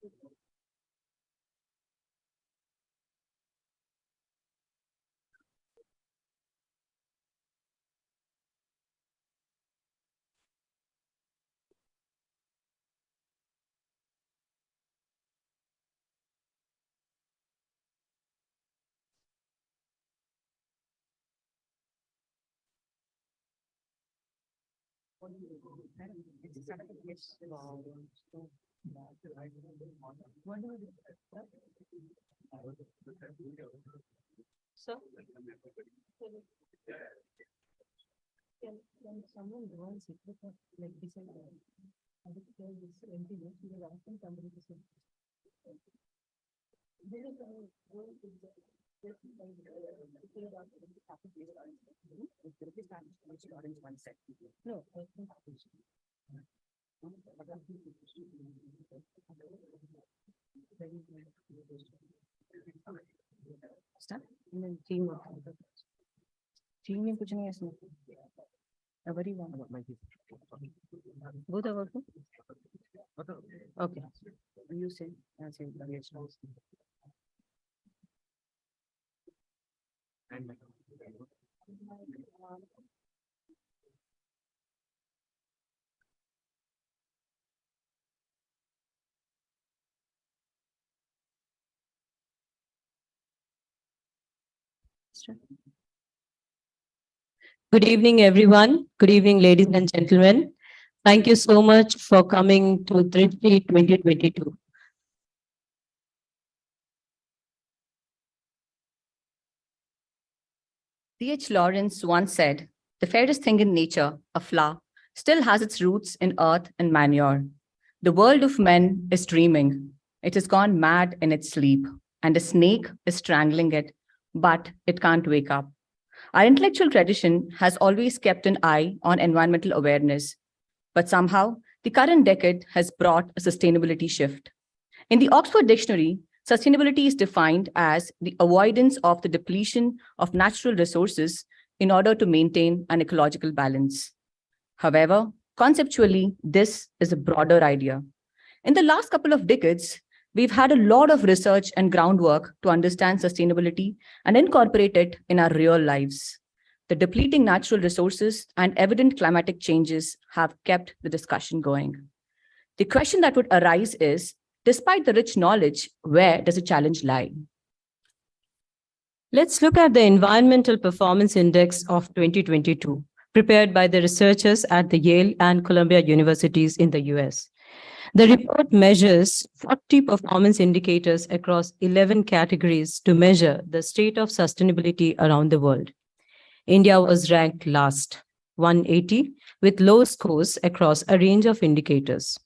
So, can someone go and sit with us, like beside this emptiness, we are asking somebody to sit. No, I think start and then teamwork. Team में कुछ नहीं है इसमें. Everyone. Both are working. Okay. You say. I say. Good evening, everyone. Good evening, ladies and gentlemen. Thank you so much for coming to Drishti 2022. C.H. Lawrence once said, "The fairest thing in nature, a flower, still has its roots in earth and manure. The world of men is dreaming. It has gone mad in its sleep, and a snake is strangling it, but it can't wake up." Our intellectual tradition has always kept an eye on environmental awareness, but somehow the current decade has brought a sustainability shift. In the Oxford Dictionary, sustainability is defined as the avoidance of the depletion of natural resources in order to maintain an ecological balance. However, conceptually, this is a broader idea. In the last couple of decades, we've had a lot of research and groundwork to understand sustainability and incorporate it in our real lives. The depleting natural resources and evident climatic changes have kept the discussion going. The question that would arise is, despite the rich knowledge, where does the challenge lie? Let's look at the Environmental Performance Index of 2022, prepared by the researchers at the Yale and Columbia Universities in the US. The report measures 40 performance indicators across 11 categories to measure the state of sustainability around the world. India was ranked last, 180, with low scores across a range of indicators.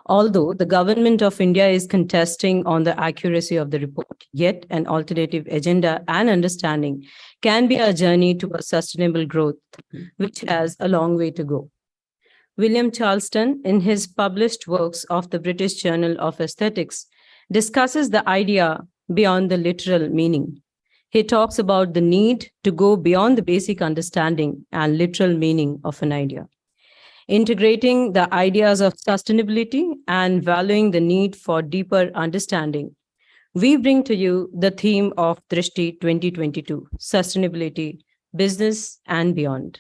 Although the government of India is contesting on the accuracy of the report, yet an alternative agenda and understanding can be a journey towards sustainable growth, which has a long way to go. William Charleston, in his published works of the British Journal of Aesthetics, discusses the idea beyond the literal meaning. He talks about the need to go beyond the basic understanding and literal meaning of an idea. Integrating the ideas of sustainability and valuing the need for deeper understanding, we bring to you the theme of Drishti 2022, Sustainability, Business and Beyond.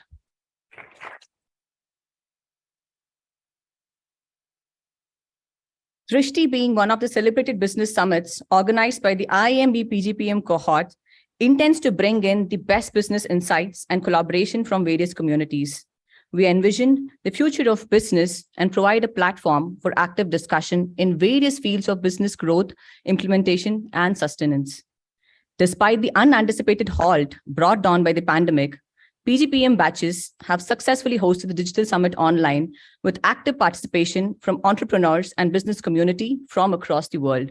Drishti, being one of the celebrated business summits organized by the IIMB PGPM cohort, intends to bring in the best business insights and collaboration from various communities. We envision the future of business and provide a platform for active discussion in various fields of business growth, implementation, and sustenance. Despite the unanticipated halt brought on by the pandemic, PGPM batches have successfully hosted the Digital Summit online with active participation from entrepreneurs and business community from across the world.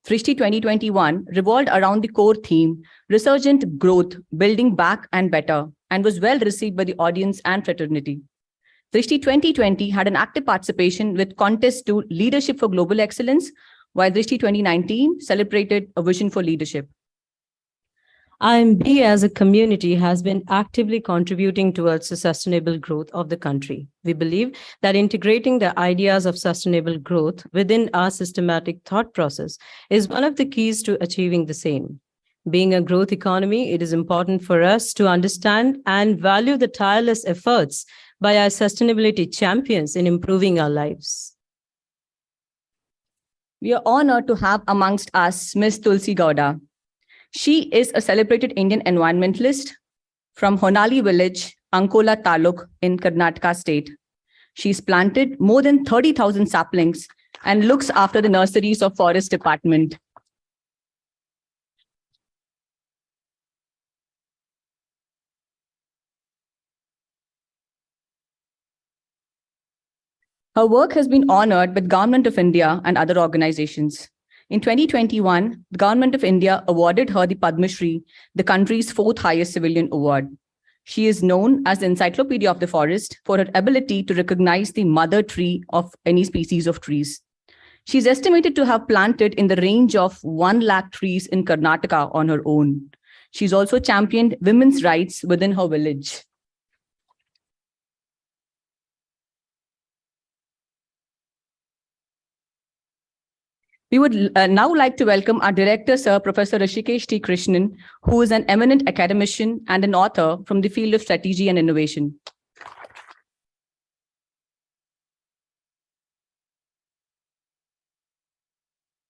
Drishti 2021 revolved around the core theme, Resurgent Growth, Building Back and Better, and was well received by the audience and fraternity. Drishti 2020 had an active participation with contests to Leadership for Global Excellence, while Drishti 2019 celebrated a vision for leadership. IIMB as a community has been actively contributing towards the sustainable growth of the country. We believe that integrating the ideas of sustainable growth within our systematic thought process is one of the keys to achieving the same. Being a growth economy, it is important for us to understand and value the tireless efforts by our sustainability champions in improving our lives. We are honored to have amongst us Ms. Tulsi Gowda. She is a celebrated Indian environmentalist from Honali village, Ankola Taluk in Karnataka state. She's planted more than 30,000 saplings and looks after the nurseries of Forest Department. Her work has been honored with Government of India and other organizations. In 2021, the Government of India awarded her the Padma Shri, the country's fourth highest civilian award. She is known as the Encyclopedia of the Forest for her ability to recognize the mother tree of any species of trees. She is estimated to have planted in the range of 1 lakh trees in Karnataka on her own. She's also championed women's rights within her village. We would now like to welcome our director, Sir Professor Rishikesh T. Krishnan, who is an eminent academician and an author from the field of strategy and innovation.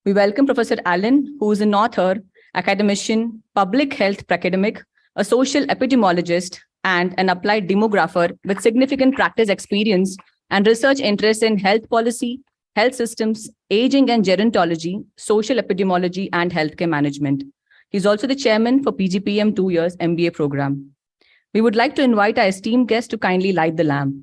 We welcome Professor Allen, who is an author, academician, public health academic, a social epidemiologist, and an applied demographer with significant practice experience and research interests in health policy, health systems, aging and gerontology, social epidemiology, and healthcare management. He's also the chairman for PGPM 2 years MBA program. We would like to invite our esteemed guest to kindly light the lamp.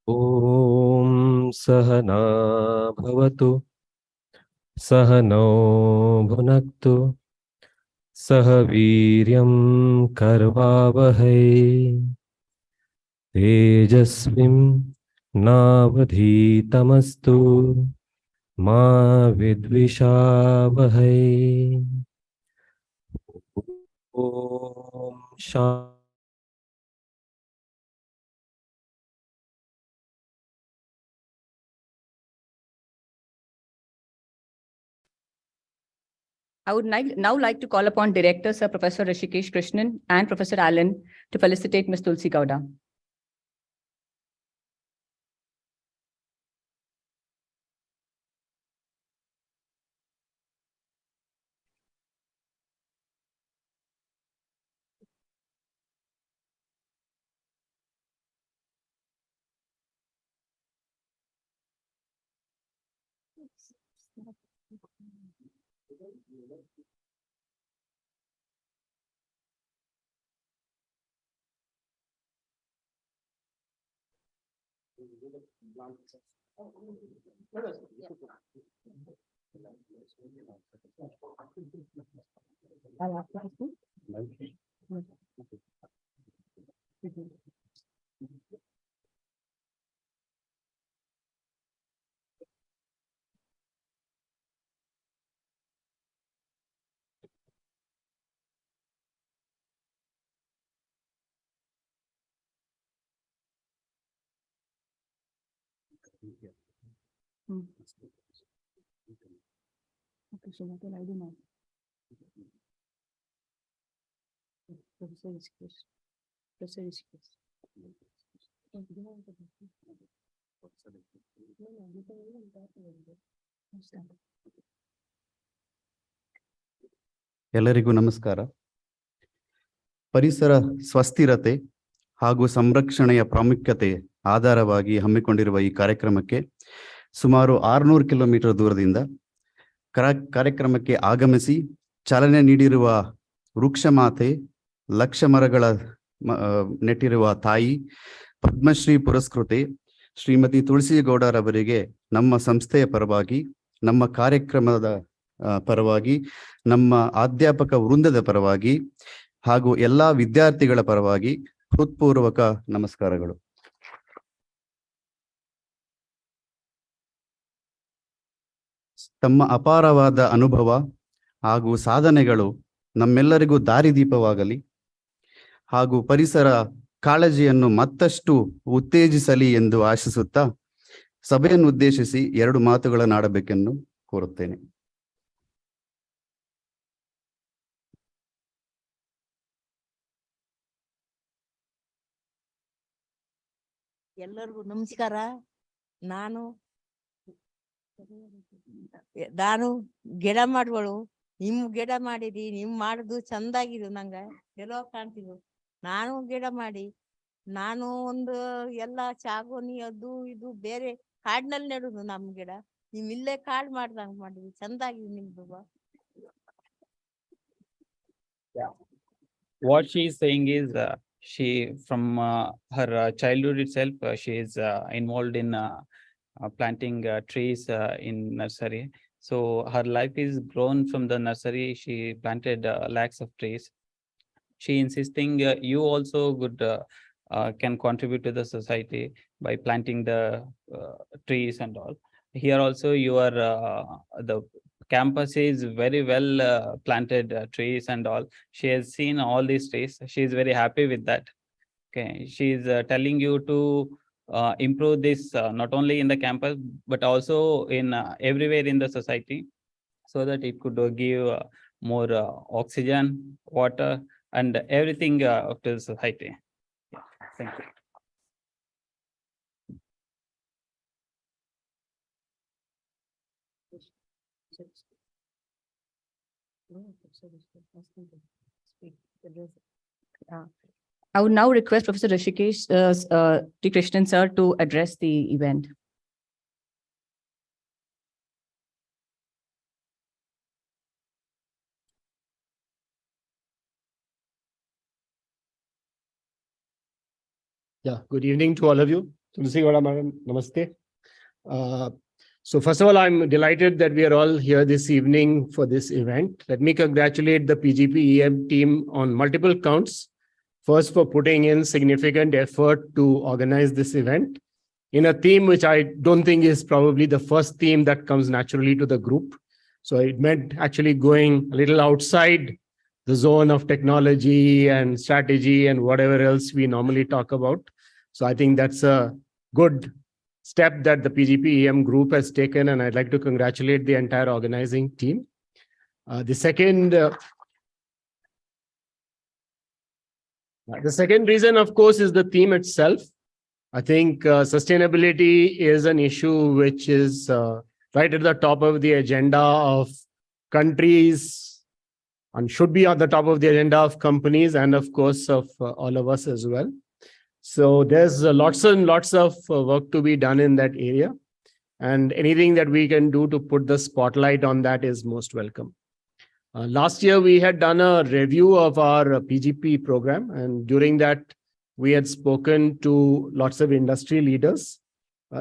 ॐ सहना भवतु सहनौ भुनक्तु सह वीर्यं करवावहै तेजस्विं नावधीतमस्तु मा विद्विषावहै ॐ शान्ति। I would now like to call upon Director Sir Professor Rishikesh Krishnan and Professor Allen to felicitate Ms. Tulsi Gowda. Okay, so what will I do now? Professor Rishikesh. Professor Rishikesh. No, you can even talk a little bit. Stand. ಎಲ್ಲರಿಗೂ ನಮಸ್ಕಾರ. ಪರಿಸರ ಸ್ವಸ್ಥಿರತೆ ಹಾಗೂ ಸಂರಕ್ಷಣೆಯ ಪ್ರಾಮುಖ್ಯತೆ ಆಧಾರವಾಗಿ ಹಮ್ಮಿಕೊಂಡಿರುವ ಈ ಕಾರ್ಯಕ್ರಮಕ್ಕೆ ಸುಮಾರು 600 ಕಿಲೋಮೀಟರ್ ದೂರದಿಂದ ಕಾರ್ಯಕ್ರಮಕ್ಕೆ ಆಗಮಿಸಿ ಚಾಲನೆ ನೀಡಿರುವ ವೃಕ್ಷಮಾತೆ, ಲಕ್ಷ ಮರಗಳ ನೆಟ್ಟಿರುವ ತಾಯಿ, ಪದ್ಮಶ್ರೀ ಪುರಸ್ಕೃತೆ ಶ್ರೀಮತಿ ತುಳಸಿಗೌಡರವರಿಗೆ ನಮ್ಮ ಸಂಸ್ಥೆಯ ಪರವಾಗಿ, ನಮ್ಮ ಕಾರ್ಯಕ್ರಮದ ಪರವಾಗಿ, ನಮ್ಮ ಅಧ್ಯಾಪಕ ವೃಂದದ ಪರವಾಗಿ ಹಾಗೂ ಎಲ್ಲಾ ವಿದ್ಯಾರ್ಥಿಗಳ ಪರವಾಗಿ ಹೃತ್ಪೂರ್ವಕ ನಮಸ್ಕಾರಗಳು. ತಮ್ಮ ಅಪಾರವಾದ ಅನುಭವ ಹಾಗೂ ಸಾಧನೆಗಳು ನಮ್ಮೆಲ್ಲರಿಗೂ ದಾರಿದೀಪವಾಗಲಿ ಹಾಗೂ ಪರಿಸರ ಕಾಳಜಿಯನ್ನು ಮತ್ತಷ್ಟು ಉತ್ತೇಜಿಸಲಿ ಎಂದು ಆಶಿಸುತ್ತಾ ಸಭೆಯನ್ನು ಉದ್ದೇಶಿಸಿ 2 ಮಾತುಗಳನ್ನಾಡಬೇಕೆಂದು ಕೋರುತ್ತೇನೆ. ಎಲ್ಲರಿಗೂ ನಮಸ್ಕಾರ. ನಾನು ಗಿಡ ಮಾಡುವಳು. ನಿಮ್ ಗಿಡ ಮಾಡಿದಿ, ನಿಮ್ ಮಾಡುದು ಚಂದಾಗಿದು, ನಂಗೆ ಎಲ್ಲೋ ಕಾಣ್ತಿದ್ವು. ನಾನು ಗಿಡ ಮಾಡಿ, ನಾನು ಒಂದು ಎಲ್ಲ ಚಾಗೋನಿ ಅದು ಇದು ಬೇರೆ ಕಾಡಿನಲ್ಲಿ ನೆಡುದು ನಮ್ ಗಿಡ. ನಿಮ್ ಇಲ್ಲೇ ಕಾಡ್ ಮಾಡ್ದಂಗ್ ಮಾಡಿದ್ವಿ, ಚಂದಾಗಿದೆ ನಿಮ್ದು. What she is saying is she from her childhood itself she is involved in planting trees in nursery. So her life is grown from the nursery. She planted lakhs of trees. She insisting you also can contribute to the society by planting the trees and all. Here also you are the campus is very well planted trees and all. She has seen all these trees. She is very happy with that. Okay, she is telling you to improve this not only in the campus but also in everywhere in the society, so that it could give more oxygen, water and everything to the society. Yeah, thank you. I would now request Professor Rishikesh T. Krishnan sir to address the event. Yeah, good evening to all of you. Tulsigoda Madam, namaste. So first of all, I'm delighted that we are all here this evening for this event. Let me congratulate the PGP-EM team on multiple counts. First, for putting in significant effort to organize this event in a theme which I don't think is probably the first theme that comes naturally to the group. So it meant actually going a little outside the zone of technology and strategy and whatever else we normally talk about. So I think that's a good step that the PGP-EM group has taken, and I'd like to congratulate the entire organizing team. The second reason, of course, is the theme itself. I think sustainability is an issue which is right at the top of the agenda of countries and should be on the top of the agenda of companies and, of course, of all of us as well. So there's lots and lots of work to be done in that area. And anything that we can do to put the spotlight on that is most welcome. Last year, we had done a review of our PGP program. And during that, we had spoken to lots of industry leaders.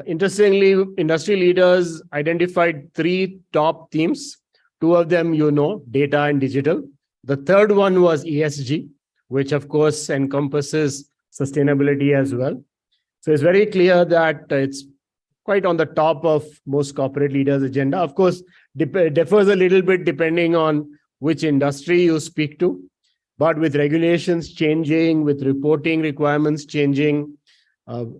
Interestingly, industry leaders identified 3 top themes. 2 of them, data and digital. The third one was ESG, which of course encompasses sustainability as well. So it's very clear that it's quite on the top of most corporate leaders' agenda. Of course, differs a little bit depending on which industry you speak to. But with regulations changing, with reporting requirements changing,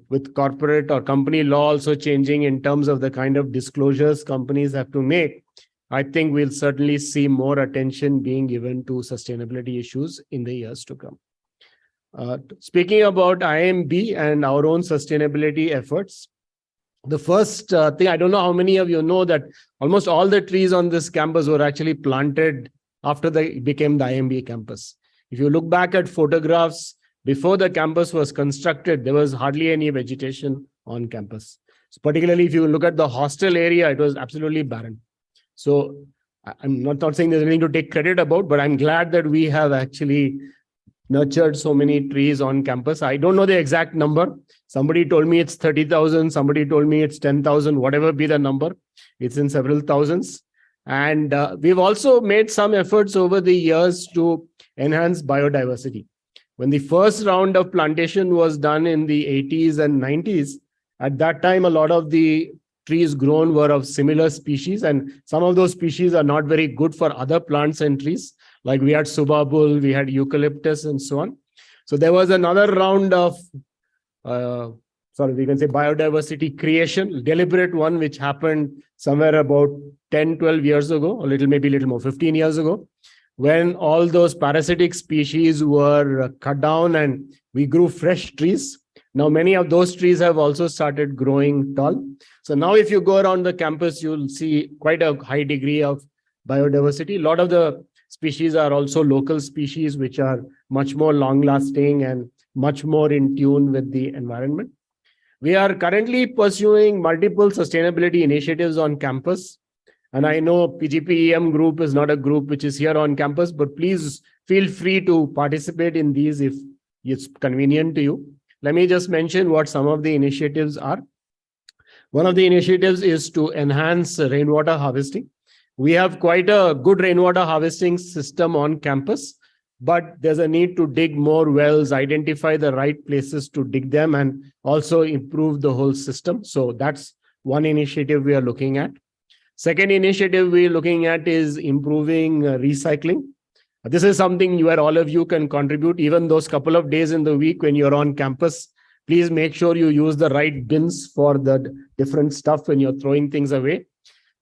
with corporate or company law also changing in terms of the kind of disclosures companies have to make, I think we'll certainly see more attention being given to sustainability issues in the years to come. Speaking about IIMB and our own sustainability efforts, the first thing, I don't know how many of you know that almost all the trees on this campus were actually planted after they became the IIMB campus. If you look back at photographs, before the campus was constructed, there was hardly any vegetation on campus. So particularly if you look at the hostel area, it was absolutely barren. So I'm not saying there's anything to take credit about, but I'm glad that we have actually nurtured so many trees on campus. I don't know the exact number. Somebody told me it's 30,000. Somebody told me it's 10,000, whatever be the number. It's in several thousands. And we've also made some efforts over the years to enhance biodiversity. When the first round of plantation was done in the 80s and 90s, at that time, a lot of the trees grown were of similar species, and some of those species are not very good for other plants and trees. Like we had subabul, we had eucalyptus, and so on. So there was another round of, we can say biodiversity creation, deliberate one, which happened somewhere about 10, 12 years ago, maybe a little more, 15 years ago, when all those parasitic species were cut down and we grew fresh trees. Now, many of those trees have also started growing tall. So now if you go around the campus, you'll see quite a high degree of biodiversity. A lot of the species are also local species, which are much more long-lasting and much more in tune with the environment. We are currently pursuing multiple sustainability initiatives on campus. And I know PGPEM group is not a group which is here on campus, but please feel free to participate in these if it's convenient to you. Let me just mention what some of the initiatives are. One of the initiatives is to enhance rainwater harvesting. We have quite a good rainwater harvesting system on campus, but there's a need to dig more wells, identify the right places to dig them, and also improve the whole system. So that's one initiative we are looking at. Second initiative we're looking at is improving recycling. This is something where all of you can contribute. Even those couple of days in the week when you're on campus, please make sure you use the right bins for the different stuff when you're throwing things away.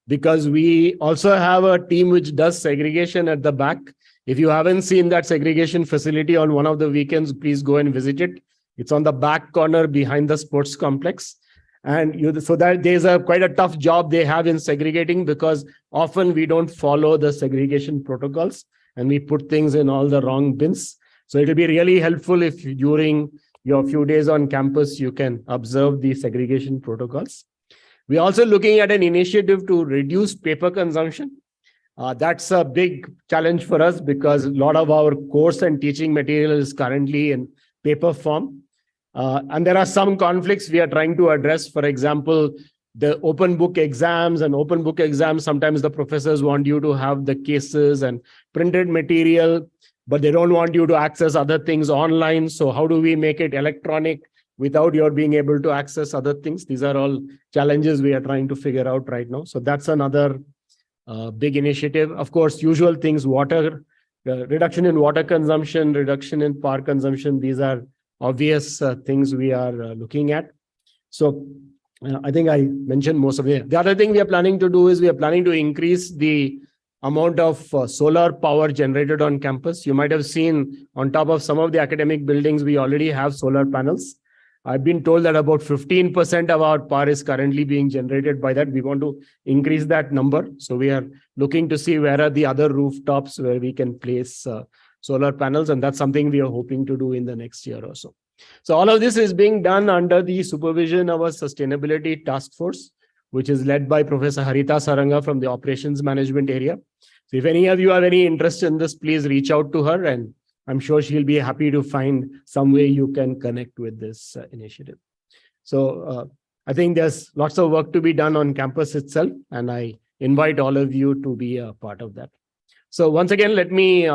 Because we also have a team which does segregation at the back. If you haven't seen that segregation facility on one of the weekends, please go and visit it. It's on the back corner behind the sports complex. And so that there's quite a tough job they have in segregating, because often we don't follow the segregation protocols and we put things in all the wrong bins. So it'll be really helpful if during your few days on campus, you can observe the segregation protocols. We're also looking at an initiative to reduce paper consumption. That's a big challenge for us because a lot of our course and teaching material is currently in paper form. And there are some conflicts we are trying to address. For example, the open book exams, sometimes the professors want you to have the cases and printed material, but they don't want you to access other things online. So how do we make it electronic without your being able to access other things? These are all challenges we are trying to figure out right now. So that's another big initiative. Of course, usual things, water, reduction in water consumption, reduction in power consumption. These are obvious things we are looking at. So I think I mentioned most of it. The other thing we are planning to do is we are planning to increase the amount of solar power generated on campus. You might have seen on top of some of the academic buildings, we already have solar panels. I've been told that about 15% of our power is currently being generated by that. We want to increase that number. So we are looking to see where are the other rooftops where we can place solar panels. And that's something we are hoping to do in the next year or so. So all of this is being done under the supervision of a sustainability task force, which is led by Professor Harita Saranga from the operations management area. So if any of you have any interest in this, please reach out to her, and I'm sure she'll be happy to find some way you can connect with this initiative. So I think there's lots of work to be done on campus itself, and I invite all of you to be a part of that. So once again, let me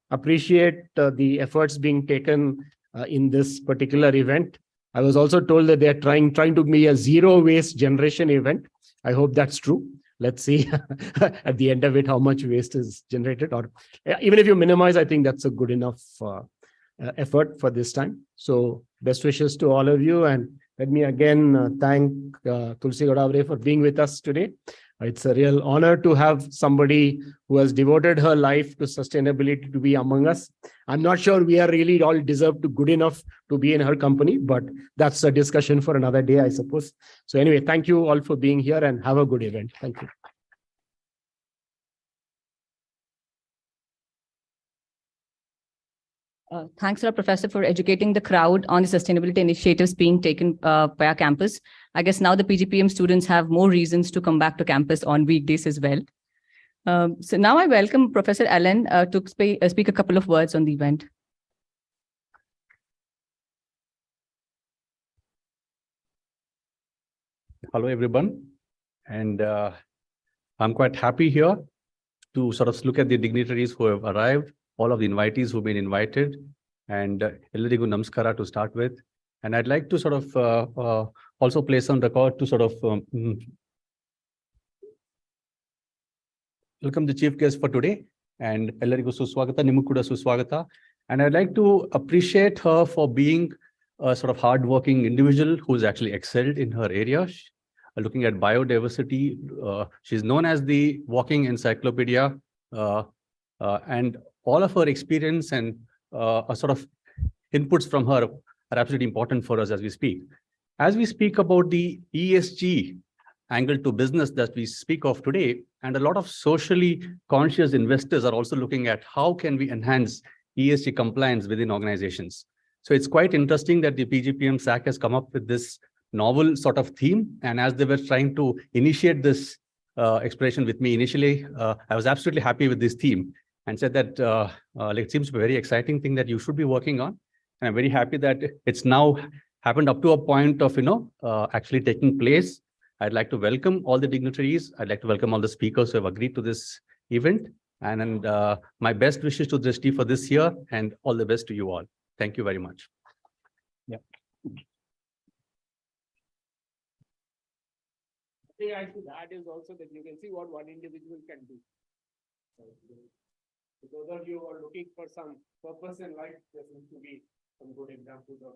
appreciate the efforts being taken in this particular event. I was also told that they're trying to be a zero waste generation event. I hope that's true. Let's see at the end of it how much waste is generated, or even if you minimize, I think that's a good enough effort for this time. So best wishes to all of you. And let me again thank Tulsi Godavre for being with us today. It's a real honor to have somebody who has devoted her life to sustainability to be among us. I'm not sure we are really all deserved to good enough to be in her company, but that's a discussion for another day, I suppose. So anyway, thank you all for being here and have a good event. Thank you. Thanks a lot, Professor, for educating the crowd on the sustainability initiatives being taken by our campus. I guess now the PGPM students have more reasons to come back to campus on weekdays as well. So now I welcome Professor Allen to speak a couple of words on the event. Hello, everyone. And I'm quite happy here to sort of look at the dignitaries who have arrived, all of the invitees who've been invited, and Ellarigu Namaskara to start with. And I'd like to sort of also place on record to sort of welcome the chief guest for today, and Ellarigu Suswagata, Nimukuda Suswagata. And I'd like to appreciate her for being a sort of hardworking individual who's actually excelled in her area. Looking at biodiversity, she's known as the walking encyclopedia, and all of her experience and sort of inputs from her are absolutely important for us as we speak. As we speak about the ESG angle to business that we speak of today, and a lot of socially conscious investors are also looking at how can we enhance ESG compliance within organizations. So it's quite interesting that the PGPM SAC has come up with this novel sort of theme. And as they were trying to initiate this exploration with me initially, I was absolutely happy with this theme and said that like, it seems to be a very exciting thing that you should be working on. And I'm very happy that it's now happened up to a point of, actually taking place. I'd like to welcome all the dignitaries. I'd like to welcome all the speakers who have agreed to this event. And my best wishes to Drishti for this year and all the best to you all. Thank you very much. Yeah. The thing I should add is also that you can see what one individual can do. So, for those of you who are looking for some purpose in life, there seems to be some good examples of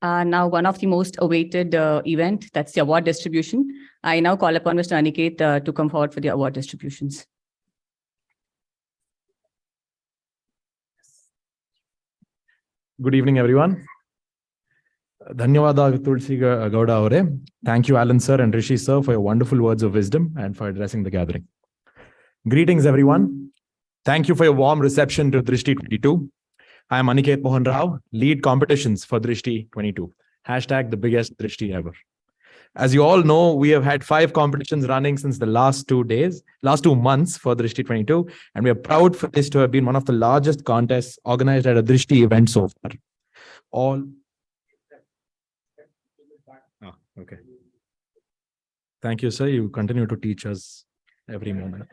that. Now, one of the most awaited event, that's the award distribution. I now call upon Mr. Aniket to come forward for the award distributions. Good evening, everyone. Dhanyawada Tulsi Gowda Aure. Thank you, Alan sir and Rishi sir, for your wonderful words of wisdom and for addressing the gathering. Greetings, everyone. Thank you for your warm reception to Drishti 22. I am Aniket Mohan Rao, lead competitions for Drishti 22. Hashtag the biggest Drishti ever. As you all know, we have had 5 competitions running since the last 2 months for Drishti 22. And we are proud for this to have been one of the largest contests organized at a Drishti event so far. Okay. Thank you, sir. You continue to teach us every moment.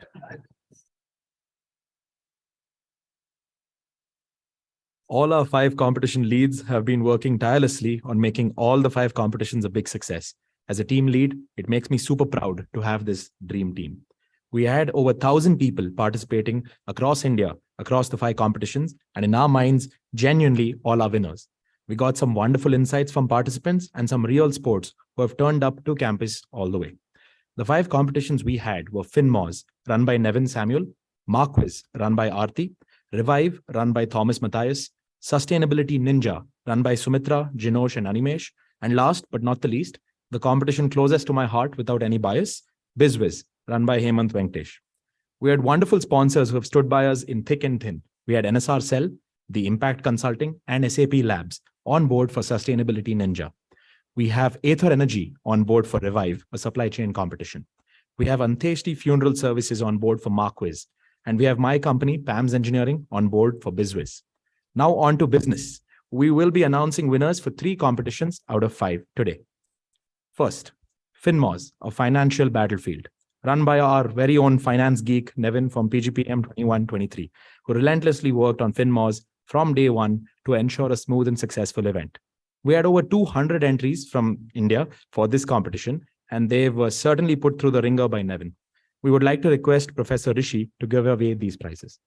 All our 5 competition leads have been working tirelessly on making all the 5 competitions a big success. As a team lead, it makes me super proud to have this dream team. We had over 1,000 people participating across India, across the 5 competitions, and in our minds, genuinely all are winners. We got some wonderful insights from participants and some real sports who have turned up to campus all the way. The 5 competitions we had were FinMoz, run by Nevin Samuel, Marquiz, run by Aarti, Revive, run by Thomas Matthias, Sustainability Ninja, run by Sumitra, Jinosh, and Animesh, and last but not the least, the competition closest to my heart without any bias, BizWiz, run by Hemant Venkatesh. We had wonderful sponsors who have stood by us in thick and thin. We had NSR Cell, the Impact Consulting, and SAP Labs on board for Sustainability Ninja. We have Aether Energy on board for Revive, a supply chain competition. We have Anteshti Funeral Services on board for Marquiz, and we have my company, PAMS Engineering, on board for BizWiz. Now on to business. We will be announcing winners for 3 competitions out of 5 today. First, FinMoz, a financial battlefield, run by our very own finance geek, Nevin from PGPM 21-23, who relentlessly worked on FinMoz from day one to ensure a smooth and successful event. We had over 200 entries from India for this competition, and they were certainly put through the ringer by Nevin. We would like to request Professor Rishi to give away these prizes.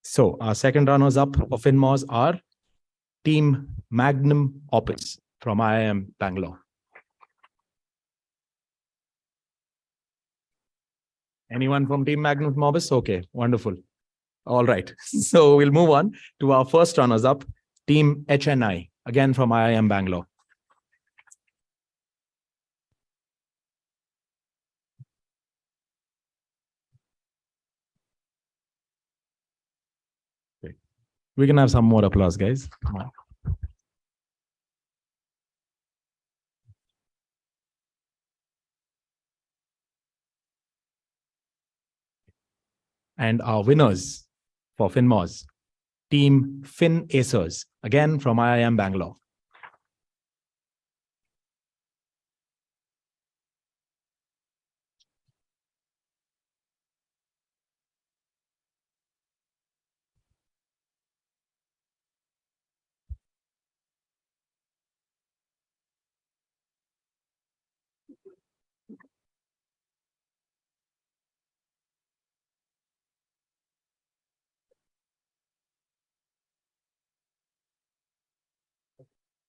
So our second runners up for FinMOS are Team Magnum Opus from IIM Bangalore. Anyone from Team Magnum Opus? Okay, wonderful. All right. So we'll move on to our first runners up, Team HNI, again from IIM Bangalore. Okay. We can have some more applause, guys. Come on. And our winners for FinMOS, Team Fin Acers, again from IIM Bangalore.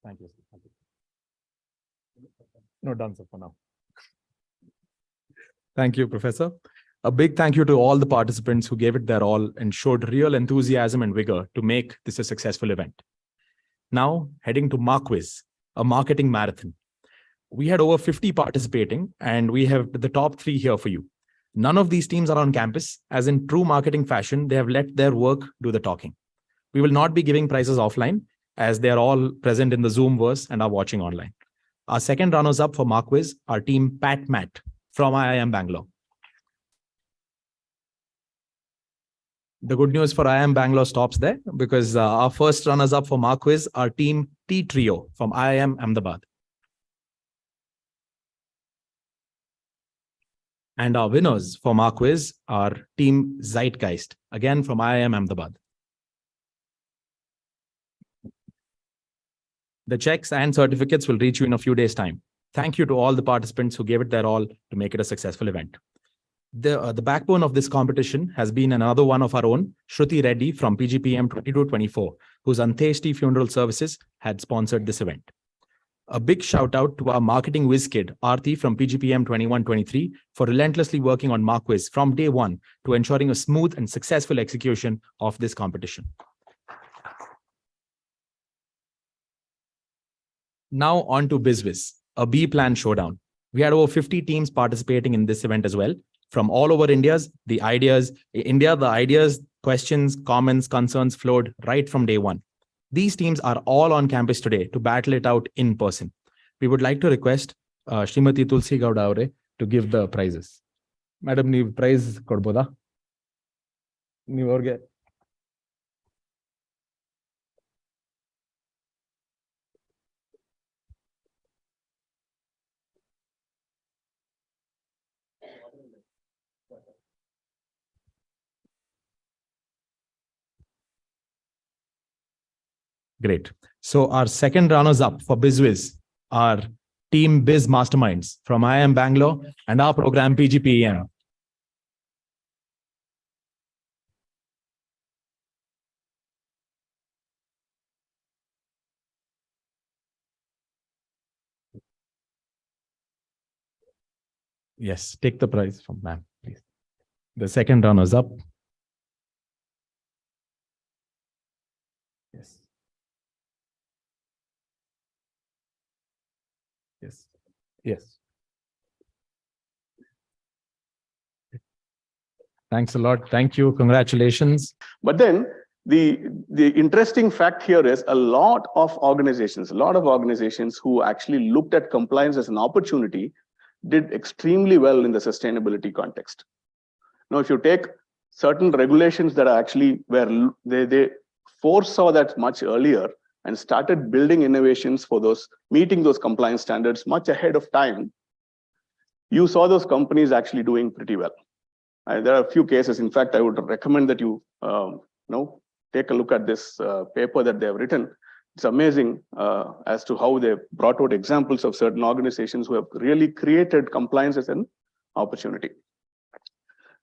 Thank you. Thank you. No, done, sir, for now. Thank you, Professor. A big thank you to all the participants who gave it their all and showed real enthusiasm and vigor to make this a successful event. Now, heading to Marquiz, a marketing marathon. We had over 50 participating, and we have the top 3 here for you. None of these teams are on campus, as in true marketing fashion, they have let their work do the talking. We will not be giving prizes offline, as they are all present in the Zoomverse and are watching online. Our second runners up for Marquiz are Team Pat Matt from IIM Bangalore. The good news for IIM Bangalore stops there, because our first runners up for Marquiz are Team T Trio from IIM Ahmedabad. And our winners for Marquiz are Team Zeitgeist, again from IIM Ahmedabad. The checks and certificates will reach you in a few days' time. Thank you to all the participants who gave it their all to make it a successful event. The backbone of this competition has been another one of our own, Shruti Reddy from PGPM 2224, whose Anteshti Funeral Services had sponsored this event. A big shout out to our marketing whiz kid, Aarti from PGPM 2123, for relentlessly working on Marquiz from day one to ensuring a smooth and successful execution of this competition. Now on to BizWiz, a B-Plan showdown. We had over 50 teams participating in this event as well. From all over India, the ideas, questions, comments, concerns flowed right from day one. These teams are all on campus today to battle it out in person. We would like to request Srimati Tulsi Gowda avare to give the prizes. Madam, ನೀವು prize ಕೊಡ್ಬೋದಾ? ನೀವು ಅವ್ರಿಗೆ Great. So our second runners up for BizWiz are Team Biz Masterminds from IIM Bangalore and our program PGPEM. Yes, take the prize from ma'am, please. The second runners up. Yes. Yes. Yes. Thanks a lot. Thank you. Congratulations. But then the interesting fact here is a lot of organizations who actually looked at compliance as an opportunity did extremely well in the sustainability context. Now, if you take certain regulations that are actually where they foresaw that much earlier, and started building innovations for those, meeting those compliance standards much ahead of time, you saw those companies actually doing pretty well. There are a few cases. In fact, I would recommend that you take a look at this paper that they have written. It's amazing as to how they brought out examples of certain organizations who have really created compliance as an opportunity.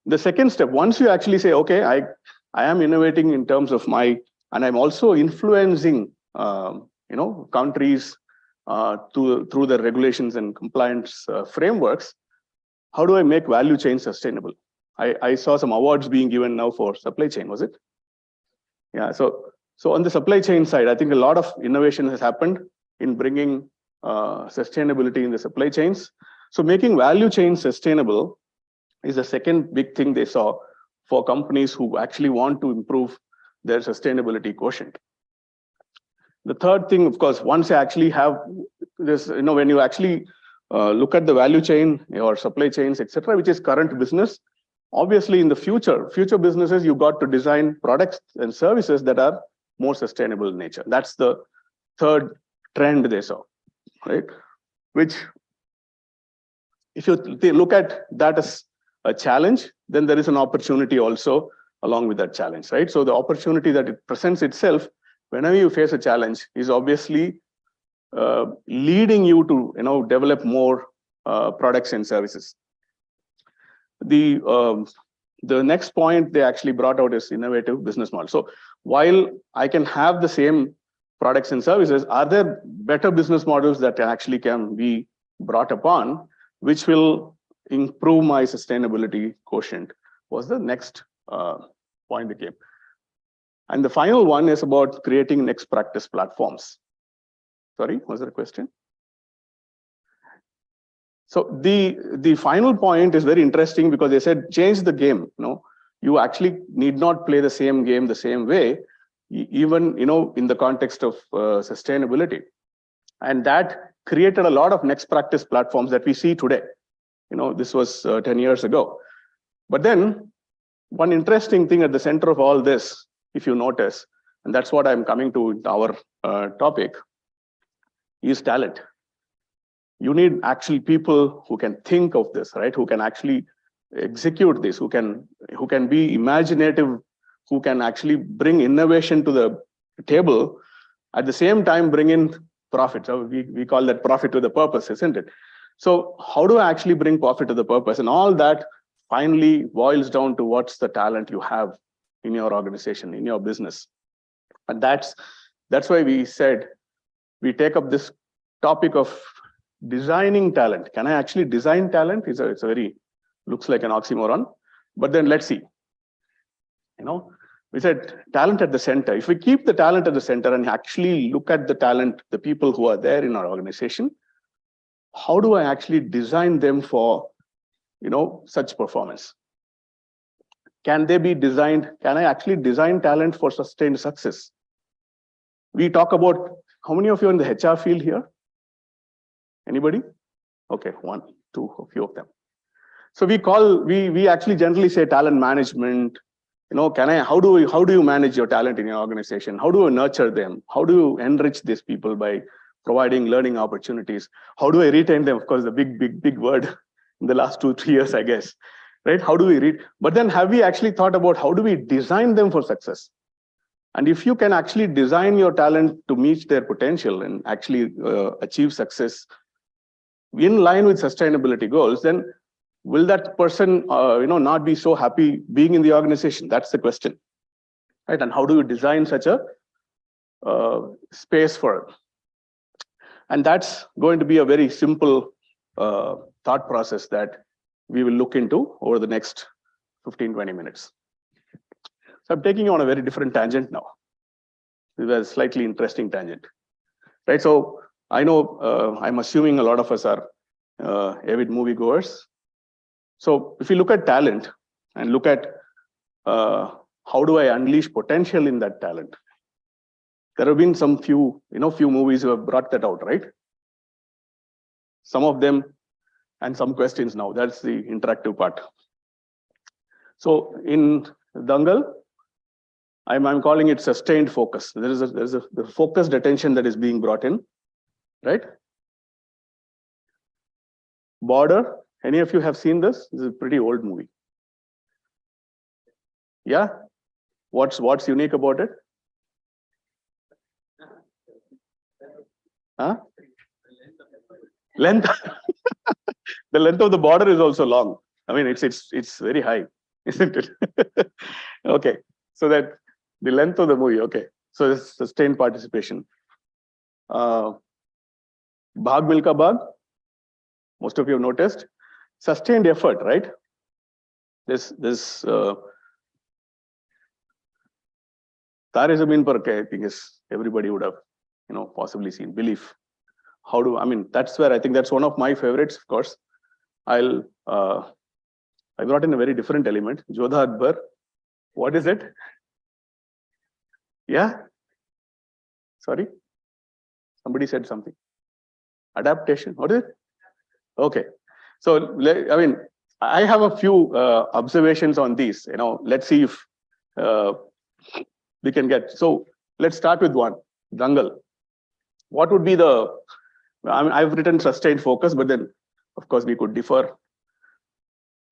The second step, once you actually say, okay, I am innovating in terms of and I'm also influencing, countries through the regulations and compliance frameworks. How do I make value chain sustainable? I saw some awards being given now for supply chain, was it? Yeah, so on the supply chain side, I think a lot of innovation has happened in bringing sustainability in the supply chains. So making value chain sustainable is the second big thing they saw for companies who actually want to improve their sustainability quotient. The third thing, of course, once you actually have this, when you actually look at the value chain or supply chains, etc., which is current business, obviously in the future businesses, you got to design products and services that are more sustainable in nature. That's the third trend they saw, right? Which, if you look at that as a challenge, then there is an opportunity also along with that challenge, right? So the opportunity that it presents itself whenever you face a challenge is obviously leading you to develop more products and services. The next point they actually brought out is innovative business model. So while I can have the same products and services, are there better business models that actually can be brought upon, which will improve my sustainability quotient? Was the next point that came. And the final one is about creating next practice platforms. Sorry, was there a question? So the final point is very interesting because they said change the game. You actually need not play the same game the same way, even in the context of sustainability. And that created a lot of next practice platforms that we see today. This was 10 years ago. But then one interesting thing at the center of all this, if you notice, and that's what I'm coming to in our topic, is talent. You need actually people who can think of this, right? Who can actually execute this, who can be imaginative, who can actually bring innovation to the table, at the same time bring in profit. So we call that profit with a purpose, isn't it? So how do I actually bring profit to the purpose? And all that finally boils down to what's the talent you have in your organization, in your business. And that's why we said we take up this topic of designing talent. Can I actually design talent? It's a very, looks like an oxymoron, but then let's see. We said talent at the center. If we keep the talent at the center and actually look at the talent, the people who are there in our organization, how do I actually design them for, such performance? Can they be designed? Can I actually design talent for sustained success? We talk about, how many of you are in the HR field here? Anybody? Okay, one, two, a few of them. So we actually generally say talent management. How do you manage your talent in your organization? How do you nurture them? How do you enrich these people by providing learning opportunities? How do I retain them? Of course, the big word in the last 2-3 years, I guess, right? How do we read? But then have we actually thought about how do we design them for success? And if you can actually design your talent to meet their potential and actually achieve success in line with sustainability goals, then will that person, not be so happy being in the organization? That's the question, right? And how do you design such a space for it? And that's going to be a very simple thought process that we will look into over the next 15-20 minutes. So I'm taking you on a very different tangent now. This is a slightly interesting tangent, right? So I know I'm assuming a lot of us are avid moviegoers. So if you look at talent and look at how do I unleash potential in that talent, there have been some few movies who have brought that out, right? Some of them and some questions now. That's the interactive part. So in Dangal, I'm calling it sustained focus. There's the focused attention that is being brought in, right? Border. Any of you have seen this? This is a pretty old movie. Yeah. What's unique about it? Huh? Length. The length of the border is also long. I mean, it's very high, isn't it? Okay. So that the length of the movie. Okay. So it's sustained participation. Bhag Milka Bhag. Most of you have noticed. Sustained effort, right? This Tare Zameen Par, I think everybody would have, possibly seen. Belief. That's where I think that's one of my favorites, of course. I brought in a very different element. Jodha Akbar. What is it? Yeah? Sorry? Somebody said something. Adaptation. What is it? Okay. So, I have a few observations on these. Let's see if we can get. So, let's start with one. Dangal. What would be I've written sustained focus, but then, of course, we could differ.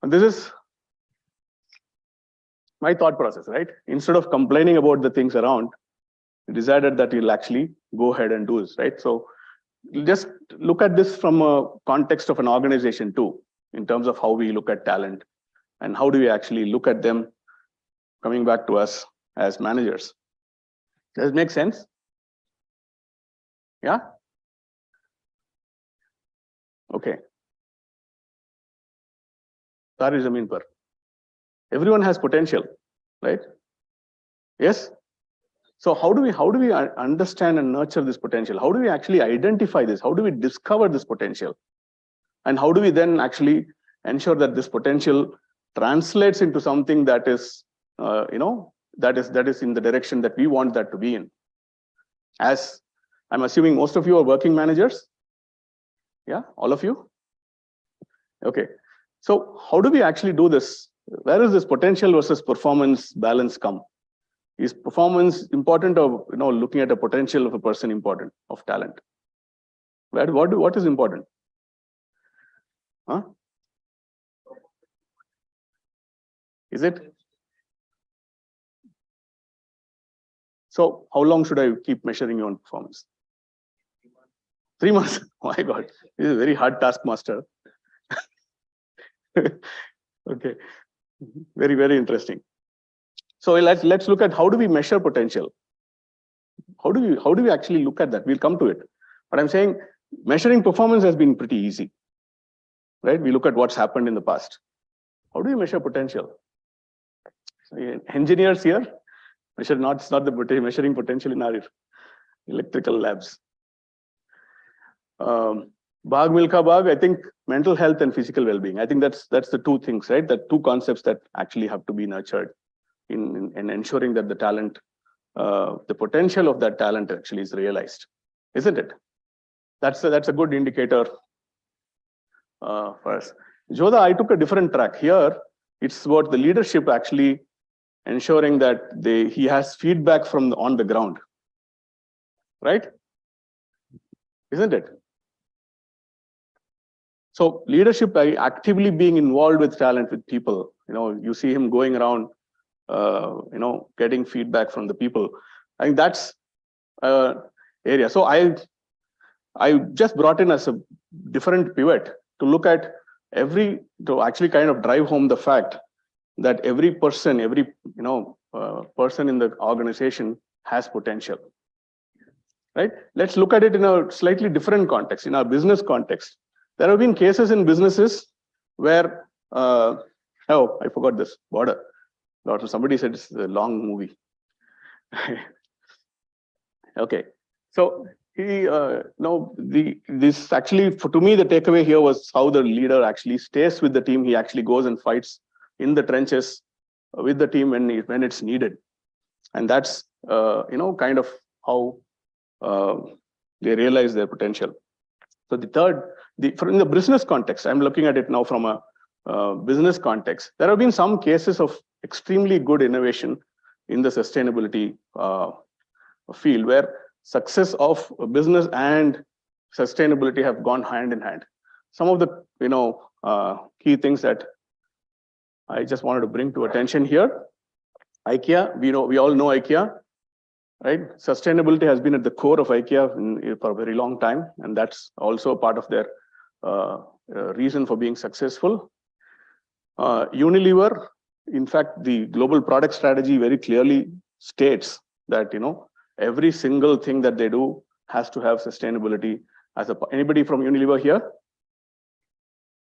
And this is my thought process, right? Instead of complaining about the things around, we decided that we'll actually go ahead and do this, right? So just look at this from a context of an organization too, in terms of how we look at talent and how do we actually look at them coming back to us as managers. Does it make sense? Yeah? Okay. Tare Zameen Par. Everyone has potential, right? Yes? So how do we understand and nurture this potential? How do we actually identify this? How do we discover this potential? And how do we then actually ensure that this potential translates into something that is, that is in the direction that we want that to be in? As I'm assuming most of you are working managers. Yeah, all of you? Okay. So how do we actually do this? Where is this potential versus performance balance come? Is performance important, or looking at the potential of a person important, of talent? What is important? Huh? Is it? So how long should I keep measuring your own performance? 3 months. Oh my God, this is a very hard taskmaster. Okay, very, very interesting. So let's look at how do we measure potential? How do we actually look at that? We'll come to it. But I'm saying measuring performance has been pretty easy, right? We look at what's happened in the past. How do you measure potential? So, engineers here, it's not the measuring potential in our electrical labs. Bhag Milka Bhag, I think mental health and physical well-being. I think that's the two things, right? The two concepts that actually have to be nurtured in ensuring that the talent, the potential of that talent actually is realized, isn't it? That's a good indicator for us. Jodha, I took a different track here. It's about the leadership actually ensuring that he has feedback from on the ground, right? Isn't it? So leadership by actively being involved with talent, with people, you see him going around, getting feedback from the people. I think that's area. So I just brought in as a different pivot to look at to actually kind of drive home the fact that every person in the organization has potential, right? Let's look at it in a slightly different context, in our business context. There have been cases in businesses where, I forgot this border. Somebody said it's a long movie. Okay, so this actually, to me, the takeaway here was how the leader actually stays with the team. He actually goes and fights in the trenches with the team when it's needed, and that's kind of how they realize their potential. So the third, in the business context, I'm looking at it now from a business context. There have been some cases of extremely good innovation in the sustainability field, where success of business and sustainability have gone hand in hand. Some of the key things that I just wanted to bring to attention here. IKEA, we all know IKEA, right? Sustainability has been at the core of IKEA for a very long time, and that's also a part of their reason for being successful. Unilever, in fact, the global product strategy very clearly states that every single thing that they do has to have sustainability as a. Anybody from Unilever here?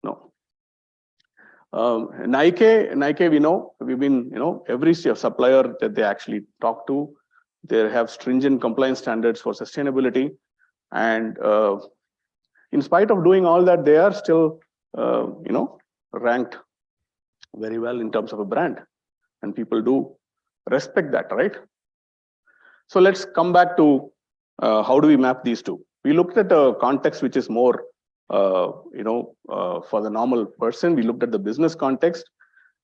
No. Nike, we know, we've been, every supplier that they actually talk to, they have stringent compliance standards for sustainability. And in spite of doing all that, they are still, ranked very well in terms of a brand. And people do respect that, right? So let's come back to how do we map these two? We looked at a context which is more for the normal person. We looked at the business context,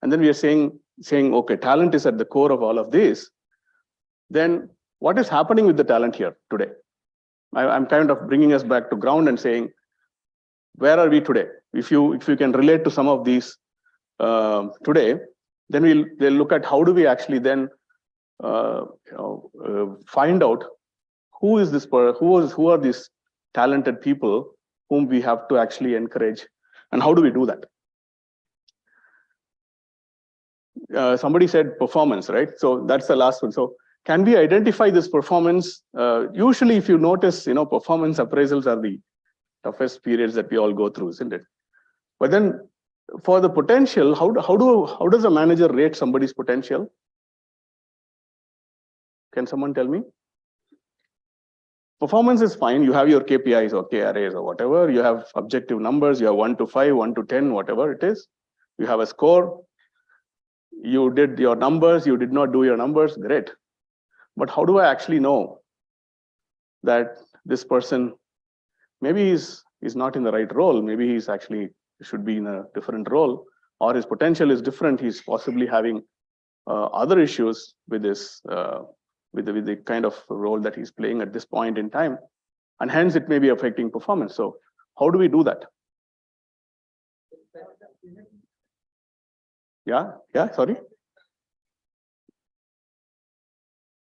and then we are saying, okay, talent is at the core of all of this. Then what is happening with the talent here today? I'm kind of bringing us back to ground and saying, where are we today? If you can relate to some of these today, then we'll look at how do we actually then find out who is this who are these talented people whom we have to actually encourage, and how do we do that? Somebody said performance, right? So that's the last one. So can we identify this performance? Usually, if you notice, performance appraisals are the toughest periods that we all go through, isn't it? But then for the potential, how does a manager rate somebody's potential? Can someone tell me? Performance is fine. You have your KPIs or KRAs or whatever. You have objective numbers. You have 1 to 5, 1 to 10, whatever it is. You have a score. You did your numbers. You did not do your numbers. Great. But how do I actually know that this person, maybe he's not in the right role. Maybe he's actually should be in a different role, or his potential is different. He's possibly having other issues with this. With the kind of role that he's playing at this point in time, and hence it may be affecting performance. So how do we do that? Yeah, sorry.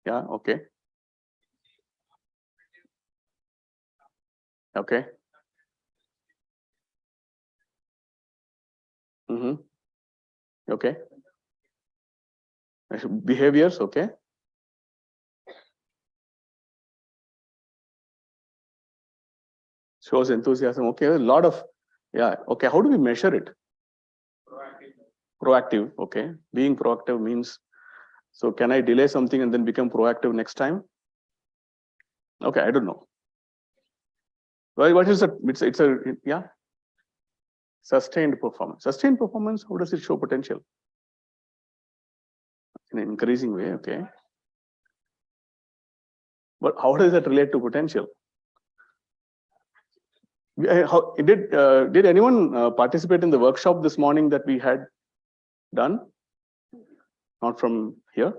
Yeah, okay. Okay. Okay. Behaviors, okay. Shows enthusiasm. Okay, a lot of, okay. How do we measure it? Proactive. Okay. Being proactive means, so can I delay something and then become proactive next time? Okay, I don't know. Well, what is it? It's a sustained performance. Sustained performance, how does it show potential? In an increasing way, okay. But how does that relate to potential? Did anyone participate in the workshop this morning that we had done? Not from here?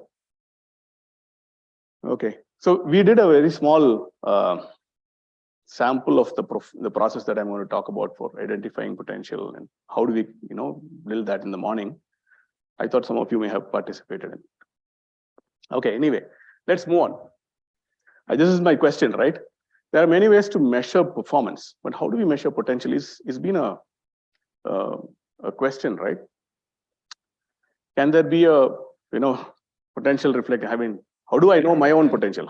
Okay. So we did a very small sample of the process that I'm going to talk about for identifying potential and how do we, build that in the morning. I thought some of you may have participated in it. Okay, anyway, let's move on. This is my question, right? There are many ways to measure performance, but how do we measure potential? It's been a question, right? Can there be a potential reflection? I mean, how do I know my own potential?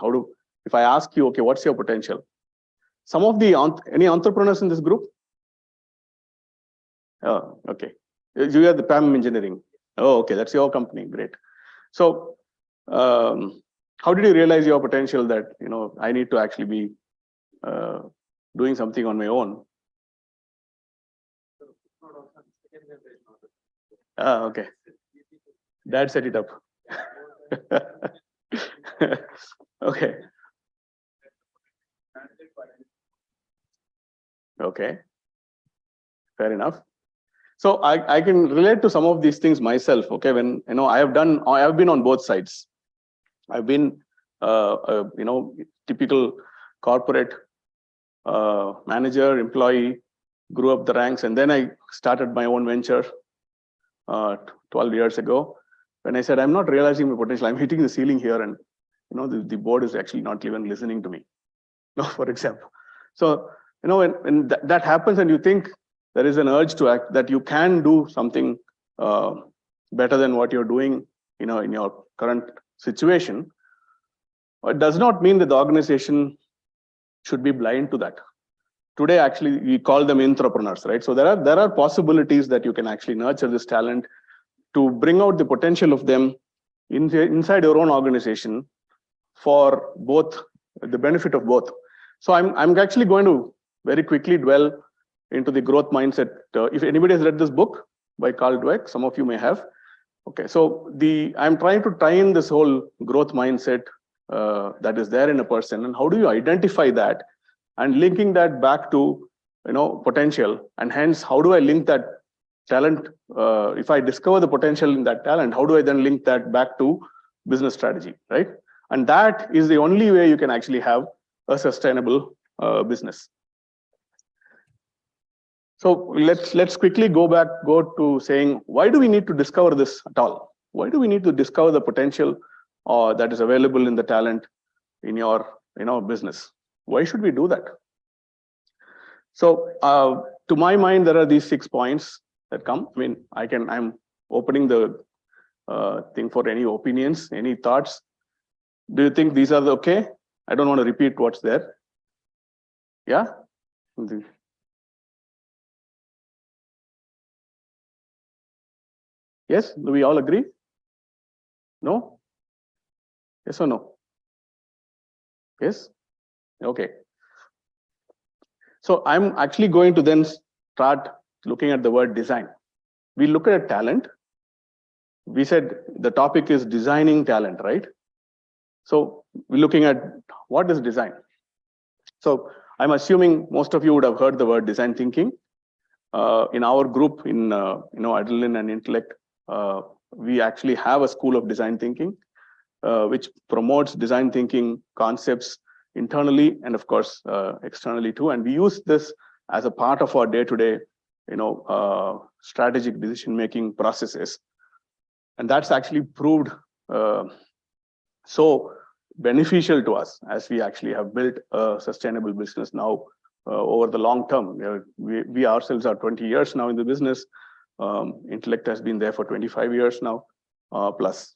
If I ask you, okay, what's your potential? Some of any entrepreneurs in this group? Oh, okay. You are the PAM engineering. Oh, okay, that's your company. Great. So, how did you realize your potential that I need to actually be doing something on my own? Okay. Dad set it up. Okay. Okay. Fair enough. So I can relate to some of these things myself. Okay, when I have been on both sides. I've been, typical corporate manager, employee, grew up the ranks, and then I started my own venture 12 years ago. When I said, I'm not realizing my potential, I'm hitting the ceiling here, and the board is actually not even listening to me, for example. So, when that happens and you think there is an urge to act, that you can do something better than what you're doing, in your current situation, it does not mean that the organization should be blind to that. Today, actually, we call them entrepreneurs, right? So there are possibilities that you can actually nurture this talent to bring out the potential of them inside your own organization for both the benefit of both. So I'm actually going to very quickly dwell into the growth mindset. If anybody has read this book by Carl Dweck, some of you may have. Okay, so I'm trying to tie in this whole growth mindset that is there in a person, and how do you identify that, and linking that back to potential, and hence how do I link that talent? If I discover the potential in that talent, how do I then link that back to business strategy, right? And that is the only way you can actually have a sustainable business. So let's quickly go to saying, why do we need to discover this at all? Why do we need to discover the potential that is available in the talent in your business? Why should we do that? So to my mind, there are these 6 points that come. I mean, I'm opening the thing for any opinions, any thoughts. Do you think these are okay? I don't want to repeat what's there. Yeah? Yes? Do we all agree? No? Yes or no? Yes? Okay. So I'm actually going to then start looking at the word design. We look at talent. We said the topic is designing talent, right? So we're looking at what is design. So I'm assuming most of you would have heard the word design thinking. In our group, in Adrenaline and Intellect, we actually have a school of design thinking, which promotes design thinking concepts internally and of course externally too. And we use this as a part of our day-to-day, strategic decision-making processes. And that's actually proved so beneficial to us as we actually have built a sustainable business now over the long term. We ourselves are 20 years now in the business. Intellect has been there for 25 years now plus,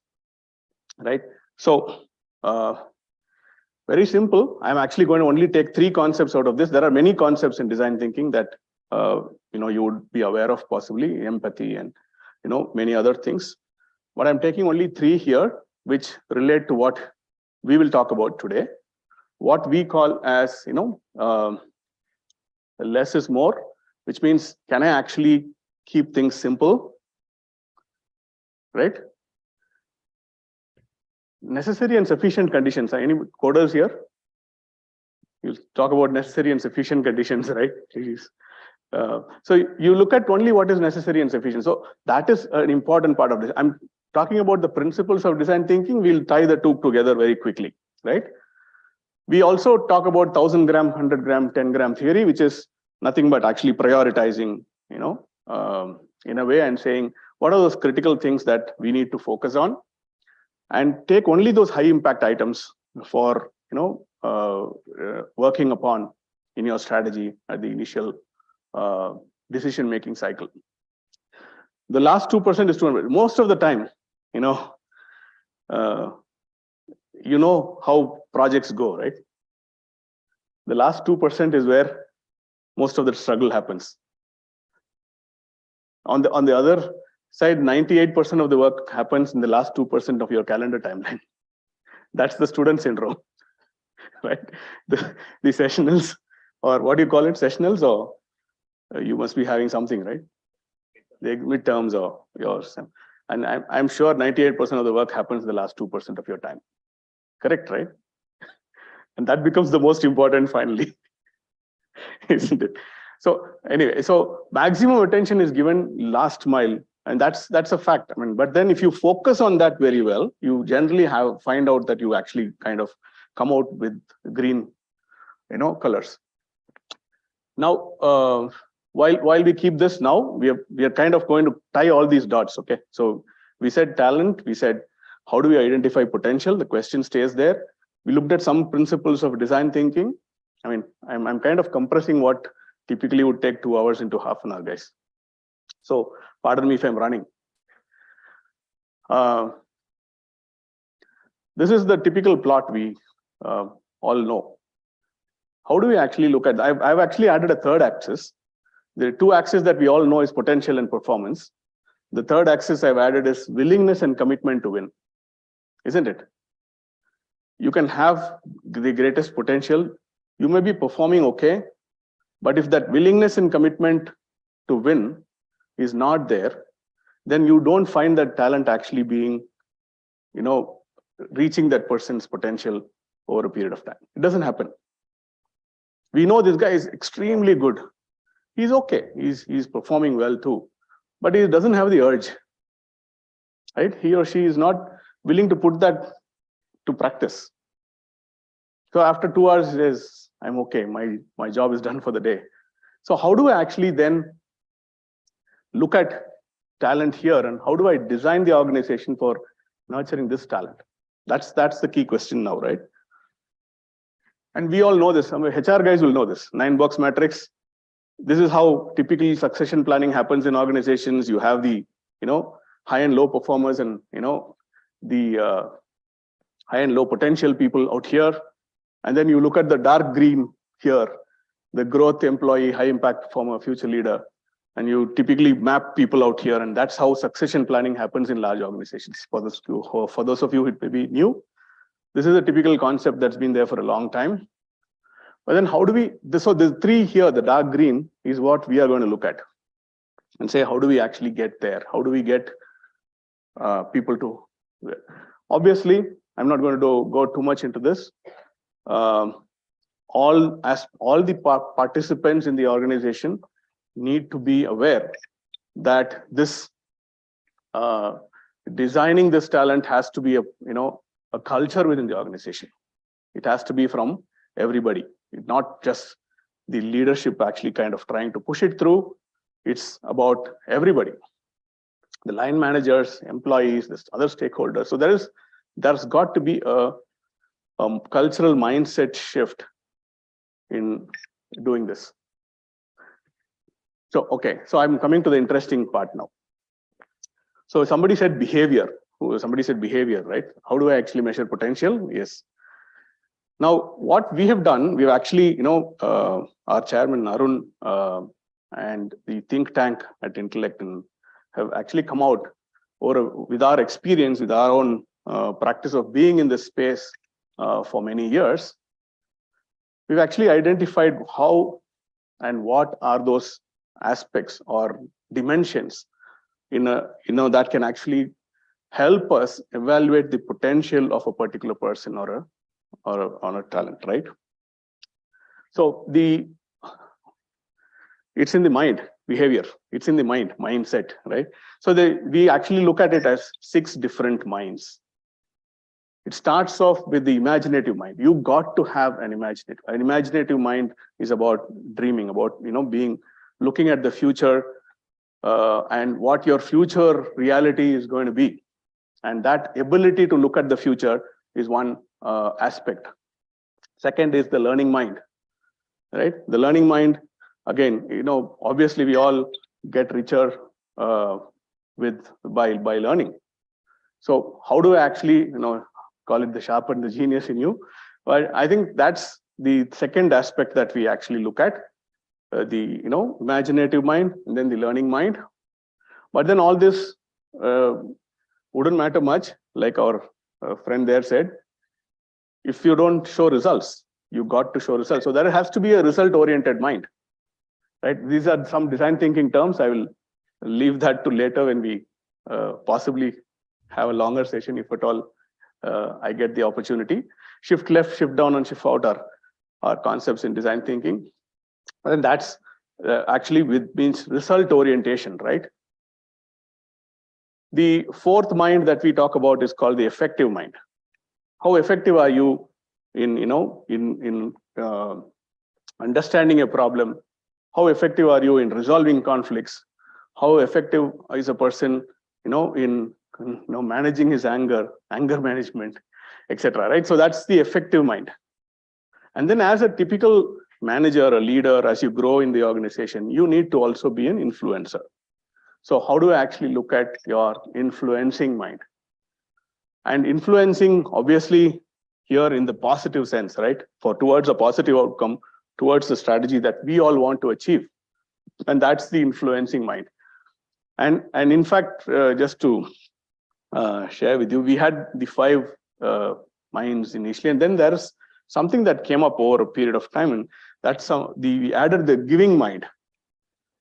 right? So very simple. I'm actually going to only take 3 concepts out of this. There are many concepts in design thinking that you would be aware of, possibly empathy and many other things. But I'm taking only 3 here, which relate to what we will talk about today. What we call as less is more, which means, can I actually keep things simple, right? Necessary and sufficient conditions. Any coders here? You'll talk about necessary and sufficient conditions, right? Please. So you look at only what is necessary and sufficient. So that is an important part of this. I'm talking about the principles of design thinking. We'll tie the 2 together very quickly, right? We also talk about 1,000 gram, 100 gram, 10 gram theory, which is nothing but actually prioritizing, in a way, and saying what are those critical things that we need to focus on, and take only those high impact items for working upon in your strategy at the initial decision making cycle. The last 2% is 200. Most of the time, how projects go, right? The last 2% is where most of the struggle happens. On the other side, 98% of the work happens in the last 2% of your calendar timeline. That's the student syndrome, right? The sessionals, or what do you call it, sessionals, or you must be having something, right? The midterms or yours. And I'm sure 98% of the work happens in the last 2% of your time. Correct, right? And that becomes the most important finally, isn't it? So anyway, so maximum attention is given last mile And that's a fact. I mean, but then if you focus on that very well, you generally find out that you actually kind of come out with green, colors. Now, while we keep this now, we are kind of going to tie all these dots. Okay, so we said talent. We said how do we identify potential? The question stays there. We looked at some principles of design thinking. I mean, I'm kind of compressing what typically would take 2 hours into half an hour, guys. So pardon me if I'm running. This is the typical plot we all know. How do we actually look at? I've actually added a third axis. There are 2 axes that we all know is potential and performance. The third axis I've added is willingness and commitment to win, isn't it? You can have the greatest potential. You may be performing okay, but if that willingness and commitment to win is not there, then you don't find that talent actually being, reaching that person's potential over a period of time. It doesn't happen. We know this guy is extremely good. He's okay. He's performing well too, but he doesn't have the urge, right? He or she is not willing to put that to practice. So after 2 hours, he says, I'm okay. My job is done for the day. So how do I actually then look at talent here, and how do I design the organization for nurturing this talent? That's the key question now, right? And we all know this. I mean, HR guys will know this. 9-box matrix. This is how typically succession planning happens in organizations. You have the, high and low performers and, the high and low potential people out here. And then you look at the dark green here, the growth employee, high impact performer, future leader. And you typically map people out here. And that's how succession planning happens in large organizations. For those of you who may be new, this is a typical concept that's been there for a long time. But then how do we, so the 3 here, the dark green, is what we are going to look at and say, how do we actually get there? How do we get people to, obviously, I'm not going to go too much into this. All the participants in the organization need to be aware that this designing this talent has to be a culture within the organization. It has to be from everybody, not just the leadership actually kind of trying to push it through. It's about everybody, the line managers, employees, this other stakeholders. So there's got to be a cultural mindset shift in doing this. So, okay, so I'm coming to the interesting part now. So somebody said behavior, right? How do I actually measure potential? Yes. Now, what we have done, we've actually, our chairman, Arun, and the think tank at Intellect have actually come out with our experience, with our own practice of being in this space for many years. We've actually identified how and what are those aspects or dimensions that can actually help us evaluate the potential of a particular person or a talent, right? So it's in the mind, behavior. It's in the mind, mindset, right? So we actually look at it as 6 different minds. It starts off with the imaginative mind. You got to have an imaginative. An imaginative mind is about dreaming, about looking at the future and what your future reality is going to be. And that ability to look at the future is one aspect. Second is the learning mind, right? The learning mind, again, obviously we all get richer by learning. So how do I actually, call it the sharp and the genius in you? But I think that's the second aspect that we actually look at, the imaginative mind and then the learning mind. But then all this wouldn't matter much, like our friend there said. If you don't show results, you got to show results. So there has to be a result-oriented mind, right? These are some design thinking terms. I will leave that to later when we possibly have a longer session, if at all I get the opportunity. Shift left, shift down, and shift out are concepts in design thinking. And that's actually means result orientation, right? The fourth mind that we talk about is called the effective mind. How effective are you in, understanding a problem? How effective are you in resolving conflicts? How effective is a person, in managing his anger management, etc. Right? So that's the effective mind. And then as a typical manager, a leader, as you grow in the organization, you need to also be an influencer. So how do I actually look at your influencing mind? And influencing, obviously, here in the positive sense, right? Towards a positive outcome, towards the strategy that we all want to achieve. And that's the influencing mind. And in fact, just to share with you, we had the 5 minds initially, and then there's something that came up over a period of time, and that's we added the giving mind.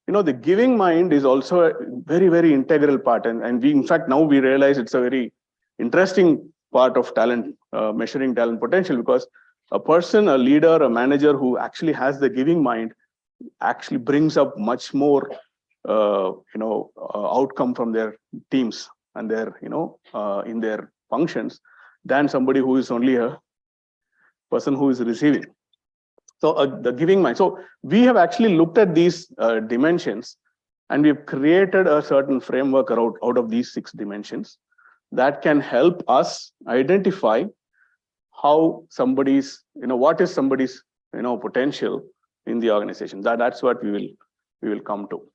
The giving mind is also a very, very integral part, and we, in fact, now we realize it's a very interesting part of talent, measuring talent potential, because a person, a leader, a manager who actually has the giving mind actually brings up much more, outcome from their teams and their, in their functions than somebody who is only a person who is receiving. So the giving mind. So we have actually looked at these dimensions, and we've created a certain framework out of these 6 dimensions that can help us identify how somebody's, what is somebody's, potential in the organization. That's what we will come to.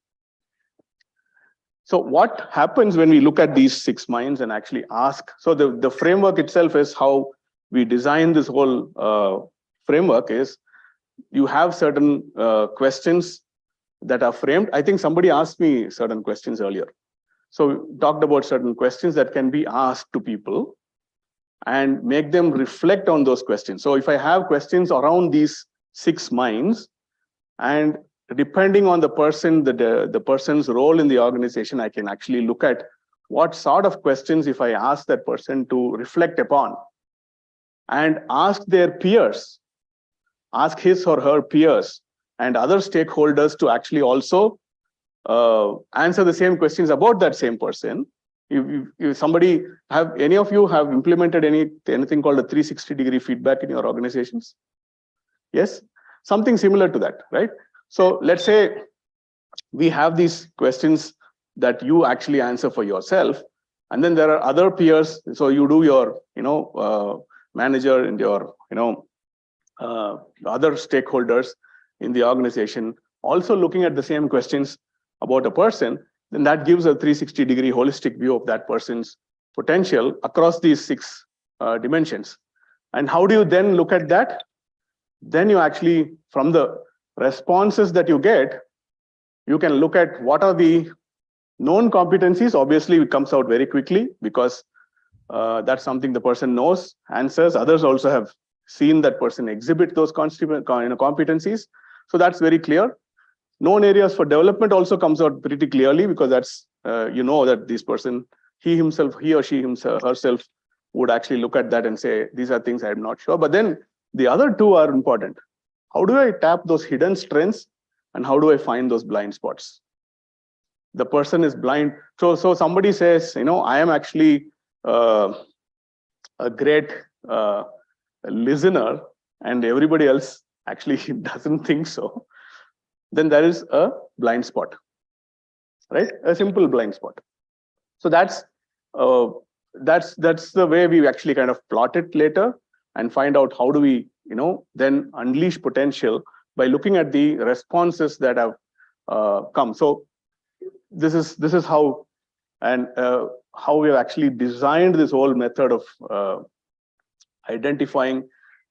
So what happens when we look at these 6 minds and actually ask? So the framework itself is how we design this whole framework is you have certain questions that are framed. I think somebody asked me certain questions earlier. So we talked about certain questions that can be asked to people and make them reflect on those questions. So if I have questions around these 6 minds, and depending on the person, the person's role in the organization, I can actually look at what sort of questions, if I ask that person to reflect upon and ask their peers, ask his or her peers and other stakeholders to actually also answer the same questions about that same person. If somebody any of you have implemented anything called a 360-degree feedback in your organizations? Yes, something similar to that, right? So let's say we have these questions that you actually answer for yourself, and then there are other peers. So you do your, manager and your, other stakeholders in the organization also looking at the same questions about a person. Then that gives a 360-degree holistic view of that person's potential across these 6 dimensions. And how do you then look at that? Then you actually, from the responses that you get, you can look at what are the known competencies. Obviously, it comes out very quickly because that's something the person knows, answers. Others also have seen that person exhibit those competencies. So that's very clear. Known areas for development also comes out pretty clearly, because that's, that this person, he or she herself would actually look at that and say, these are things I'm not sure. But then the other 2 are important. How do I tap those hidden strengths, and how do I find those blind spots? The person is blind. So somebody says, I am actually a great listener, and everybody else actually doesn't think so. Then there is a blind spot, right? A simple blind spot. So that's the way we actually kind of plot it later and find out how do we, then unleash potential by looking at the responses that have come. So this is how how we have actually designed this whole method of identifying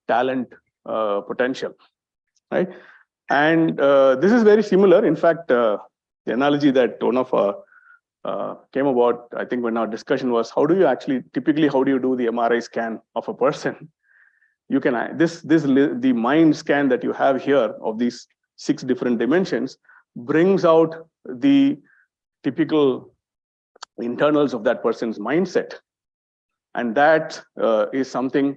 talent potential, right? And this is very similar. In fact, the analogy that one of came about, I think, when our discussion was, how do you do the MRI scan of a person? You can the mind scan that you have here of these 6 different dimensions brings out the typical internals of that person's mindset, and that is something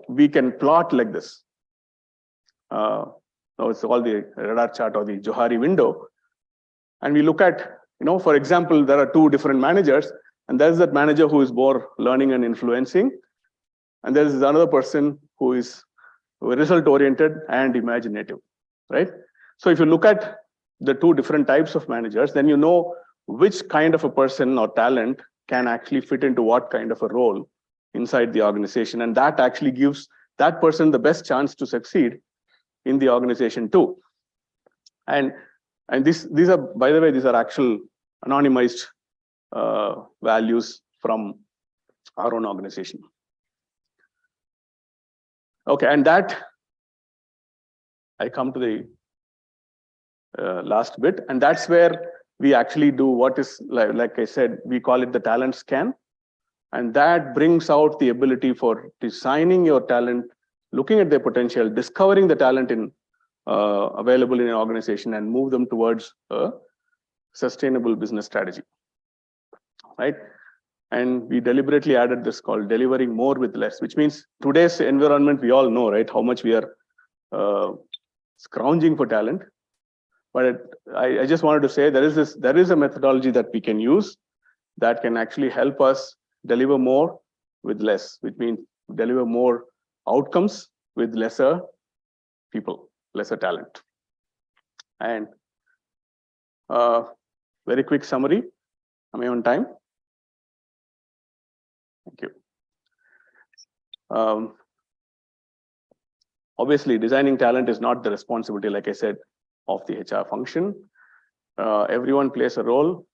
we can plot like this. Now it's called the radar chart or the Johari window, and we look at for example, there are two different managers, and there's that manager who is more learning and influencing, and there is another person who is result oriented and imaginative, right? So if you look at the two different types of managers, then you know which kind of a person or talent can actually fit into what kind of a role inside the organization, and that actually gives that person the best chance to succeed in the organization too. And these are, by the way, these are actual anonymized values from our own organization. Okay, and that I come to the last bit, and that's where we actually do what is, like I said, we call it the talent scan, and that brings out the ability for designing your talent, looking at their potential, discovering the talent in available in an organization, and move them towards a sustainable business strategy, right? And we deliberately added this called delivering more with less, which means today's environment, we all know, right, how much we are scrounging for talent. But I just wanted to say there is a methodology that we can use that can actually help us deliver more with less, which means deliver more outcomes with lesser people, lesser talent. And very quick summary. Am I on time? Thank you. Obviously, designing talent is not the responsibility, like I said, of the HR function. Everyone plays a role.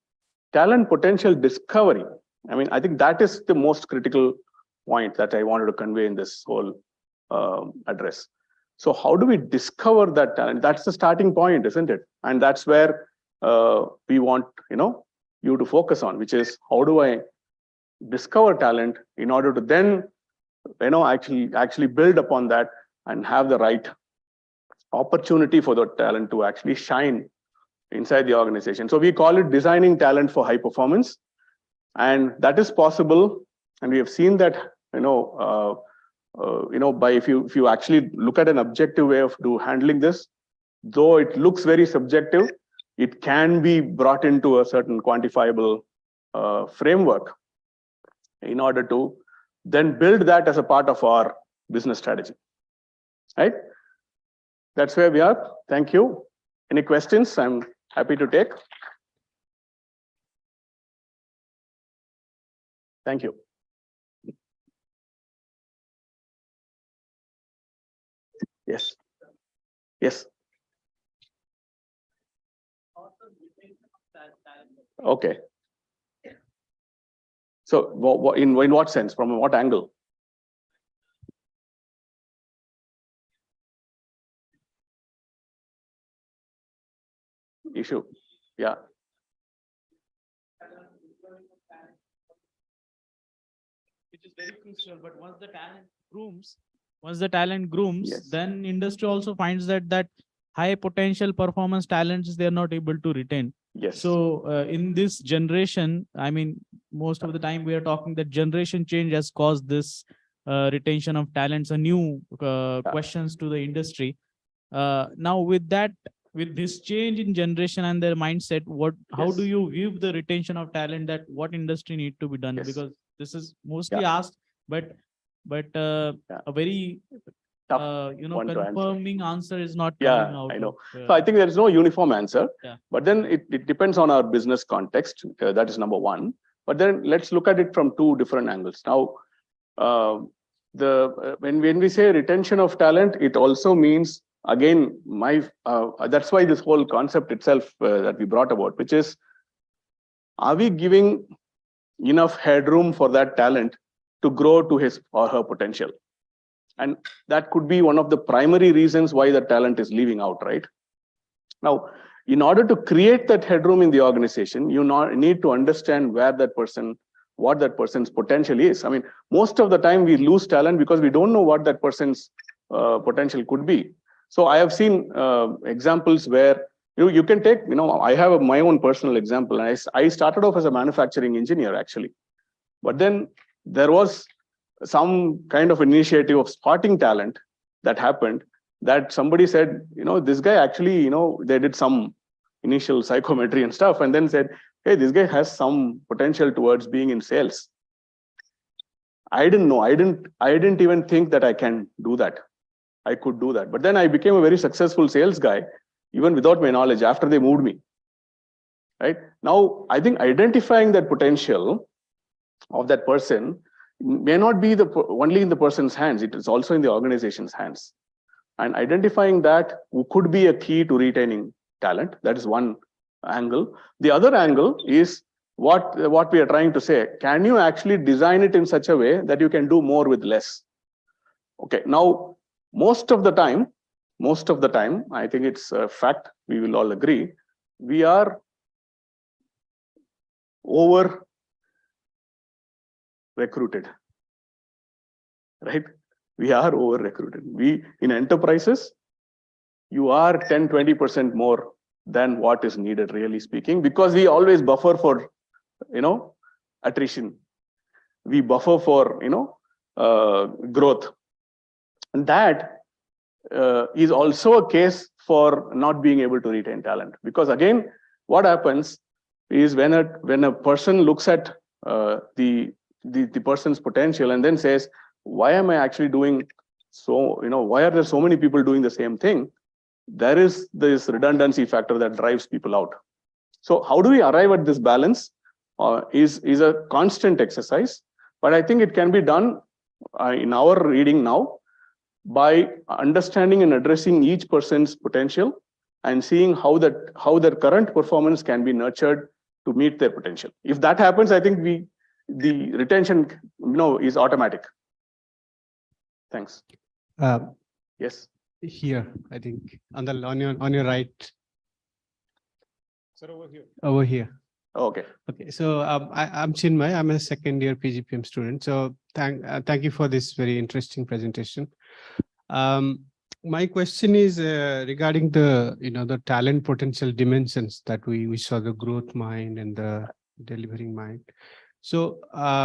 Talent potential discovery. I mean, I think that is the most critical point that I wanted to convey in this whole address. So how do we discover that talent? That's the starting point, isn't it? And that's where we want you to focus on, which is how do I discover talent in order to then actually build upon that and have the right opportunity for the talent to actually shine inside the organization. So we call it designing talent for high performance, and that is possible. And we have seen that by if you actually look at an objective way of handling this, though it looks very subjective, it can be brought into a certain quantifiable framework in order to then build that as a part of our business strategy, right? That's where we are. Thank you. Any questions? I'm happy to take. Thank you. Yes. Yes. Okay. So in what sense? From what angle? Issue. Yeah. Which is very crucial, but once the talent grooms, Yes. then industry also finds that high potential performance talents they're not able to retain. Yes. So in this generation, I mean, most of the time we are talking that generation change has caused this retention of talents, a new questions to the industry. Now with this change in generation and their mindset, how do you view the retention of talent, that what industry need to be done? Yes. Because this is mostly asked, but a very Tough one to answer. confirming answer is not coming out. I know. So I think there is no uniform answer, Yeah. but then it depends on our business context. That is number one. But then let's look at it from two different angles. Now, when we say retention of talent, it also means, again, that's why this whole concept itself that we brought about, which is, are we giving enough headroom for that talent to grow to his or her potential? And that could be one of the primary reasons why the talent is leaving out, right? Now, in order to create that headroom in the organization, you need to understand what that person's potential is. I mean, most of the time we lose talent because we don't know what that person's potential could be. So I have seen examples where you can take, I have my own personal example. And I started off as a manufacturing engineer, actually. But then there was some kind of initiative of spotting talent that happened, that somebody said, this guy actually, they did some initial psychometry and stuff, and then said, hey, this guy has some potential towards being in sales. I didn't know. I didn't even think that I can do that. I could do that. But then I became a very successful sales guy, even without my knowledge, after they moved me. Right? Now, I think identifying that potential of that person may not be only in the person's hands, it is also in the organization's hands. And identifying that could be a key to retaining talent. That is one angle. The other angle is what we are trying to say. Can you actually design it in such a way that you can do more with less? Okay, now, most of the time, I think it's a fact, we will all agree, we are over recruited, right? We are over recruited. In enterprises, you are 10-20% more than what is needed, really speaking, because we always buffer for, attrition. We buffer for, growth. And that is also a case for not being able to retain talent. Because again, what happens is when a person looks at the person's potential and then says, why am I actually doing so, why are there so many people doing the same thing? There is this redundancy factor that drives people out. So how do we arrive at this balance is a constant exercise, but I think it can be done in our reading now by understanding and addressing each person's potential and seeing how their current performance can be nurtured to meet their potential. If that happens, I think the retention is automatic. Thanks. Yes. Here, I think on your right. Sir, over here. Over here. Okay. Okay. So I'm Chinmay. I'm a second year PGPM student. So thank you for this very interesting presentation. My question is regarding the talent potential dimensions that we saw, the growth mind and the delivering mind. So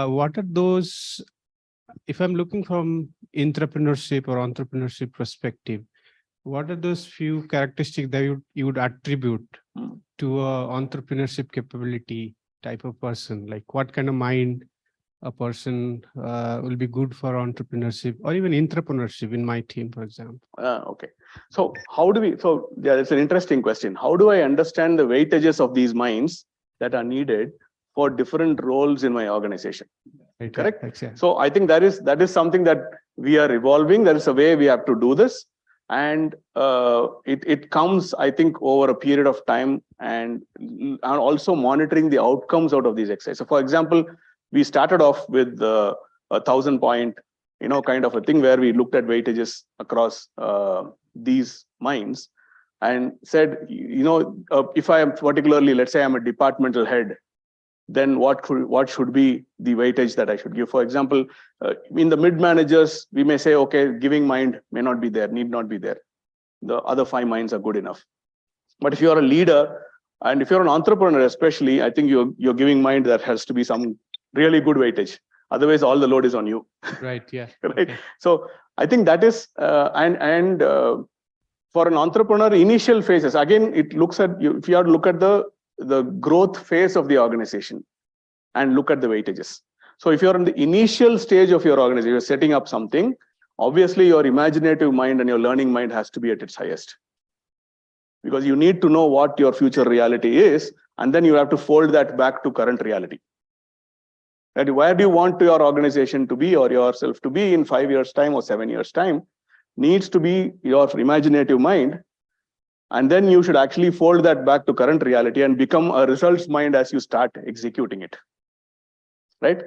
what are those, if I'm looking from entrepreneurship perspective, what are those few characteristics that you would attribute to a entrepreneurship capability type of person? Like what kind of mind a person will be good for entrepreneurship or even entrepreneurship in my team, for example? Okay. So yeah, it's an interesting question. How do I understand the weightages of these minds that are needed for different roles in my organization? Right, correct? Exactly. So I think that is something that we are evolving. There is a way we have to do this. And it comes, I think, over a period of time and also monitoring the outcomes out of these exercises. So for example, we started off with a 1,000-point, kind of a thing where we looked at weightages across these minds and said, if I am particularly, let's say I'm a departmental head, then what should be the weightage that I should give? For example, in the mid-managers, we may say, okay, giving mind may not be there, need not be there. The other 5 minds are good enough. But if you're a leader, and if you're an entrepreneur especially, I think you're giving mind that has to be some really good weightage. Otherwise, all the load is on you. Right, yeah. Right. Okay. So I think that is, for an entrepreneur, initial phases, again, it looks at, if you have to look at the growth phase of the organization and look at the weightages. So if you're in the initial stage of your organization, you're setting up something, obviously your imaginative mind and your learning mind has to be at its highest. Because you need to know what your future reality is, and then you have to fold that back to current reality. Right? Where do you want your organization to be or yourself to be in 5 years' time or 7 years' time needs to be your imaginative mind. And then you should actually fold that back to current reality and become a results mind as you start executing it. Right?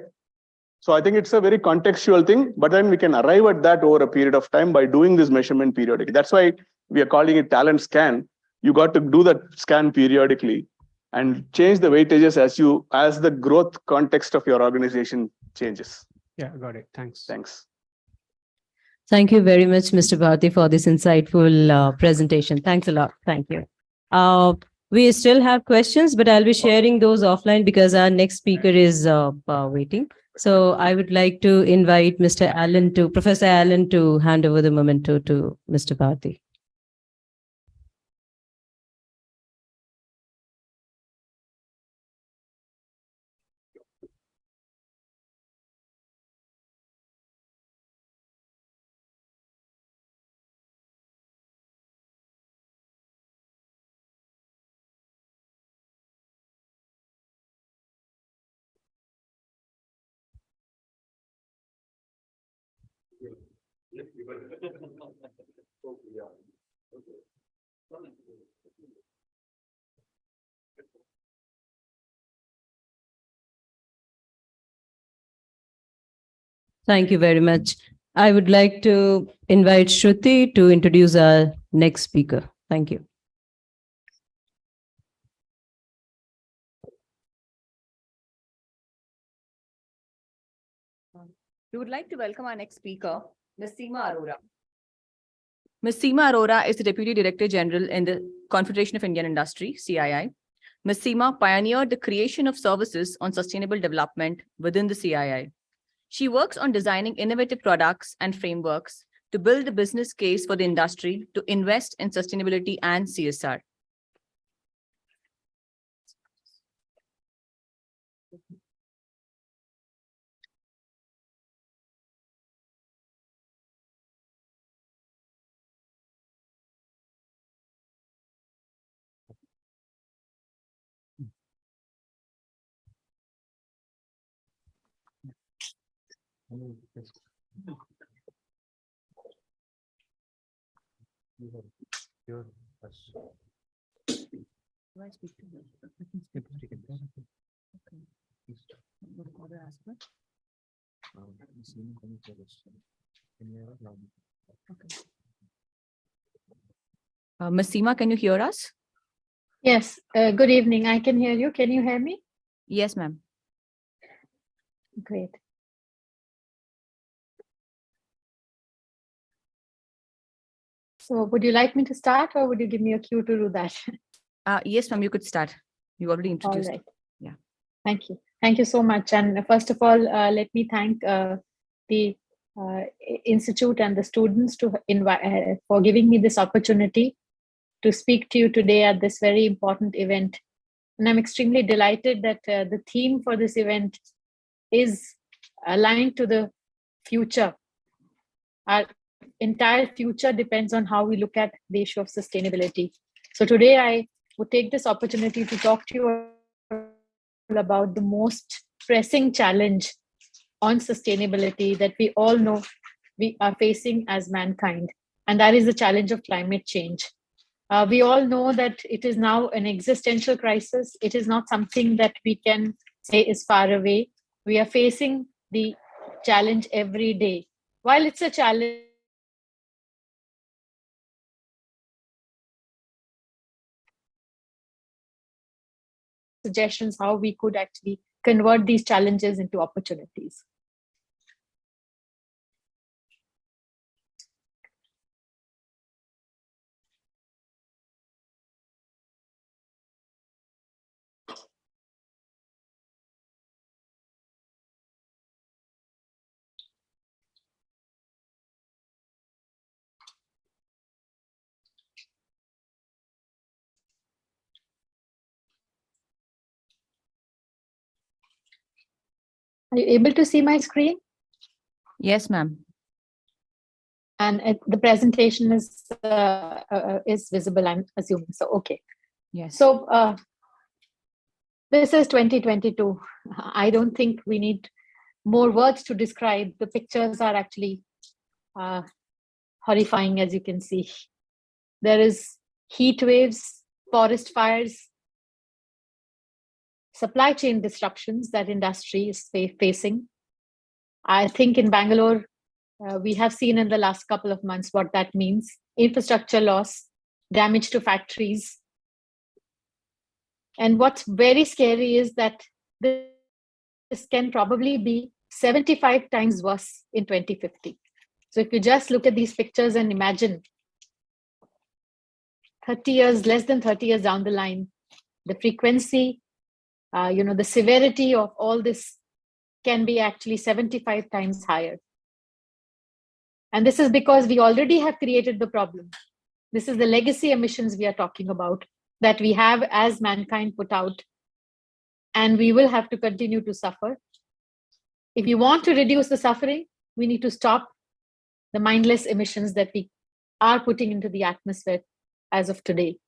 So I think it's a very contextual thing, but then we can arrive at that over a period of time by doing this measurement periodically. That's why we are calling it talent scan. You got to do that scan periodically and change the weightages as the growth context of your organization changes. Yeah, got it. Thanks. Thanks. Thank you very much, Mr. Bharti, for this insightful presentation. Thanks a lot. Thank you. We still have questions, but I'll be sharing those offline because our next speaker is waiting. So I would like to invite Professor Allen to hand over the memento to Mr. Bharti. Thank you very much. I would like to invite Shruti to introduce our next speaker. Thank you. We would like to welcome our next speaker, Ms. Seema Arora. Ms. Seema Arora is the Deputy Director General in the Confederation of Indian Industry, CII. Ms. Seema pioneered the creation of services on sustainable development within the CII. She works on designing innovative products and frameworks to build the business case for the industry to invest in sustainability and CSR. Ms. Seema, can you hear us? Yes, good evening. I can hear you. Can you hear me? Yes, ma'am. Great. So would you like me to start or would you give me a cue to do that? Yes, ma'am, you could start. You already All introduced. right. Yeah. Thank you. Thank you so much. And first of all, let me thank the Institute and the students to invite for giving me this opportunity to speak to you today at this very important event. And I'm extremely delighted that the theme for this event is aligned to the future. Our entire future depends on how we look at the issue of sustainability. So today I would take this opportunity to talk to you about the most pressing challenge on sustainability that we all know we are facing as mankind, and that is the challenge of climate change. We all know that it is now an existential crisis. It is not something that we can say is far away. We are facing the challenge every day. While it's a challenge, suggestions how we could actually convert these challenges into opportunities. Are you able to see my screen? Yes, ma'am. And the presentation is visible, I'm assuming. So, okay. Yes. So this is 2022. I don't think we need more words to describe. The pictures are actually horrifying, as you can see. There is heat waves, forest fires, supply chain disruptions that industry is facing. I think in Bangalore, we have seen in the last couple of months what that means. Infrastructure loss, damage to factories. And what's very scary is that this can probably be 75 times worse in 2050. So if you just look at these pictures and imagine 30 years, less than 30 years down the line, the frequency, the severity of all this can be actually 75 times higher. And this is because we already have created the problem. This is the legacy emissions we are talking about that we have as mankind put out, and we will have to continue to suffer. If you want to reduce the suffering, we need to stop the mindless emissions that we are putting into the atmosphere as of today.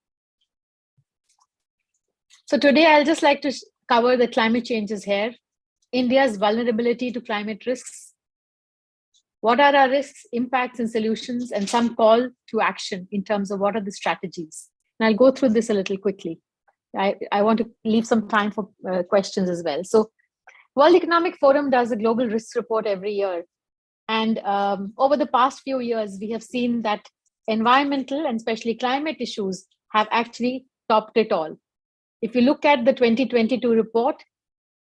So today I'll just like to cover the climate changes here, India's vulnerability to climate risks, What are our risks, impacts, and solutions, and some call to action in terms of what are the strategies. And I'll go through this a little quickly. I want to leave some time for questions as well. So World Economic Forum does a global risk report every year. And over the past few years, we have seen that environmental and especially climate issues have actually topped it all. If you look at the 2022 report,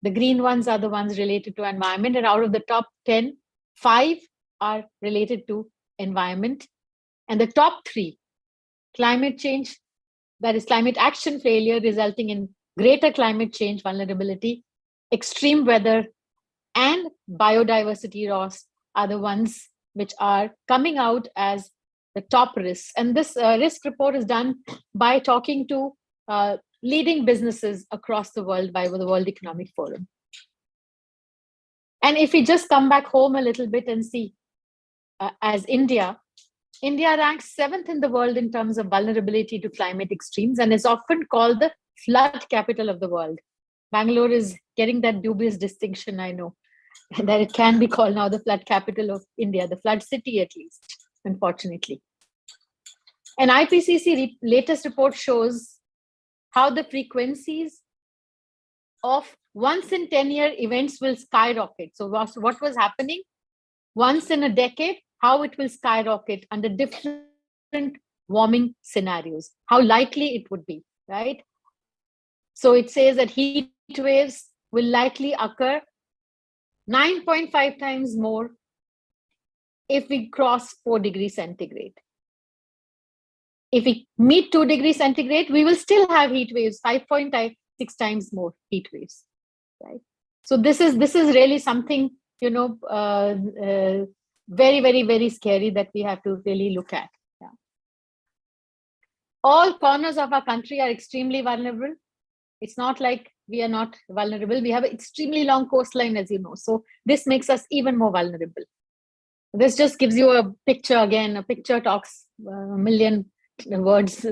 the green ones are the ones related to environment. And out of the top 10, 5 are related to environment. And the top 3, climate change, that is climate action failure resulting in greater climate change vulnerability, extreme weather, and biodiversity loss are the ones which are coming out as the top risks. And this risk report is done by talking to leading businesses across the world by the World Economic Forum. And if we just come back home a little bit and see, as India ranks 7th in the world in terms of vulnerability to climate extremes and is often called the flood capital of the world. Bangalore is getting that dubious distinction, I know, that it can be called now the flood capital of India, the flood city at least, unfortunately. An IPCC latest report shows how the frequencies of once in 10-year events will skyrocket. So what was happening once in a decade, how it will skyrocket under different warming scenarios, how likely it would be, right? So it says that heat waves will likely occur 9.5 times more if we cross 4 degrees centigrade. If we meet 2 degrees centigrade, we will still have heat waves, 5.6 times more heat waves, right? So this is really something, you know, very, very, very scary that we have to really look at. Yeah. All corners of our country are extremely vulnerable. It's not like we are not vulnerable. We have an extremely long coastline, as you know. So this makes us even more vulnerable. This just gives you a picture again. A picture talks a million words.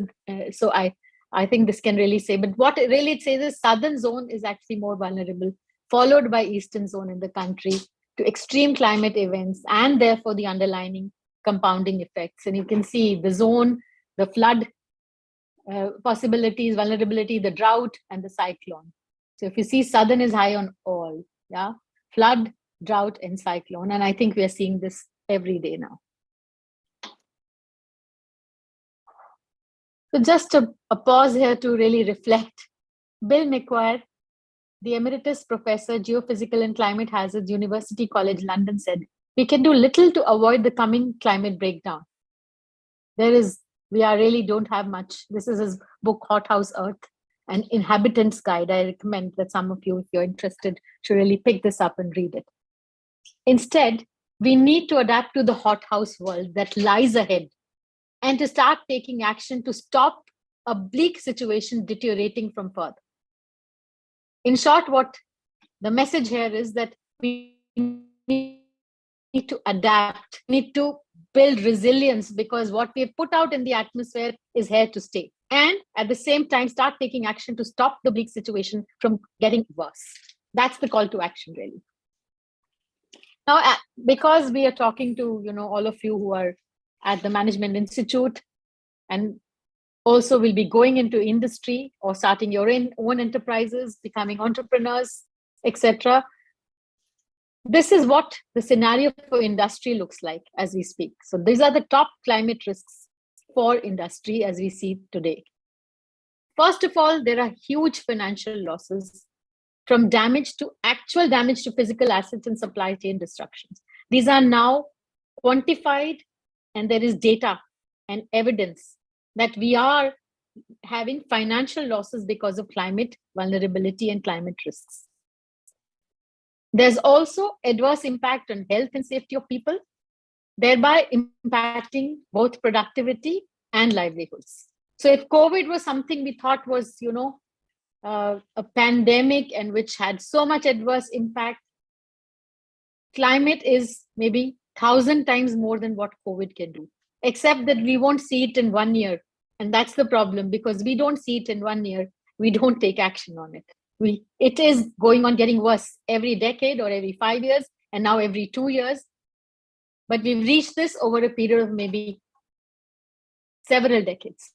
So I think this can really say, but what it really says is southern zone is actually more vulnerable, followed by eastern zone in the country to extreme climate events and therefore the underlying compounding effects. And you can see the zone, the flood possibilities, vulnerability, the drought, and the cyclone. So if you see, southern is high on all, yeah, flood, drought, and cyclone. And I think we are seeing this every day now. So just a pause here to really reflect. Bill McQuire, the Emeritus Professor, Geophysical and Climate Hazards, University College London, said, we can do little to avoid the coming climate breakdown. We really don't have much. This is his book, Hothouse Earth, an Inhabitant's Guide. I recommend that some of you, if you're interested, should really pick this up and read it. Instead, we need to adapt to the hothouse world that lies ahead and to start taking action to stop a bleak situation deteriorating from further. In short, what the message here is that we need to adapt, need to build resilience, because what we have put out in the atmosphere is here to stay. And at the same time, start taking action to stop the bleak situation from getting worse. That's the call to action, really. Now, because we are talking to, you know, all of you who are at the Management Institute and also will be going into industry or starting your own enterprises, becoming entrepreneurs, etc. This is what the scenario for industry looks like as we speak. So these are the top climate risks for industry as we see today. First of all, there are huge financial losses from actual damage to physical assets and supply chain disruptions. These are now quantified, and there is data and evidence that we are having financial losses because of climate vulnerability and climate risks. There's also adverse impact on health and safety of people, thereby impacting both productivity and livelihoods. So if COVID was something we thought was, you know, a pandemic and which had so much adverse impact, climate is maybe 1,000 times more than what COVID can do, except that we won't see it in 1 year. And that's the problem, because we don't see it in 1 year, we don't take action on it. It is going on getting worse every decade or every 5 years, and now every 2 years. But we've reached this over a period of maybe several decades.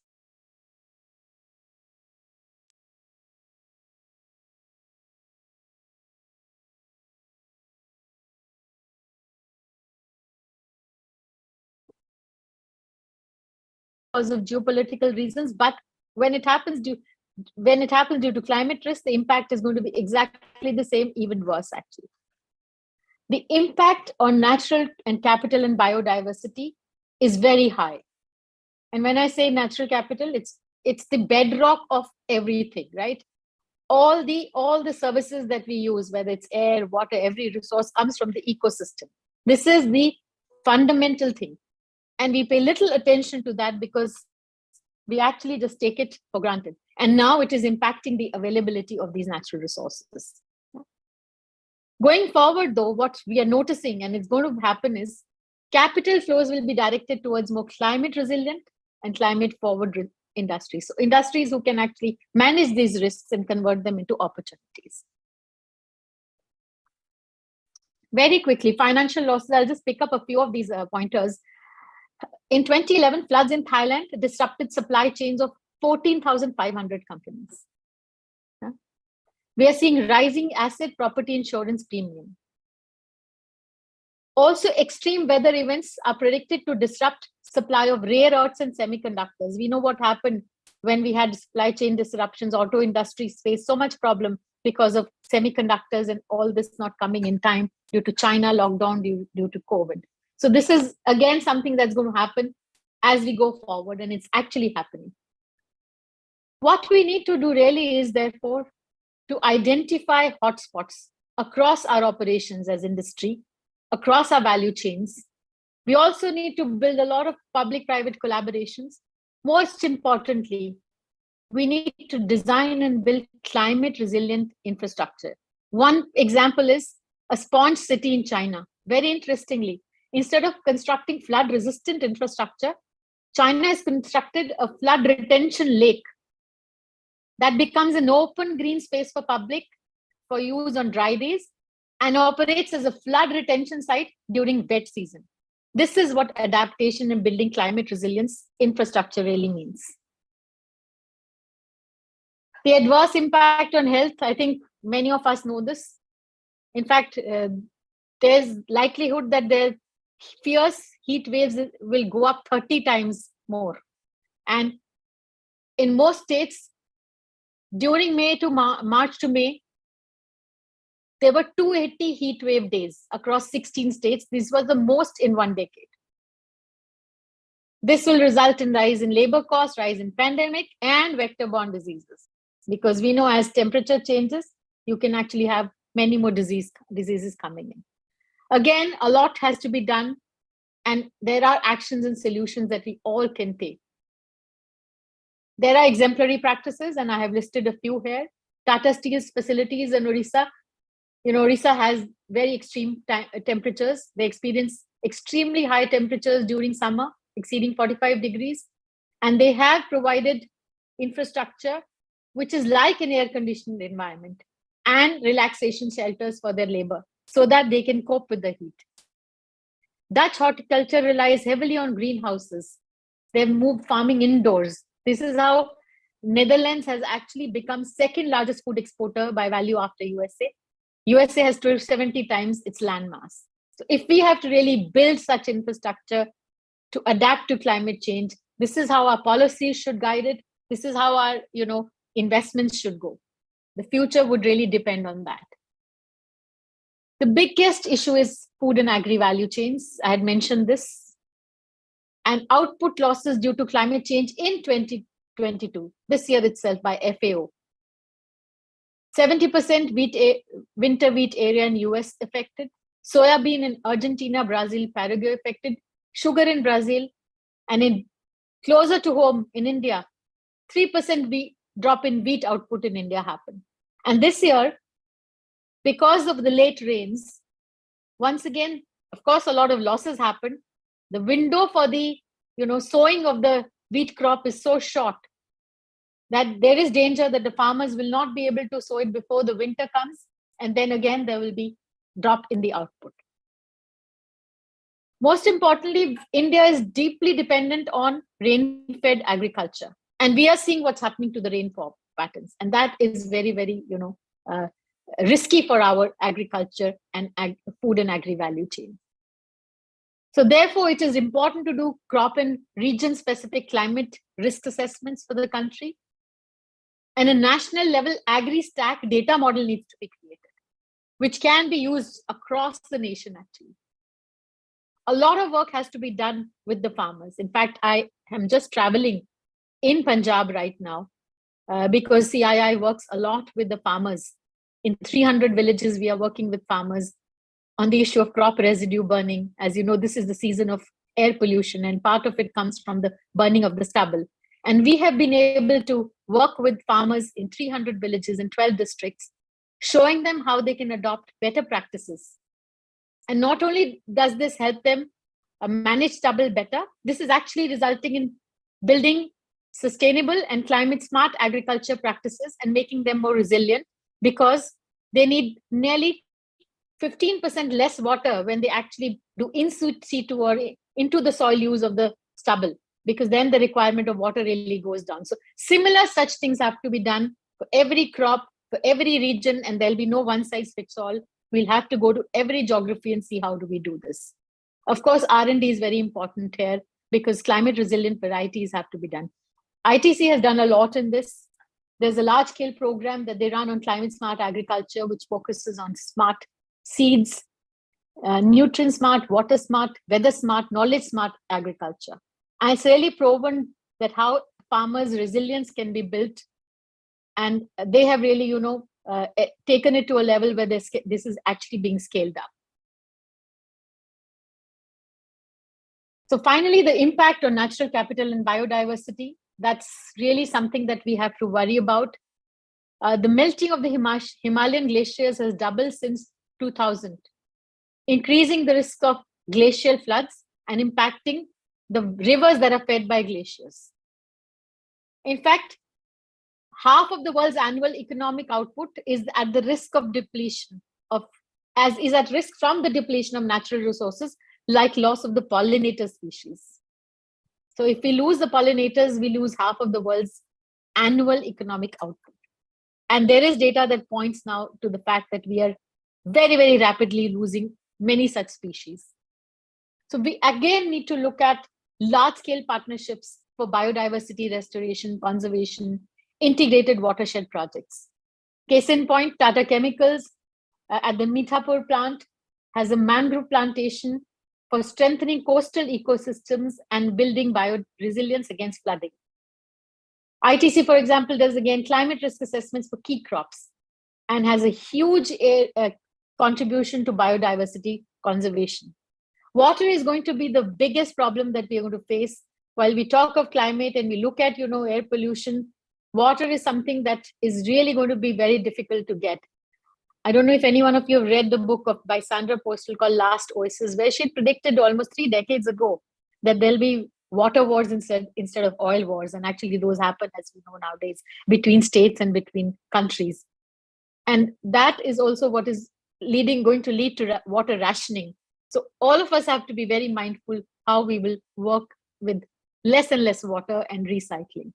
Because of geopolitical reasons, but when it happens due to climate risk, the impact is going to be exactly the same, even worse actually. The impact on natural and capital and biodiversity is very high. And when I say natural capital, it's the bedrock of everything, right? All the services that we use, whether it's air, water, every resource comes from the ecosystem. This is the fundamental thing. And we pay little attention to that because we actually just take it for granted. And now it is impacting the availability of these natural resources. Going forward, though, what we are noticing, and it's going to happen, is capital flows will be directed towards more climate resilient and climate forward industries. So industries who can actually manage these risks and convert them into opportunities. Very quickly, financial losses. I'll just pick up a few of these pointers. In 2011, floods in Thailand disrupted supply chains of 14,500 companies. We are seeing rising asset property insurance premium. Also, extreme weather events are predicted to disrupt supply of rare earths and semiconductors. We know what happened when we had supply chain disruptions. Auto industries faced so much problem because of semiconductors and all this not coming in time due to China lockdown due to COVID. So this is, again, something that's going to happen as we go forward, and it's actually happening. What we need to do really is, therefore, to identify hotspots across our operations as industry, across our value chains. We also need to build a lot of public-private collaborations. Most importantly, we need to design and build climate-resilient infrastructure. One example is a sponge city in China. Very interestingly, instead of constructing flood-resistant infrastructure, China has constructed a flood retention lake that becomes an open green space for public for use on dry days and operates as a flood retention site during wet season. This is what adaptation and building climate resilience infrastructure really means. The adverse impact on health, I think many of us know this. In fact, there's likelihood that the fierce heat waves will go up 30 times more. And in most states, during March to May, there were 280 heat wave days across 16 states. This was the most in one decade. This will result in rise in labor costs, rise in pandemic and vector-borne diseases. Because we know as temperature changes, you can actually have many more diseases coming in. Again, a lot has to be done, and there are actions and solutions that we all can take. There are exemplary practices, and I have listed a few here. Tata Steel's facilities in Orissa. Orissa has very extreme temperatures. They experience extremely high temperatures during summer, exceeding 45 degrees. And they have provided infrastructure, which is like an air-conditioned environment, and relaxation shelters for their labor so that they can cope with the heat. Dutch horticulture relies heavily on greenhouses. They've moved farming indoors. This is how Netherlands has actually become second largest food exporter by value after USA. USA has 270 times its land mass. So if we have to really build such infrastructure to adapt to climate change, this is how our policies should guide it. This is how our investments should go. The future would really depend on that. The biggest issue is food and agri value chains. I had mentioned this. And output losses due to climate change in 2022, this year itself by FAO. 70% winter wheat area in US affected, soybean in Argentina, Brazil, Paraguay affected, sugar in Brazil, and in closer to home in India, 3% drop in wheat output in India happened. And this year, because of the late rains, once again, of course, a lot of losses happened. The window for the sowing of the wheat crop is so short that there is danger that the farmers will not be able to sow it before the winter comes. And then again, there will be drop in the output. Most importantly, India is deeply dependent on rain-fed agriculture. And we are seeing what's happening to the rainfall patterns. And that is very, very, risky for our agriculture and food and agri-value chain. So therefore, it is important to do crop and region-specific climate risk assessments for the country. And a national level agri-stack data model needs to be created, which can be used across the nation actually. A lot of work has to be done with the farmers. In fact, I am just traveling in Punjab right now because CII works a lot with the farmers. In 300 villages, we are working with farmers on the issue of crop residue burning. As you know, this is the season of air pollution, and part of it comes from the burning of the stubble. And we have been able to work with farmers in 300 villages in 12 districts, showing them how they can adopt better practices. And not only does this help them manage stubble better, this is actually resulting in building sustainable and climate smart agriculture practices and making them more resilient, because they need nearly 15% less water when they actually do in situ or into the soil use of the stubble, because then the requirement of water really goes down. So similar such things have to be done for every crop, for every region, and there'll be no one size fits all. We'll have to go to every geography and see how do we do this. Of course, R&D is very important here because climate resilient varieties have to be done. ITC has done a lot in this. There's a large scale program that they run on climate smart agriculture, which focuses on smart seeds, nutrient smart, water smart, weather smart, knowledge smart agriculture. And it's really proven that how farmers' resilience can be built. And they have really, taken it to a level where this is actually being scaled up. So finally, the impact on natural capital and biodiversity, that's really something that we have to worry about. The melting of the Himalayan glaciers has doubled since 2000, increasing the risk of glacial floods and impacting the rivers that are fed by glaciers. In fact, half of the world's annual economic output is at the risk of depletion is at risk from the depletion of natural resources, like loss of the pollinator species. So if we lose the pollinators, we lose half of the world's annual economic output. And there is data that points now to the fact that we are very, very rapidly losing many such species. So we again need to look at large-scale partnerships for biodiversity restoration, conservation, integrated watershed projects. Case in point, Tata Chemicals at the Mithapur plant has a mangrove plantation for strengthening coastal ecosystems and building bio-resilience against flooding. ITC, for example, does again climate risk assessments for key crops and has a huge contribution to biodiversity conservation. Water is going to be the biggest problem that we are going to face. While we talk of climate and we look at, air pollution, water is something that is really going to be very difficult to get. I don't know if any one of you have read the book by Sandra Postel called Last Oasis, where she predicted almost 3 decades ago that there'll be water wars instead of oil wars. And actually those happen, as we know nowadays, between states and between countries. And that is also what is going to lead to water rationing. So all of us have to be very mindful how we will work with less and less water and recycling.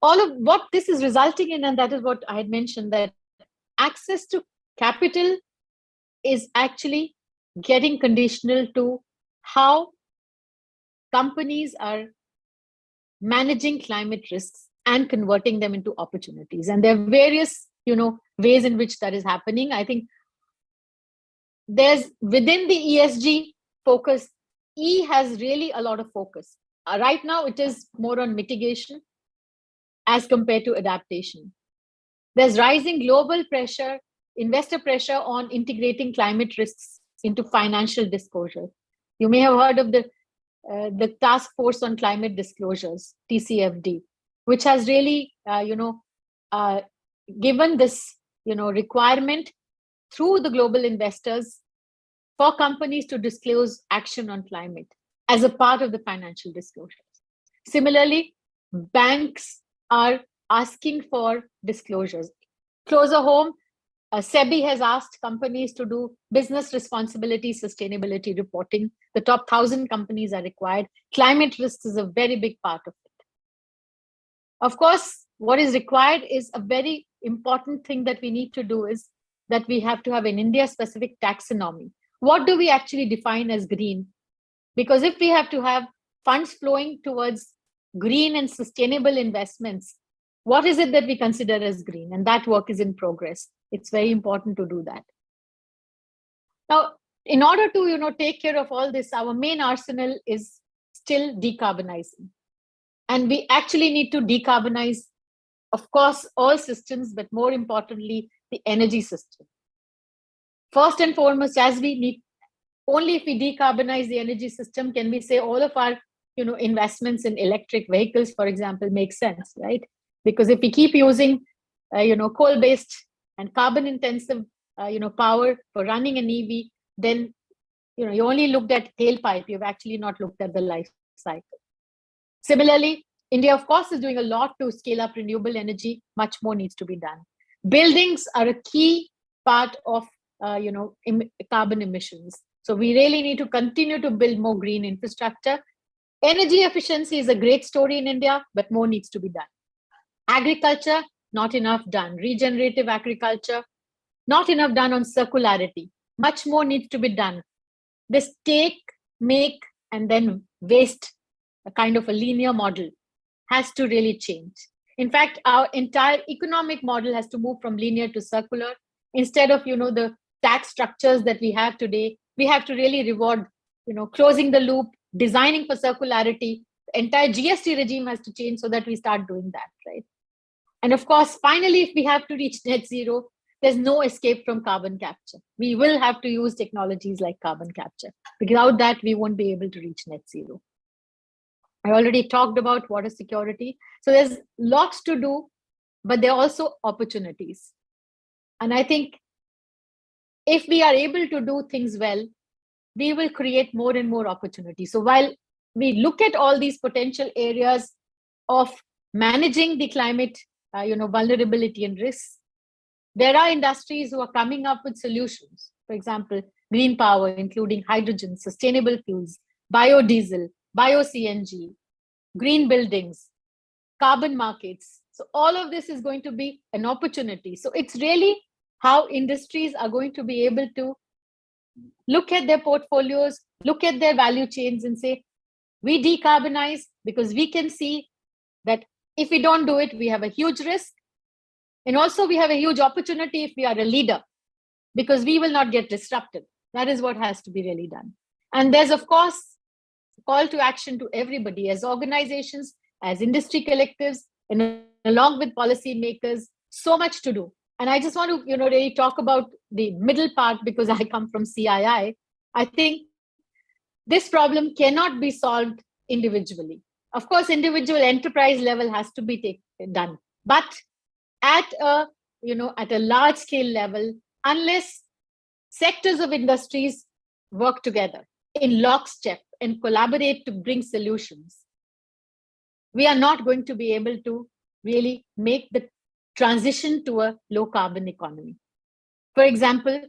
All of what this is resulting in, and that is what I had mentioned, that access to capital is actually getting conditional to how companies are managing climate risks and converting them into opportunities. And there are various, ways in which that is happening. I think there's within the ESG focus, E has really a lot of focus. Right now, it is more on mitigation as compared to adaptation. There's rising global pressure, investor pressure on integrating climate risks into financial disclosure. You may have heard of the Task Force on Climate Disclosures, TCFD, which has really, given this, requirement through the global investors for companies to disclose action on climate as a part of the financial disclosures. Similarly, banks are asking for disclosures. Closer home, SEBI has asked companies to do business responsibility, sustainability reporting. The top 1,000 companies are required. Climate risks is a very big part of it. Of course, what is required is a very important thing that we need to do is that we have to have an India-specific taxonomy. What do we actually define as green? Because if we have to have funds flowing towards green and sustainable investments, what is it that we consider as green? And that work is in progress. It's very important to do that. Now, in order to take care of all this, our main arsenal is still decarbonizing. And we actually need to decarbonize, of course, all systems, but more importantly, the energy system. First and foremost, as we need, only if we decarbonize the energy system can we say all of our investments in electric vehicles, for example, make sense, right? Because if we keep using coal-based and carbon-intensive power for running an EV, then you only looked at tailpipe. You've actually not looked at the life cycle. Similarly, India, of course, is doing a lot to scale up renewable energy. Much more needs to be done. Buildings are a key part of carbon emissions. So we really need to continue to build more green infrastructure. Energy efficiency is a great story in India, but more needs to be done. Agriculture, not enough done. Regenerative agriculture, not enough done on circularity. Much more needs to be done. This take, make, and then waste, a kind of a linear model, has to really change. In fact, our entire economic model has to move from linear to circular. Instead of the tax structures that we have today, we have to really reward closing the loop, designing for circularity. The entire GST regime has to change so that we start doing that, right? And of course, finally, if we have to reach net zero, there's no escape from carbon capture. We will have to use technologies like carbon capture. Without that, we won't be able to reach net zero. I already talked about water security. So there's lots to do, but there are also opportunities. And I think if we are able to do things well, we will create more and more opportunities. So while we look at all these potential areas of managing the climate, vulnerability and risks, there are industries who are coming up with solutions. For example, green power, including hydrogen, sustainable fuels, biodiesel, bio-CNG, green buildings, carbon markets. So all of this is going to be an opportunity. So it's really how industries are going to be able to look at their portfolios, look at their value chains and say, we decarbonize because we can see that if we don't do it, we have a huge risk. And also we have a huge opportunity if we are a leader, because we will not get disrupted. That is what has to be really done. And there's, of course, a call to action to everybody as organizations, as industry collectives, and along with policymakers, so much to do. And I just want to, really talk about the middle part because I come from CII. I think this problem cannot be solved individually. Of course, individual enterprise level has to be done, but at a large scale level, unless sectors of industries work together in lockstep and collaborate to bring solutions, we are not going to be able to really make the transition to a low carbon economy. For example,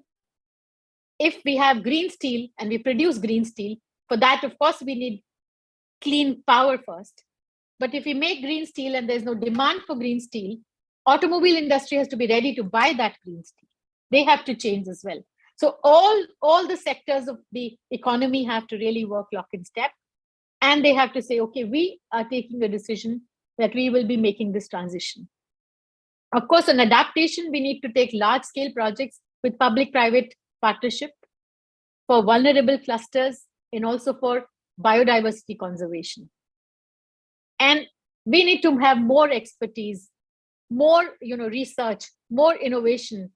if we have green steel and we produce green steel, for that, of course, we need clean power first. But if we make green steel and there's no demand for green steel, automobile industry has to be ready to buy that green steel. They have to change as well. So all the sectors of the economy have to really work lock in step. And they have to say, okay, we are taking a decision that we will be making this transition. Of course, on adaptation, we need to take large-scale projects with public-private partnership for vulnerable clusters and also for biodiversity conservation. And we need to have more expertise, more research, more innovation,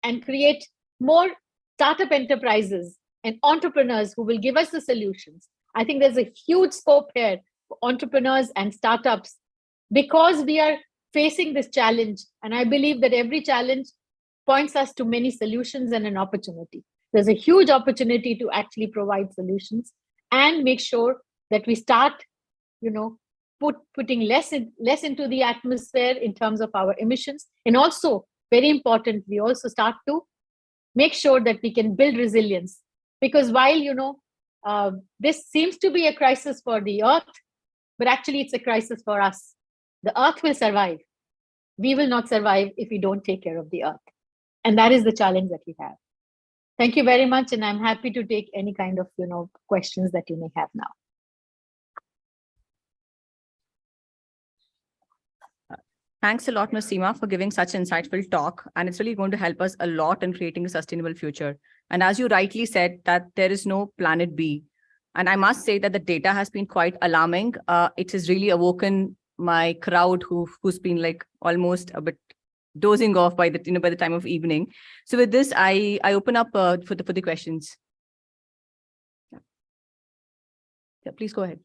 and create more startup enterprises and entrepreneurs who will give us the solutions. I think there's a huge scope here for entrepreneurs and startups because we are facing this challenge. And I believe that every challenge points us to many solutions and an opportunity. There's a huge opportunity to actually provide solutions and make sure that we start, putting less into the atmosphere in terms of our emissions, and also very important we also start to make sure that we can build resilience. Because while, this seems to be a crisis for the earth, but actually it's a crisis for us. The earth will survive. We will not survive if we don't take care of the earth. And that is the challenge that we have. Thank you very much. And I'm happy to take any kind of, questions that you may have now. Thanks a lot, Ms. Seema, for giving such insightful talk. And it's really going to help us a lot in creating a sustainable future. And as you rightly said, that there is no planet B. And I must say that the data has been quite alarming. It has really awoken my crowd who's been like almost a bit dozing off by the by the time of evening. So with this, I open up for the questions. Yeah, please go ahead.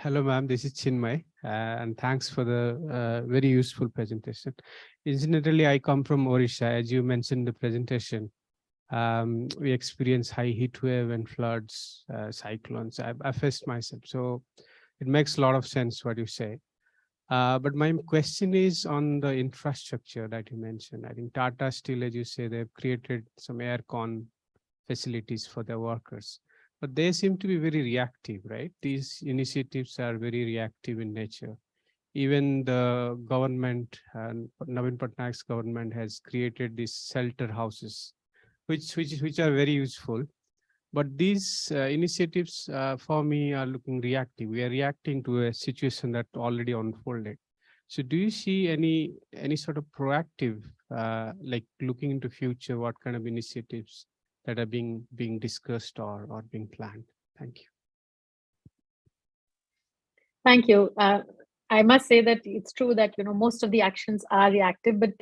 Hello, ma'am. This is Chinmay, and thanks for the very useful presentation. Incidentally, I come from Odisha. As you mentioned in the presentation, we experience high heat wave and floods, cyclones. I faced myself, so it makes a lot of sense what you say. But my question is on the infrastructure that you mentioned. I think Tata Steel, as you say, they've created some aircon facilities for their workers. But they seem to be very reactive, right? These initiatives are very reactive in nature. Even the government, Navin Patnaik's government has created these shelter houses, which are very useful. But these initiatives for me are looking reactive. We are reacting to a situation that already unfolded. So do you see any sort of proactive, like looking into future, what kind of initiatives that are being discussed or being planned? Thank you. Thank you. I must say that it's true that, most of the actions are reactive, but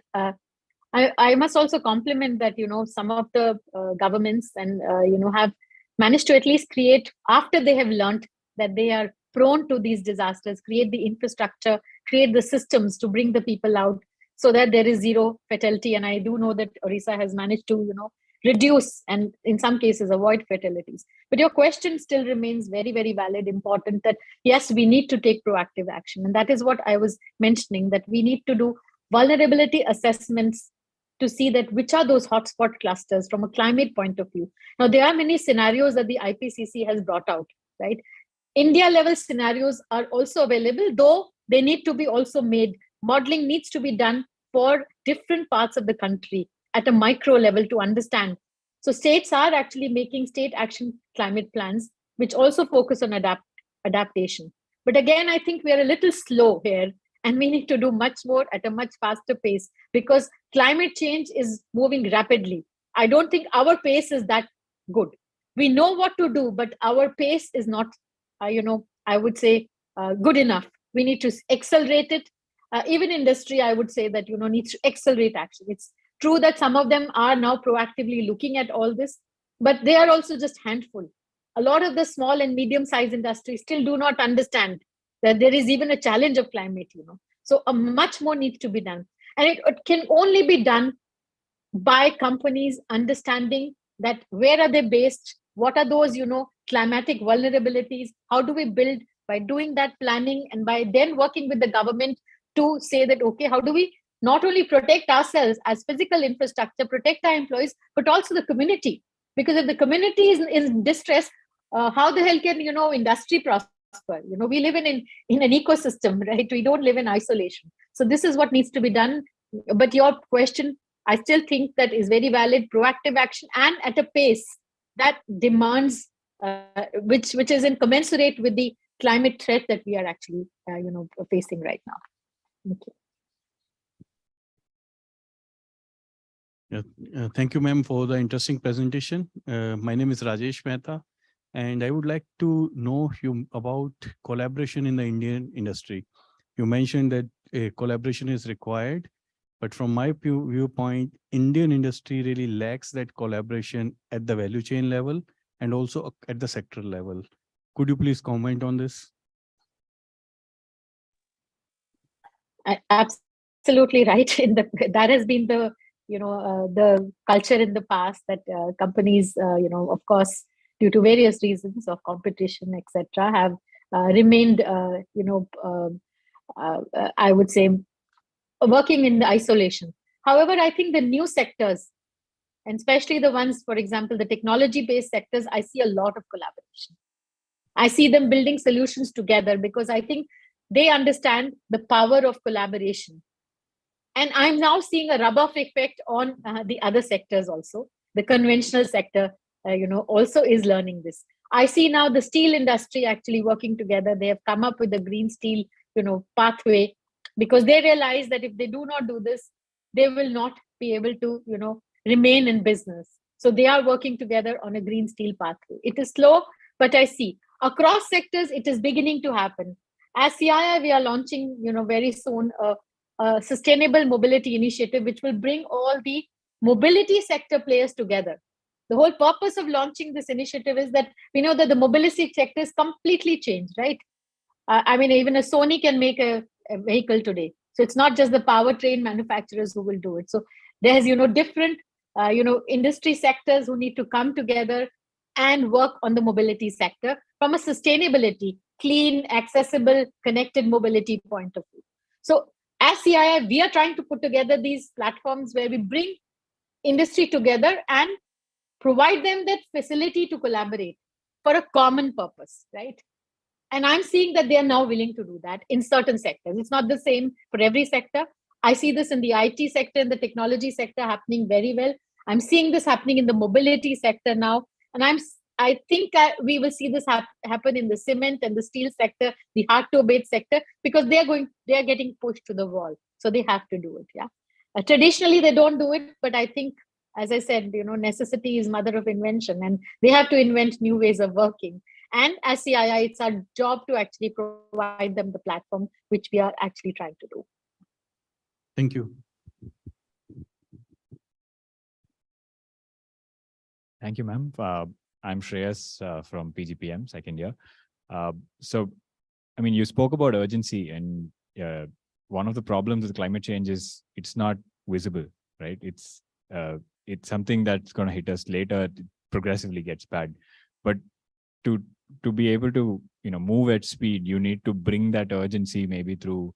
I must also compliment that, some of the governments and, have managed to at least create, after they have learned that they are prone to these disasters, create the infrastructure, create the systems to bring the people out so that there is zero fatality. And I do know that Orissa has managed to, reduce and in some cases avoid fatalities. But your question still remains very, very valid, important, that yes, we need to take proactive action. And that is what I was mentioning, that we need to do vulnerability assessments to see that which are those hotspot clusters from a climate point of view. Now, there are many scenarios that the IPCC has brought out, right? India level scenarios are also available, though they need to be also made. Modeling needs to be done for different parts of the country at a micro level to understand. So states are actually making state action climate plans, which also focus on adaptation. But again, I think we are a little slow here, and we need to do much more at a much faster pace because climate change is moving rapidly. I don't think our pace is that good. We know what to do, but our pace is not, I would say good enough. We need to accelerate it. Even industry, I would say that, needs to accelerate action. It's true that some of them are now proactively looking at all this, but they are also just handful. A lot of the small and medium-sized industries still do not understand that there is even a challenge of climate, So much more needs to be done. And it can only be done by companies understanding that where are they based, what are those, climatic vulnerabilities, how do we build, by doing that planning and by then working with the government to say that, okay, how do we not only protect ourselves as physical infrastructure, protect our employees, but also the community. Because if the community is in distress, how the hell can, industry prosper? We live in an ecosystem, right? We don't live in isolation. So this is what needs to be done. But your question, I still think that is very valid, proactive action and at a pace that demands, which is in commensurate with the climate threat that we are actually, facing right now. Thank you. Thank you, ma'am, for the interesting presentation. My name is Rajesh Mehta, and I would like to know you about collaboration in the Indian industry. You mentioned that a collaboration is required, but from my viewpoint, Indian industry really lacks that collaboration at the value chain level and also at the sector level. Could you please comment on this? Absolutely right. That has been the the culture in the past that companies, of course, due to various reasons of competition, etc., have remained, I would say, working in the isolation. However, I think the new sectors, and especially the ones, for example, the technology-based sectors, I see a lot of collaboration. I see them building solutions together because I think they understand the power of collaboration. And I'm now seeing a rub-off effect on the other sectors also. The conventional sector, also is learning this. I see now the steel industry actually working together. They have come up with a green steel, pathway, because they realize that if they do not do this, they will not be able to, remain in business. So they are working together on a green steel pathway. It is slow, but I see across sectors, it is beginning to happen. As CII, we are launching, very soon a sustainable mobility initiative, which will bring all the mobility sector players together. The whole purpose of launching this initiative is that we know that the mobility sector is completely changed, right? I mean, even a Sony can make a vehicle today. So it's not just the powertrain manufacturers who will do it. So there's, different, industry sectors who need to come together and work on the mobility sector from a sustainability, clean, accessible, connected mobility point of view. So as CII, we are trying to put together these platforms where we bring industry together and provide them that facility to collaborate for a common purpose, right? And I'm seeing that they are now willing to do that in certain sectors. It's not the same for every sector. I see this in the IT sector and the technology sector happening very well. I'm seeing this happening in the mobility sector now. And I think we will see this happen in the cement and the steel sector, the hard to abate sector, because they are getting pushed to the wall. So they have to do it. Yeah. Traditionally, they don't do it, but I think, as I said, necessity is mother of invention, and they have to invent new ways of working. And as CII, it's our job to actually provide them the platform, which we are actually trying to do. Thank you. Thank you, ma'am. I'm Shreyas from PGPM, second year. So, I mean, you spoke about urgency, and one of the problems with climate change is it's not visible, right? It's something that's going to hit us later. It progressively gets bad, but to be able to move at speed, you need to bring that urgency maybe through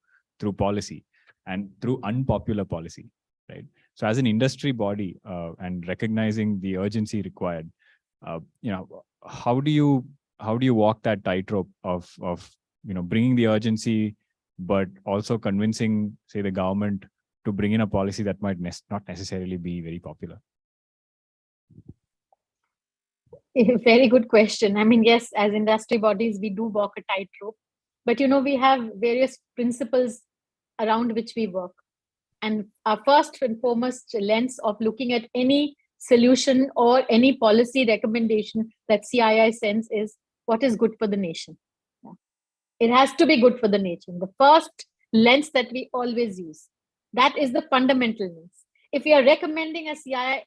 policy and through unpopular policy, right? So as an industry body and recognizing the urgency required, how do you walk that tightrope of bringing the urgency, but also convincing, say, the government to bring in a policy that might not necessarily be very popular? Very good question. I mean, yes, as industry bodies, we do walk a tightrope, but we have various principles around which we work. And our first and foremost lens of looking at any solution or any policy recommendation that CII sends is what is good for the nation. It has to be good for the nation. The first lens that we always use. That is the fundamental lens. If we are recommending a CII,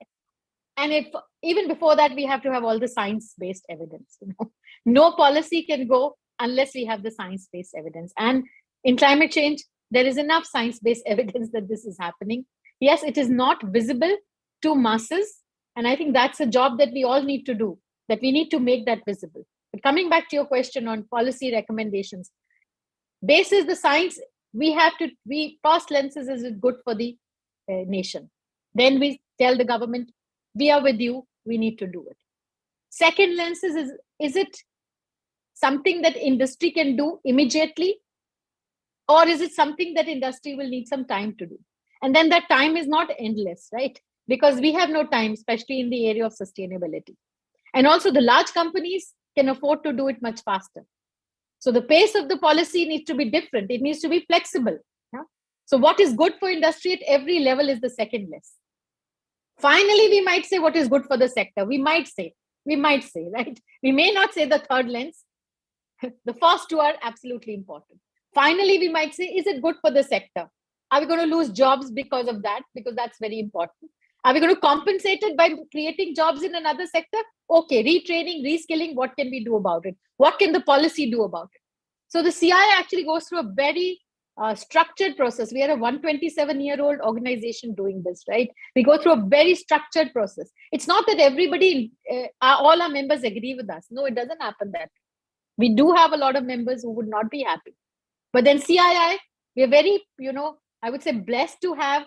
and even before that, we have to have all the science-based evidence. No policy can go unless we have the science-based evidence. And in climate change, there is enough science-based evidence that this is happening. Yes, it is not visible to masses. And I think that's a job that we all need to do, that we need to make that visible. But coming back to your question on policy recommendations, basis the science, first lenses, is it good for the nation? Then we tell the government, we are with you, we need to do it. Second lenses is it something that industry can do immediately? Or is it something that industry will need some time to do? And then that time is not endless, right? Because we have no time, especially in the area of sustainability. And also the large companies can afford to do it much faster. So the pace of the policy needs to be different. It needs to be flexible. Yeah? So what is good for industry at every level is the second lens. Finally, we might say what is good for the sector. We might say, right? We may not say the third lens. The first two are absolutely important. Finally, we might say, is it good for the sector? Are we going to lose jobs because of that? Because that's very important. Are we going to compensate it by creating jobs in another sector? Okay, retraining, reskilling, what can we do about it? What can the policy do about it? So the CII actually goes through a very structured process. We are a 127-year-old organization doing this, right? We go through a very structured process. It's not that everybody, all our members agree with us. No, it doesn't happen that way. We do have a lot of members who would not be happy. But then CII, we are very, I would say blessed to have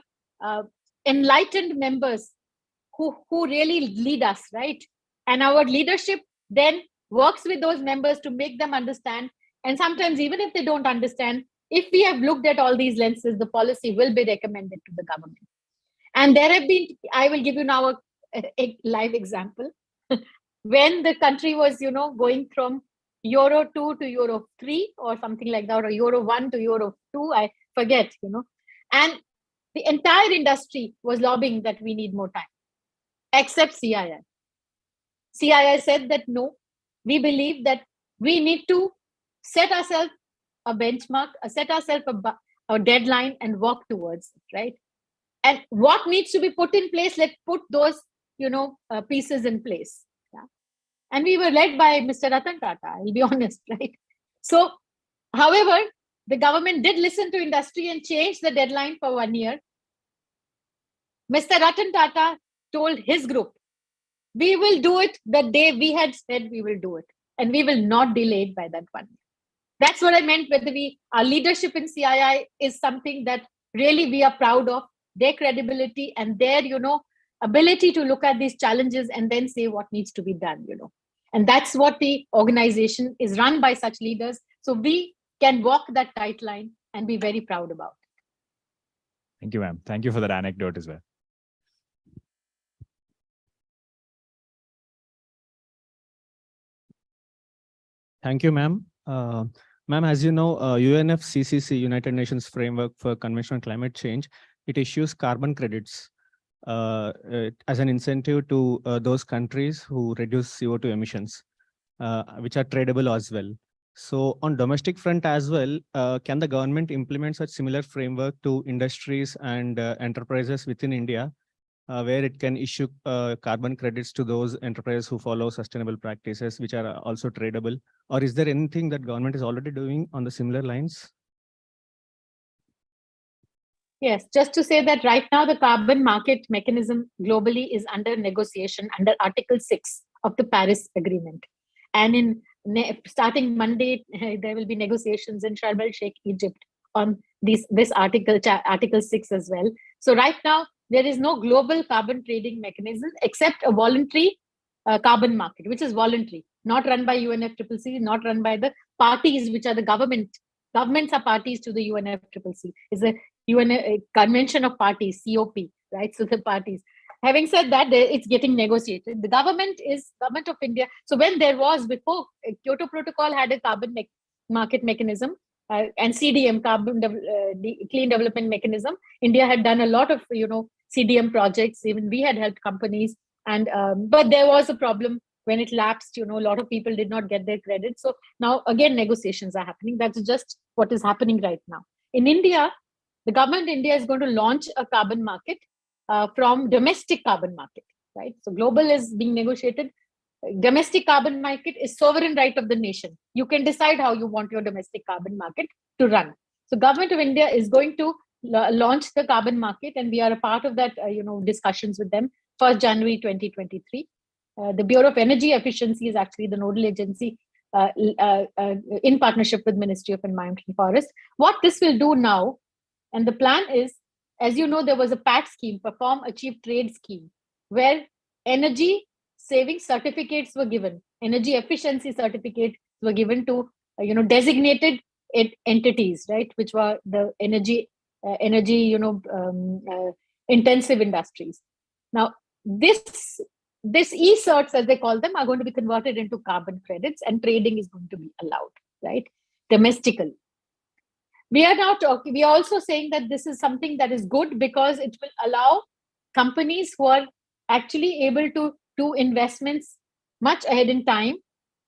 enlightened members who really lead us, right? And our leadership then works with those members to make them understand. And sometimes even if they don't understand, if we have looked at all these lenses, the policy will be recommended to the government. And there have been, I will give you now a live example. When the country was, going from Euro 2 to Euro 3 or something like that, or Euro 1 to Euro 2, I forget, and the entire industry was lobbying that we need more time, except CII. CII said that no, we believe that we need to set ourselves a benchmark, set ourselves a deadline and work towards it, right? And what needs to be put in place, let's put those, pieces in place. Yeah? And we were led by Mr. Ratan Tata, I'll be honest, right? So, however, the government did listen to industry and changed the deadline for 1 year. Mr. Ratan Tata told his group, we will do it the day we had said we will do it. And we will not delay it by that 1 year. That's what I meant, whether our leadership in CII is something that really we are proud of, their credibility and their, ability to look at these challenges and then say what needs to be done, And that's what the organization is run by such leaders. So we can walk that tight line and be very proud about it. Thank you, ma'am. Thank you for that anecdote as well. Thank you, ma'am. Ma'am, as you know, UNFCCC, United Nations Framework for Convention on Climate Change, it issues carbon credits as an incentive to those countries who reduce CO2 emissions, which are tradable as well. So on domestic front as well, can the government implement such similar framework to industries and enterprises within India, where it can issue carbon credits to those enterprises who follow sustainable practices, which are also tradable? Or is there anything that government is already doing on the similar lines? Yes, just to say that right now the carbon market mechanism globally is under negotiation under Article 6 of the Paris Agreement. And starting Monday, there will be negotiations in Sharm el-Sheikh, Egypt on this Article 6 as well. So right now, there is no global carbon trading mechanism except a voluntary carbon market, which is voluntary, not run by UNFCCC, not run by the parties, which are the government. Governments are parties to the UNFCCC. It's a Convention of Parties, COP, right? So the parties. Having said that, it's getting negotiated. The government of India. So when there was before, Kyoto Protocol had a carbon market mechanism and CDM, Clean Development Mechanism. India had done a lot of, CDM projects. Even we had helped companies. And but there was a problem when it lapsed. A lot of people did not get their credit. So now again, negotiations are happening. That's just what is happening right now. In India, the government in India is going to launch a carbon market from domestic carbon market, right? So global is being negotiated. Domestic carbon market is sovereign right of the nation. You can decide how you want your domestic carbon market to run. So government of India is going to launch the carbon market, and we are a part of that, discussions with them. 1st January 2023. The Bureau of Energy Efficiency is actually the nodal agency in partnership with Ministry of Environment and Forest. What this will do now, and the plan is, as you know, there was a PAT scheme, Perform, Achieve, Trade scheme, where energy saving certificates were given, energy efficiency certificates were given to, designated entities, right, which were the energy intensive industries. Now, this e-certs, as they call them, are going to be converted into carbon credits, and trading is going to be allowed, right, domestically. We are now talking, we are also saying that this is something that is good because it will allow companies who are actually able to do investments much ahead in time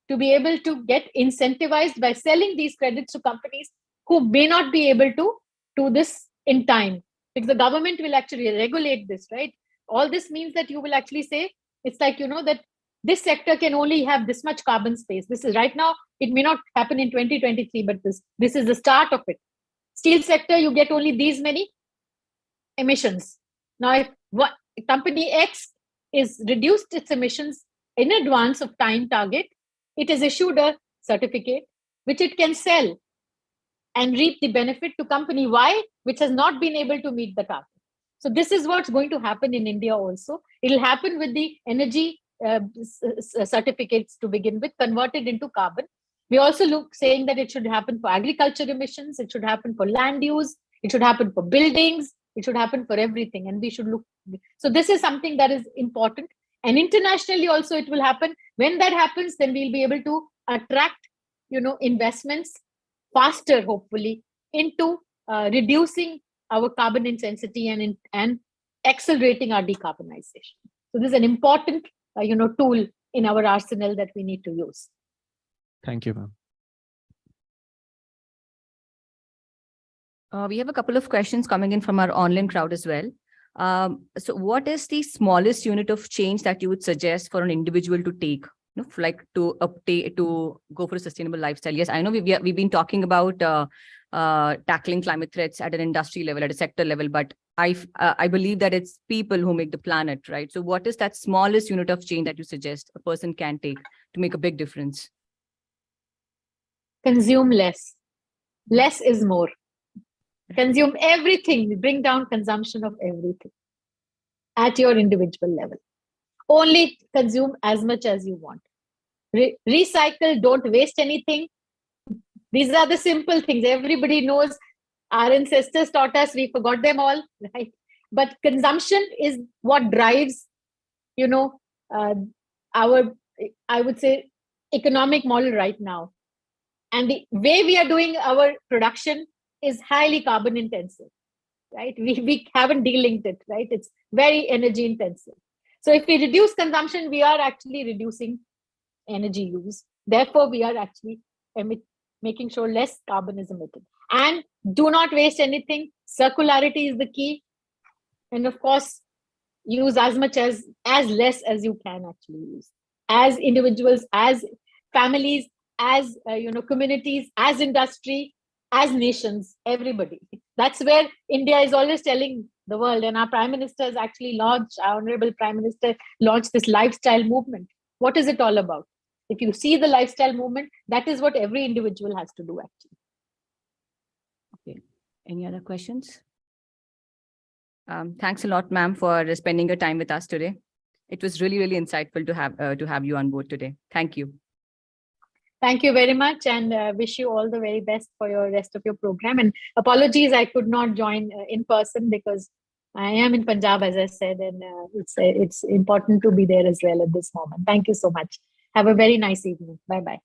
to be able to get incentivized by selling these credits to companies who may not be able to do this in time, because the government will actually regulate this, right? All this means that you will actually say, it's like, that this sector can only have this much carbon space. This is right now, it may not happen in 2023, but this is the start of it. steel sector, you get only these many emissions. Now, if what company X is reduced its emissions in advance of time target, it is issued a certificate which it can sell and reap the benefit to company Y, which has not been able to meet the target. So this is what's going to happen in India also. It'll happen with the energy certificates to begin with, converted into carbon. We also look saying that it should happen for agriculture emissions, it should happen for land use, it should happen for buildings, it should happen for everything. And we should look. So this is something that is important. And internationally also it will happen. When that happens, then we'll be able to attract, investments faster, hopefully, into reducing our carbon intensity and accelerating our decarbonization. So this is an important, tool in our arsenal that we need to use. Thank you, ma'am. We have a couple of questions coming in from our online crowd as well. So what is the smallest unit of change that you would suggest for an individual to take, like to update, to go for a sustainable lifestyle? Yes, I know we've been talking about tackling climate threats at an industry level, at a sector level, but I believe that it's people who make the planet, right? So what is that smallest unit of change that you suggest a person can take to make a big difference? Consume less. Less is more. Consume everything. Bring down consumption of everything at your individual level. Only consume as much as you want. Recycle, don't waste anything. These are the simple things. Everybody knows. Our ancestors taught us, we forgot them all, right? But consumption is what drives, our, I would say, economic model right now. And the way we are doing our production is highly carbon intensive, right? We haven't de-linked it, right? It's very energy intensive. So if we reduce consumption, we are actually reducing energy use. Therefore, we are actually making sure less carbon is emitted. And do not waste anything. Circularity is the key. And of course, use as less as you can actually use. As individuals, as families, as communities, as industry, as nations, everybody. That's where India is always telling the world, and our Prime Minister has actually launched, our Honorable Prime Minister launched this lifestyle movement. What is it all about? If you see the lifestyle movement, that is what every individual has to do actually. Okay. Any other questions? Thanks a lot, ma'am, for spending your time with us today. It was really, really insightful to have you on board today. Thank you. Thank you very much, and wish you all the very best for your rest of your program. And apologies, I could not join in person because I am in Punjab, as I said, and it's important to be there as well at this moment. Thank you so much. Have a very nice evening. Bye-bye.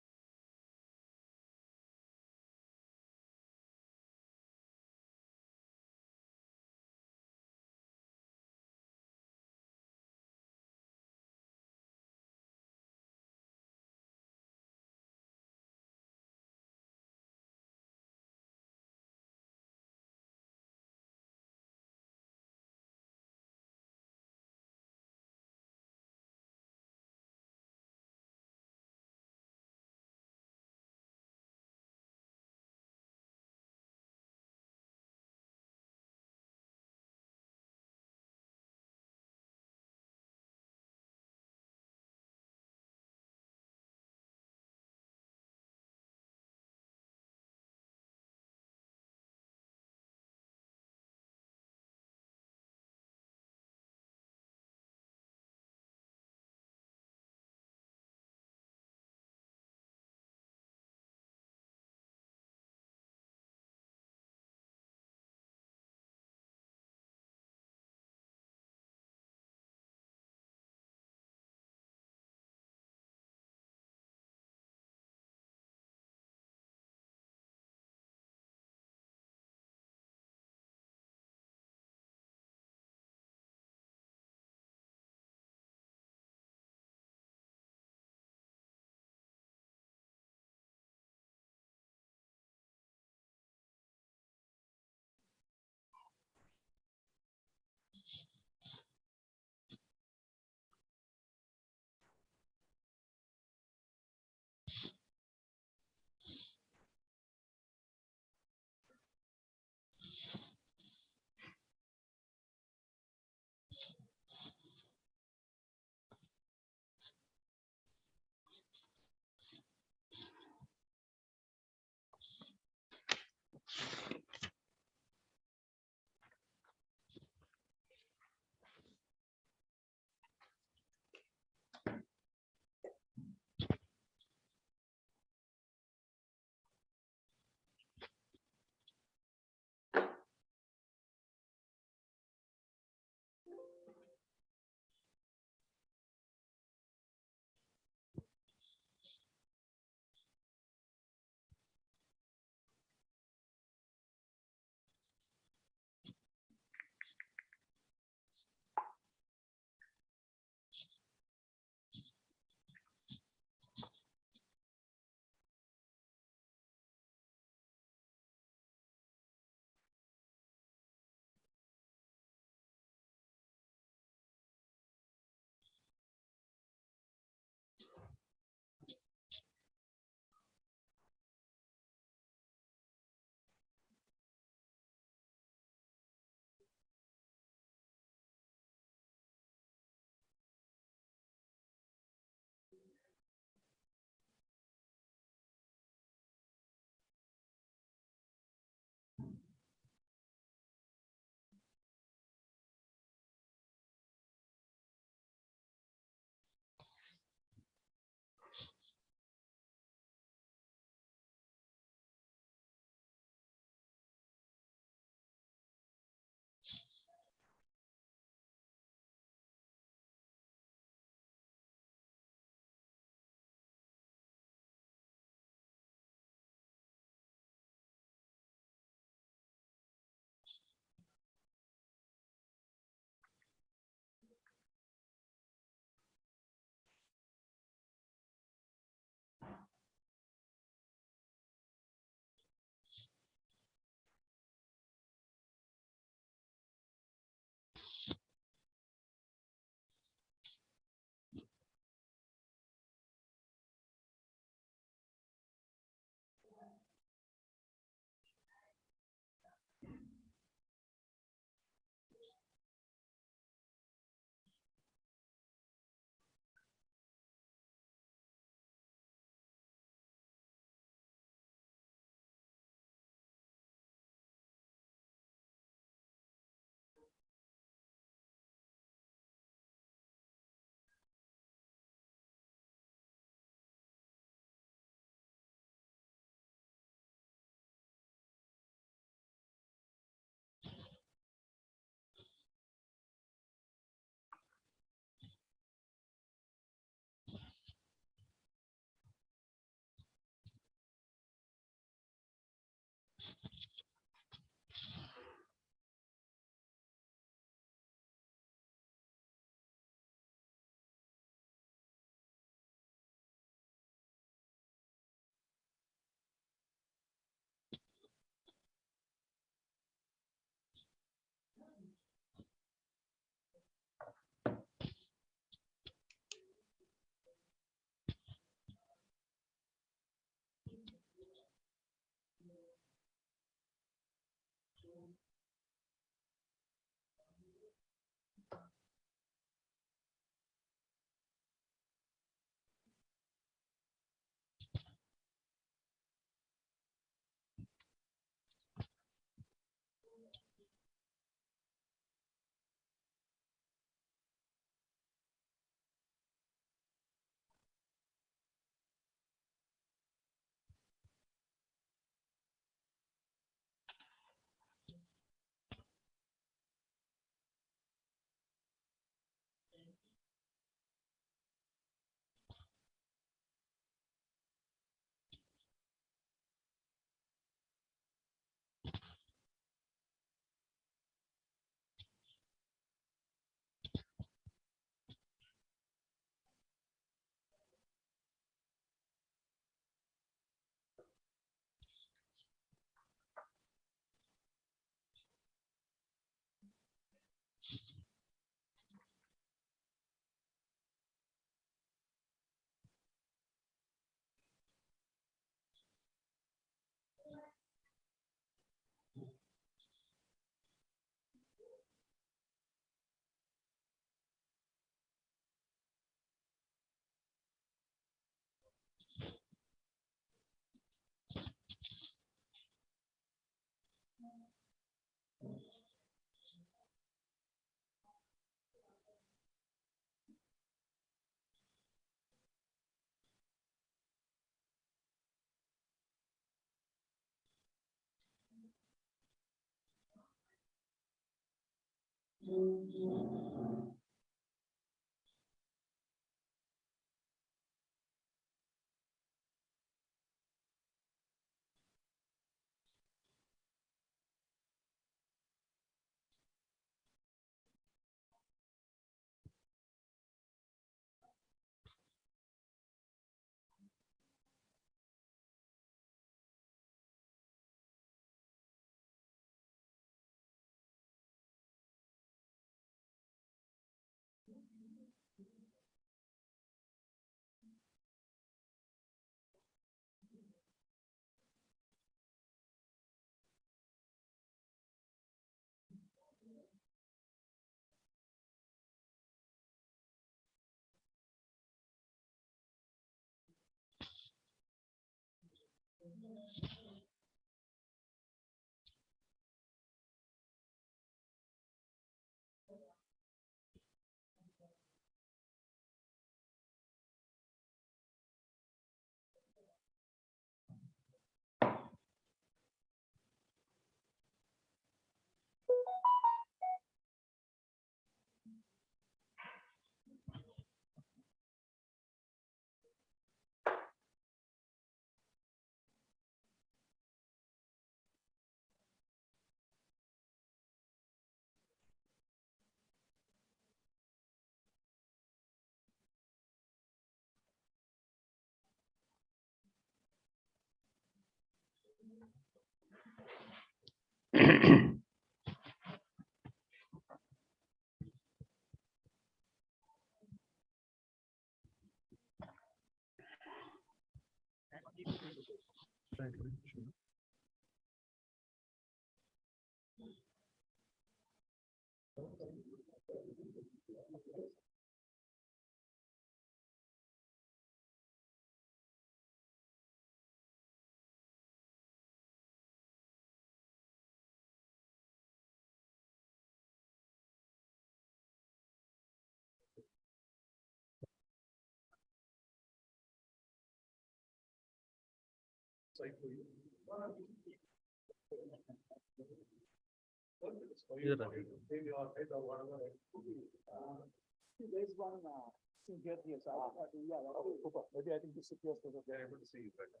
Maybe I think this is yours so that they're able to see you better.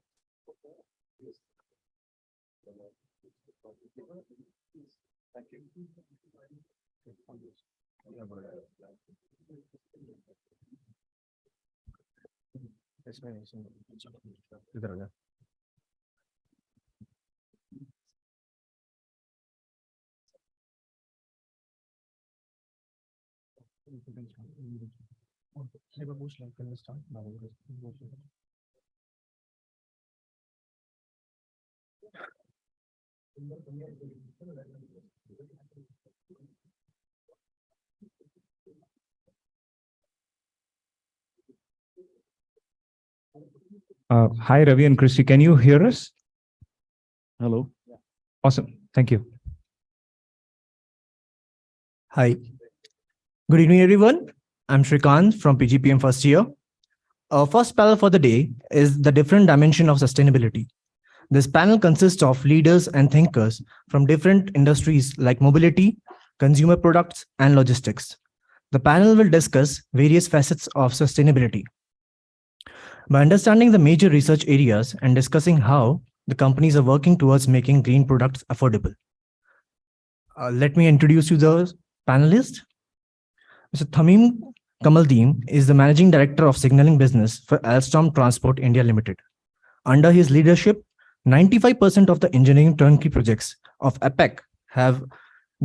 Thank you. इधर आ जा. Hi, Ravi and Christy. Can you hear us? Hello. Awesome. Thank you. Hi. Good evening, everyone. I'm Shrikant from PGPM first year. Our first panel for the day is the different dimension of sustainability. This panel consists of leaders and thinkers from different industries like mobility, consumer products, and logistics. The panel will discuss various facets of sustainability. By understanding the major research areas and discussing how the companies are working towards making green products affordable. Let me introduce you the panelists. Mr. Thamim Kamaldeen is the Managing Director of Signaling Business for Alstom Transport India Limited. Under his leadership, 95% of the engineering turnkey projects of APEC have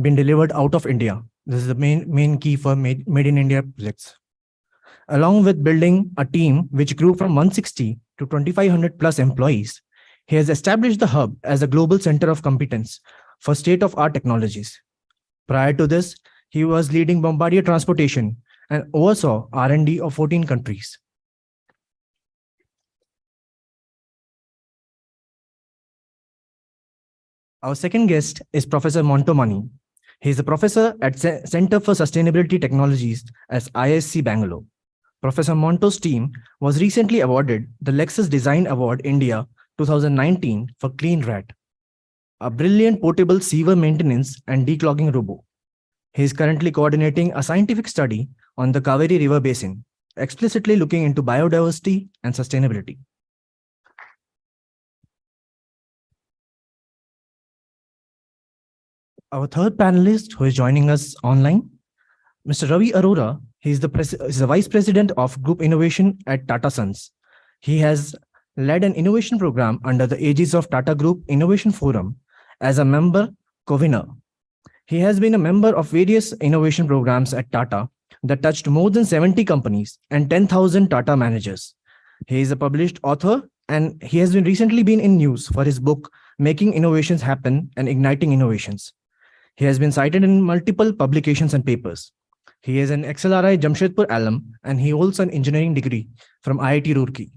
been delivered out of India. This is the main key for made in India projects. Along with building a team which grew from 160 to 2,500 plus employees, he has established the hub as a global center of competence for state-of-art technologies. Prior to this, he was leading Bombardier Transportation and oversaw R&D of 14 countries. Our second guest is Professor Monto Mani. He is a professor at Center for Sustainability Technologies at IISc Bangalore. Professor Monto's team was recently awarded the Lexus Design Award India 2019 for Clean Rat, a brilliant portable sewer maintenance and declogging robot. He is currently coordinating a scientific study on the Kaveri River Basin, explicitly looking into biodiversity and sustainability. Our third panelist who is joining us online, Mr. Ravi Arora. He is the Vice President of Group Innovation at Tata Sons. He has led an innovation program under the aegis of Tata Group Innovation Forum as a member convener. He has been a member of various innovation programs at Tata that touched more than 70 companies and 10,000 Tata managers. He is a published author, and he has recently been in news for his book, Making Innovations Happen and Igniting Innovations. He has been cited in multiple publications and papers. He is an XLRI Jamshedpur alum, and he holds an engineering degree from IIT Roorkee.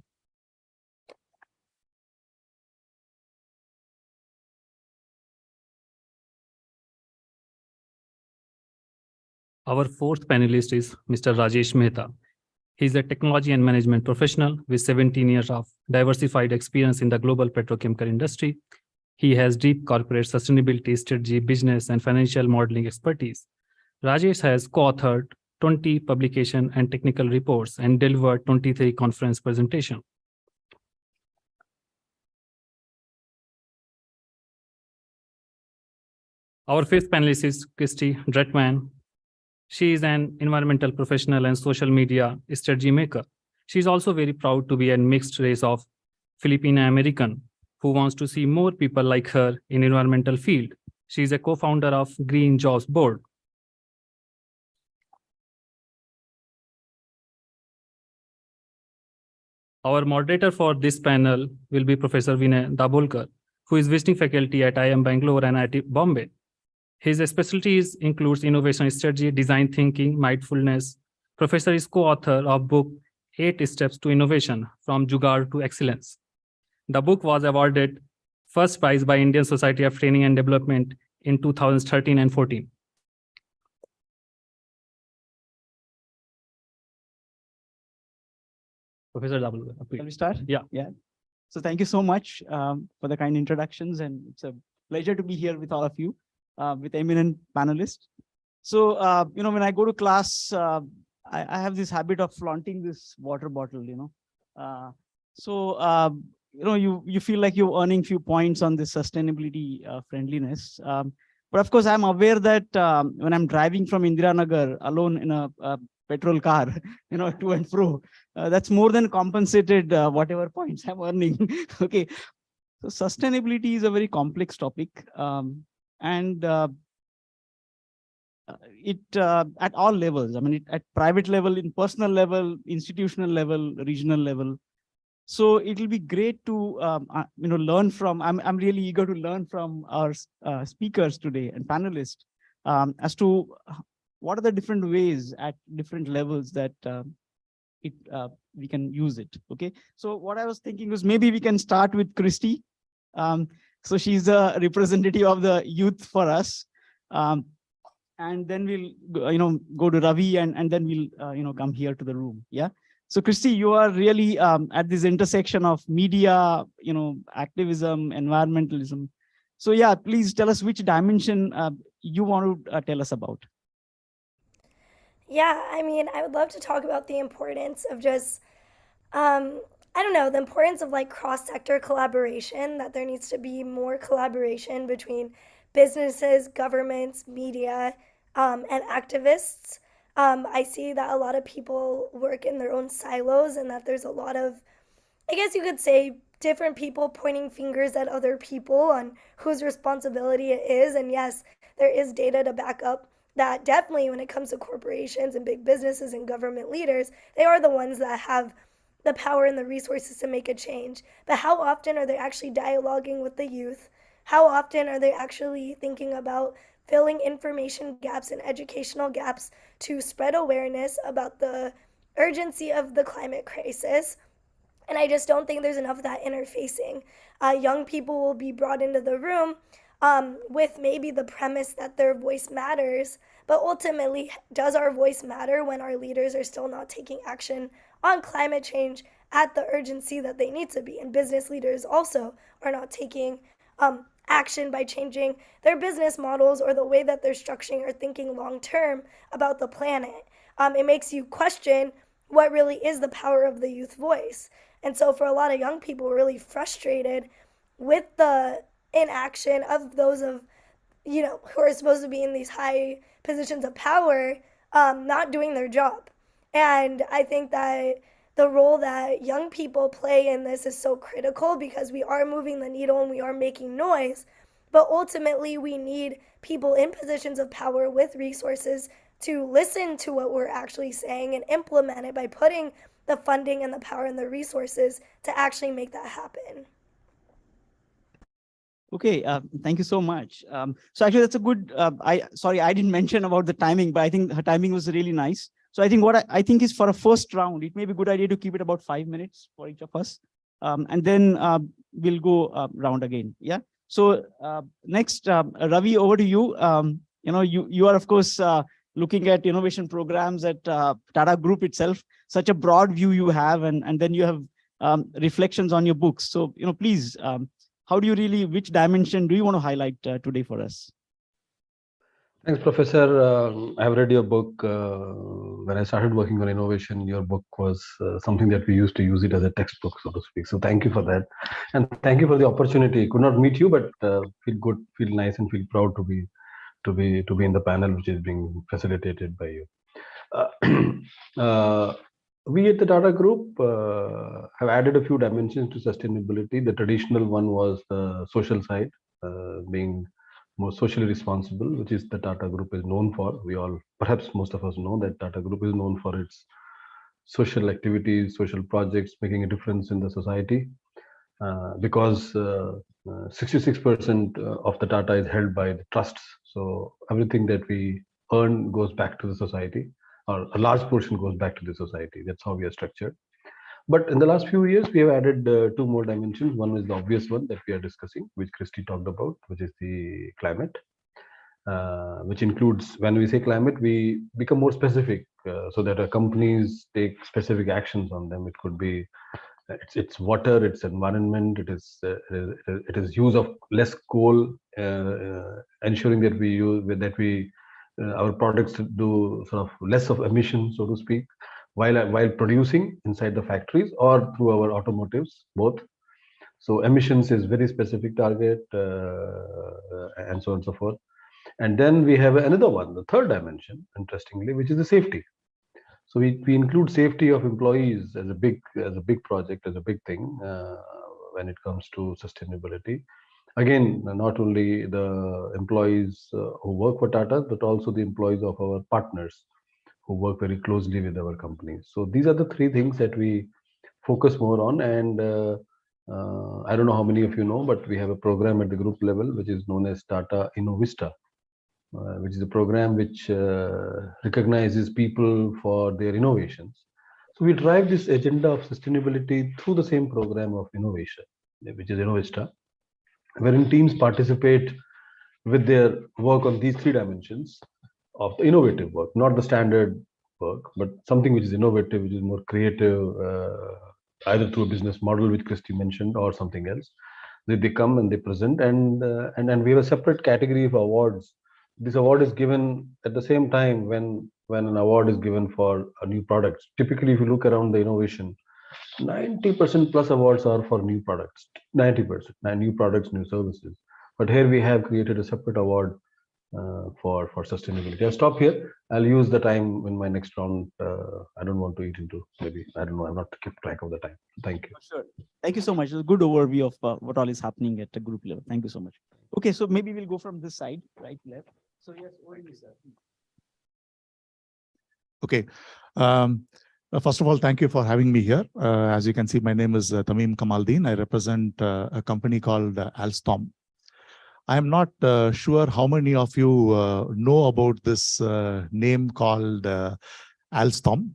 Our fourth panelist is Mr. Rajesh Mehta. He is a technology and management professional with 17 years of diversified experience in the global petrochemical industry. He has deep corporate sustainability, strategy, business, and financial modeling expertise. Rajesh has co-authored 20 publication and technical reports and delivered 23 conference presentations. Our fifth panelist is Christy Dretman. She is an environmental professional and social media strategy maker. She is also very proud to be a mixed race of Filipino American who wants to see more people like her in environmental field. She is a co-founder of Green Jobs Board. Our moderator for this panel will be Professor Vinay Dabolkar, who is visiting faculty at IIM Bangalore and IIT Bombay. His specialties includes innovation strategy, design thinking, mindfulness. Professor is co-author of book 8 Steps to Innovation, From Jugaad to Excellence. The book was awarded first prize by Indian Society of Training and Development in 2013 and 14. Professor Dabolkar, please. Shall we start? Yeah. Yeah. So thank you so much for the kind introductions, and it's a pleasure to be here with all of you, with eminent panelists. So, when I go to class, I have this habit of flaunting this water bottle, you feel like you're earning few points on this sustainability friendliness. But of course, I'm aware that when I'm driving from Indiranagar alone in a petrol car, to and fro, that's more than compensated whatever points I'm earning. Okay. So sustainability is a very complex topic. And it at all levels, at private level, in personal level, institutional level, regional level. So it will be great to learn from. I'm really eager to learn from our speakers today and panelists as to what are the different ways at different levels that we can use it. Okay. So what I was thinking was maybe we can start with Christy. So she's a representative of the youth for us. And then we'll, go to Ravi, and then we'll, come here to the room. Yeah. So Christy, you are really at this intersection of media, activism, environmentalism. So yeah, please tell us which dimension you want to tell us about. Yeah, I would love to talk about the importance of just, the importance of like cross-sector collaboration, that there needs to be more collaboration between businesses, governments, media, and activists. I see that a lot of people work in their own silos, and that there's a lot of, I guess you could say, different people pointing fingers at other people on whose responsibility it is. And yes, there is data to back up that definitely when it comes to corporations and big businesses and government leaders, they are the ones that have the power and the resources to make a change. But how often are they actually dialoguing with the youth? How often are they actually thinking about filling information gaps and educational gaps to spread awareness about the urgency of the climate crisis? And I just don't think there's enough of that interfacing. Young people will be brought into the room with maybe the premise that their voice matters, but ultimately, does our voice matter when our leaders are still not taking action on climate change at the urgency that they need to be? And business leaders also are not taking action by changing their business models or the way that they're structuring or thinking long term about the planet. It makes you question what really is the power of the youth voice. And so for a lot of young people, we're really frustrated with the inaction of those of, who are supposed to be in these high positions of power, not doing their job. And I think that the role that young people play in this is so critical because we are moving the needle and we are making noise. But ultimately, we need people in positions of power with resources to listen to what we're actually saying and implement it by putting the funding and the power and the resources to actually make that happen. Okay, thank you so much. So actually, that's a good. Sorry, I didn't mention about the timing, but I think her timing was really nice. So I think what I think is for a first round, it may be a good idea to keep it about 5 minutes for each of us, and then we'll go round again. Yeah. So next, Ravi, over to you. You are of course looking at innovation programs at Tata Group itself. Such a broad view you have, and then you have reflections on your books. So please. How do you really, which dimension do you want to highlight today for us? Thanks, Professor. I have read your book. When I started working on innovation, your book was something that we used to use it as a textbook, so to speak. So thank you for that. And thank you for the opportunity. Could not meet you, but feel good, feel nice, and feel proud to be in the panel, which is being facilitated by you. We at the Tata Group have added a few dimensions to sustainability. The traditional one was the social side, being more socially responsible, which is the Tata Group is known for. We all, perhaps most of us know that Tata Group is known for its social activities, social projects, making a difference in the society. Because 66% of the Tata is held by the trusts. So everything that we earn goes back to the society, or a large portion goes back to the society. That's how we are structured. But in the last few years, we have added two more dimensions. One is the obvious one that we are discussing, which Christy talked about, which is the climate, which includes, when we say climate, we become more specific so that our companies take specific actions on them. It could be it's water, it's environment, it is use of less coal, ensuring that our products do sort of less of emissions, so to speak, while producing inside the factories or through our automotives, both. So emissions is very specific target, and so on and so forth. And then we have another one, the third dimension, interestingly, which is the safety. So we include safety of employees as a big project, as a big thing when it comes to sustainability. Again, not only the employees who work for Tata, but also the employees of our partners who work very closely with our companies. So these are the three things that we focus more on. And I don't know how many of you know, but we have a program at the group level, which is known as Tata Innovista, which is a program which recognizes people for their innovations. So we drive this agenda of sustainability through the same program of innovation, which is Innovista, wherein teams participate with their work on these three dimensions of the innovative work, not the standard work, but something which is innovative, which is more creative, either through a business model, which Christy mentioned, or something else. They come and they present, and we have a separate category of awards. This award is given at the same time when an award is given for a new product. Typically, if you look around the innovation, 90% plus awards are for new products, 90%, new products, new services. But here we have created a separate award for sustainability. I'll stop here. I'll use the time in my next round. I don't want to eat into, maybe, I don't know, I've not kept track of the time. Thank you. Sure. Thank you so much. It's a good overview of what all is happening at the group level. Thank you so much. Okay, so maybe we'll go from this side, right, left. So yes, over to you, sir. Okay. First of all, thank you for having me here. As you can see, my name is Tamim Kamaldeen. I represent a company called Alstom. I am not sure how many of you know about this name called Alstom.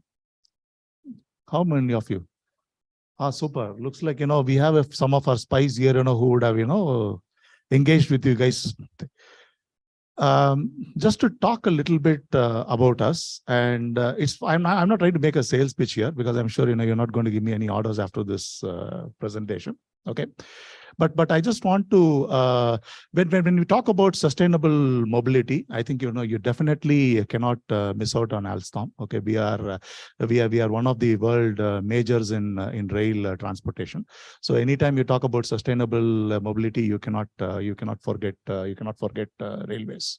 How many of you? Ah, super. Looks like, we have some of our spies here, who would have, engaged with you guys. Just to talk a little bit about us, and I'm not trying to make a sales pitch here, because I'm sure you're not going to give me any orders after this presentation. Okay. But I just want to when we talk about sustainable mobility, I think you definitely cannot miss out on Alstom. Okay, we are one of the world majors in rail transportation. So anytime you talk about sustainable mobility, you cannot forget railways.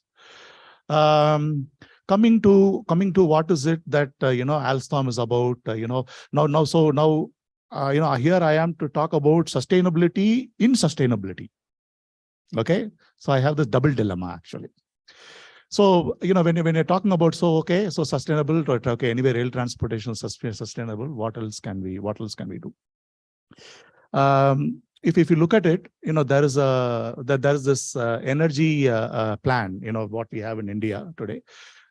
Coming to what is it that Alstom is about? Here I am to talk about sustainability in sustainability. Okay, so I have this double dilemma actually. So when you're talking about so sustainable, okay, anyway, rail transportation is sustainable. What else can we do? If you look at it, there is this energy plan, what we have in India today,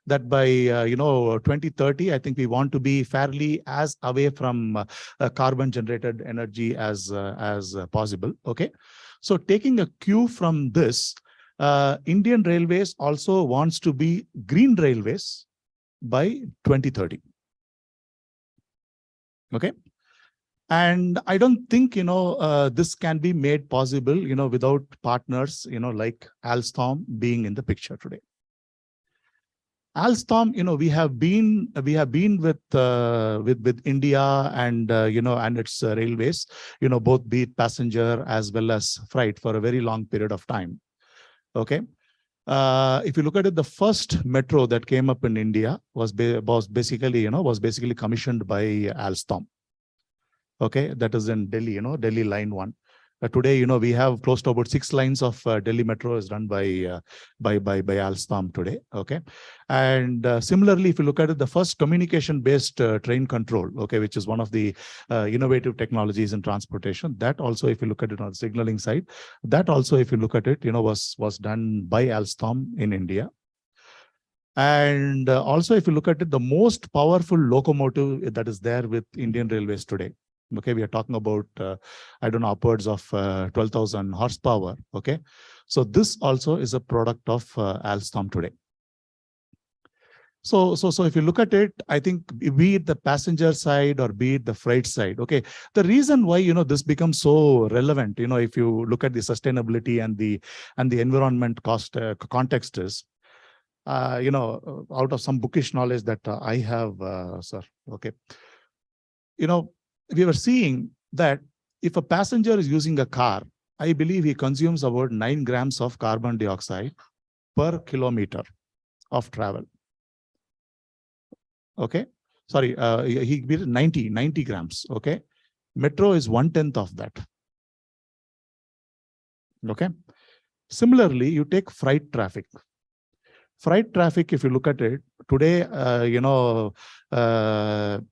that by 2030, I think we want to be fairly as away from carbon generated energy as possible. Okay, so taking a cue from this, Indian Railways also wants to be green railways by 2030. Okay. And I don't think this can be made possible without partners like Alstom being in the picture today. Alstom, we have been with India and and its railways, both be it passenger as well as freight for a very long period of time. Okay, if you look at it, the first metro that came up in India was basically commissioned by Alstom. Okay, that is in Delhi, Delhi Line 1. Today, we have close to about 6 lines of Delhi Metro is done by Alstom today. Okay, and similarly, if you look at it, the first communication-based train control, okay, which is one of the innovative technologies in transportation, that also, if you look at it on the signaling side, that also, if you look at it, was done by Alstom in India. And also, if you look at it, the most powerful locomotive that is there with Indian Railways today. Okay, we are talking about, I don't know, upwards of 12,000 horsepower. Okay, so this also is a product of Alstom today. So if you look at it, I think be it the passenger side or be it the freight side, okay, the reason why this becomes so relevant, if you look at the sustainability and the environment context is, out of some bookish knowledge that I have, sir. Okay, we were seeing that if a passenger is using a car, I believe he consumes about 9 grams of carbon dioxide per kilometer of travel. Okay, sorry, he 90 grams. Okay, metro is 1/10 of that. Okay, similarly, you take freight traffic. Freight traffic, if you look at it today,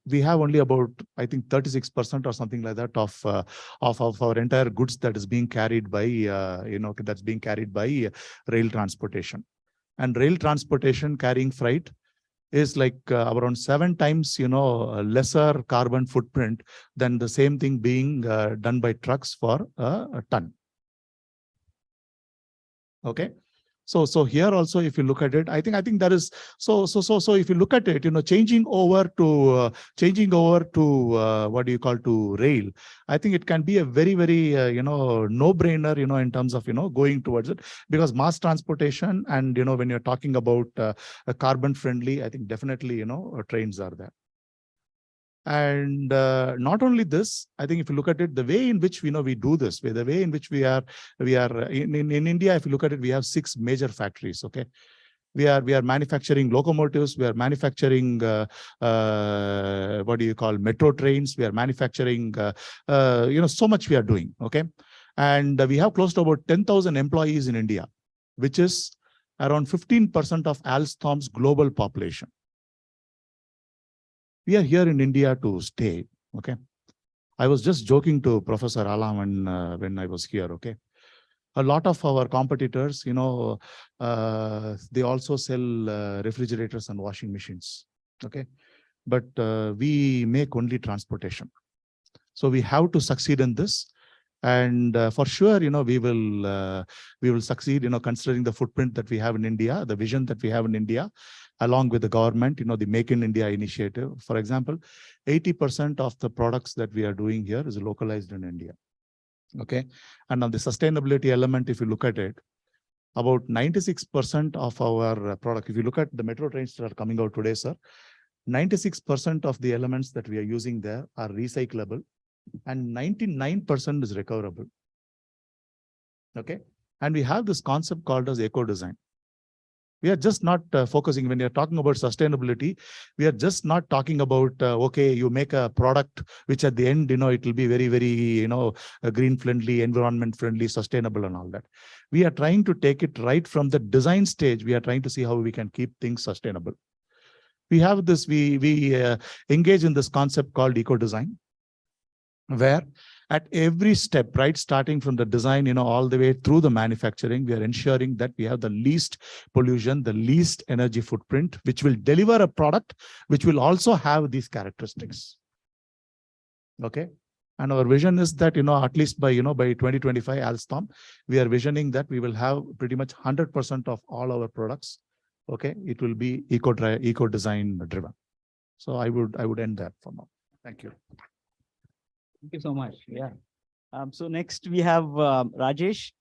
we have only about, I think, 36% or something like that of our entire goods that is being carried by that's being carried by rail transportation. And rail transportation carrying freight is like around 7 times lesser carbon footprint than the same thing being done by trucks for a ton. Okay. So here also, if you look at it, I think that is so if you look at it, changing over to what do you call, to rail, I think it can be a very no-brainer in terms of going towards it, because mass transportation and when you're talking about a carbon friendly, I think definitely trains are there. And not only this, I think if you look at it, the way in which we do this, the way in which we are in India, if you look at it, we have 6 major factories. Okay, we are manufacturing locomotives, we are manufacturing what do you call, metro trains, we are manufacturing so much we are doing. Okay, and we have close to about 10,000 employees in India, which is around 15% of Alstom's global population. We are here in India to stay. Okay, I was just joking to Professor Alam when I was here. Okay, a lot of our competitors, they also sell refrigerators and washing machines. Okay, but we make only transportation. So we have to succeed in this. And for sure, we will succeed, considering the footprint that we have in India, the vision that we have in India, along with the government, the Make in India initiative. For example, 80% of the products that we are doing here is localized in India. Okay. And on the sustainability element, if you look at it, about 96% of our product, if you look at the metro trains that are coming out today, sir, 96% of the elements that we are using there are recyclable and 99% is recoverable. Okay. And we have this concept called as eco design. We are just not focusing, when you're talking about sustainability, we are just not talking about, okay, you make a product which at the end, it will be very, very, green friendly, environment friendly, sustainable and all that. We are trying to take it right from the design stage. We are trying to see how we can keep things sustainable. We have this, we engage in this concept called eco design, where at every step, right, starting from the design, all the way through the manufacturing, we are ensuring that we have the least pollution, the least energy footprint, which will deliver a product which will also have these characteristics. Okay. And our vision is that, at least by 2025 Alstom, we are visioning that we will have pretty much 100% of all our products. Okay. It will be eco design driven. So I would end that for now. Thank you. Thank you so much. Yeah. So next we have Rajesh.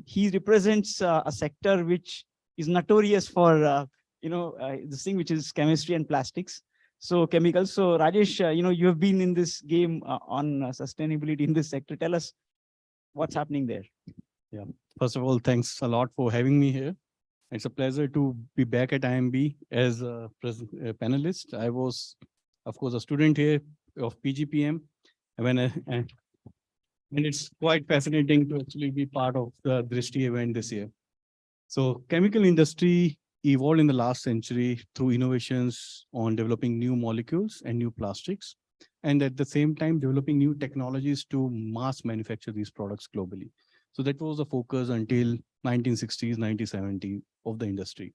He represents a sector which is notorious for, this thing which is chemistry and plastics. So chemicals. So Rajesh, you have been in this game on sustainability in this sector. Tell us what's happening there. Yeah. First of all, thanks a lot for having me here. It's a pleasure to be back at IIMB as a panelist. I was, of course, a student here of PGPM. And it's quite fascinating to actually be part of the Drishti event this year. So chemical industry evolved in the last century through innovations on developing new molecules and new plastics, and at the same time developing new technologies to mass manufacture these products globally. So that was the focus until 1960s, 1970 of the industry.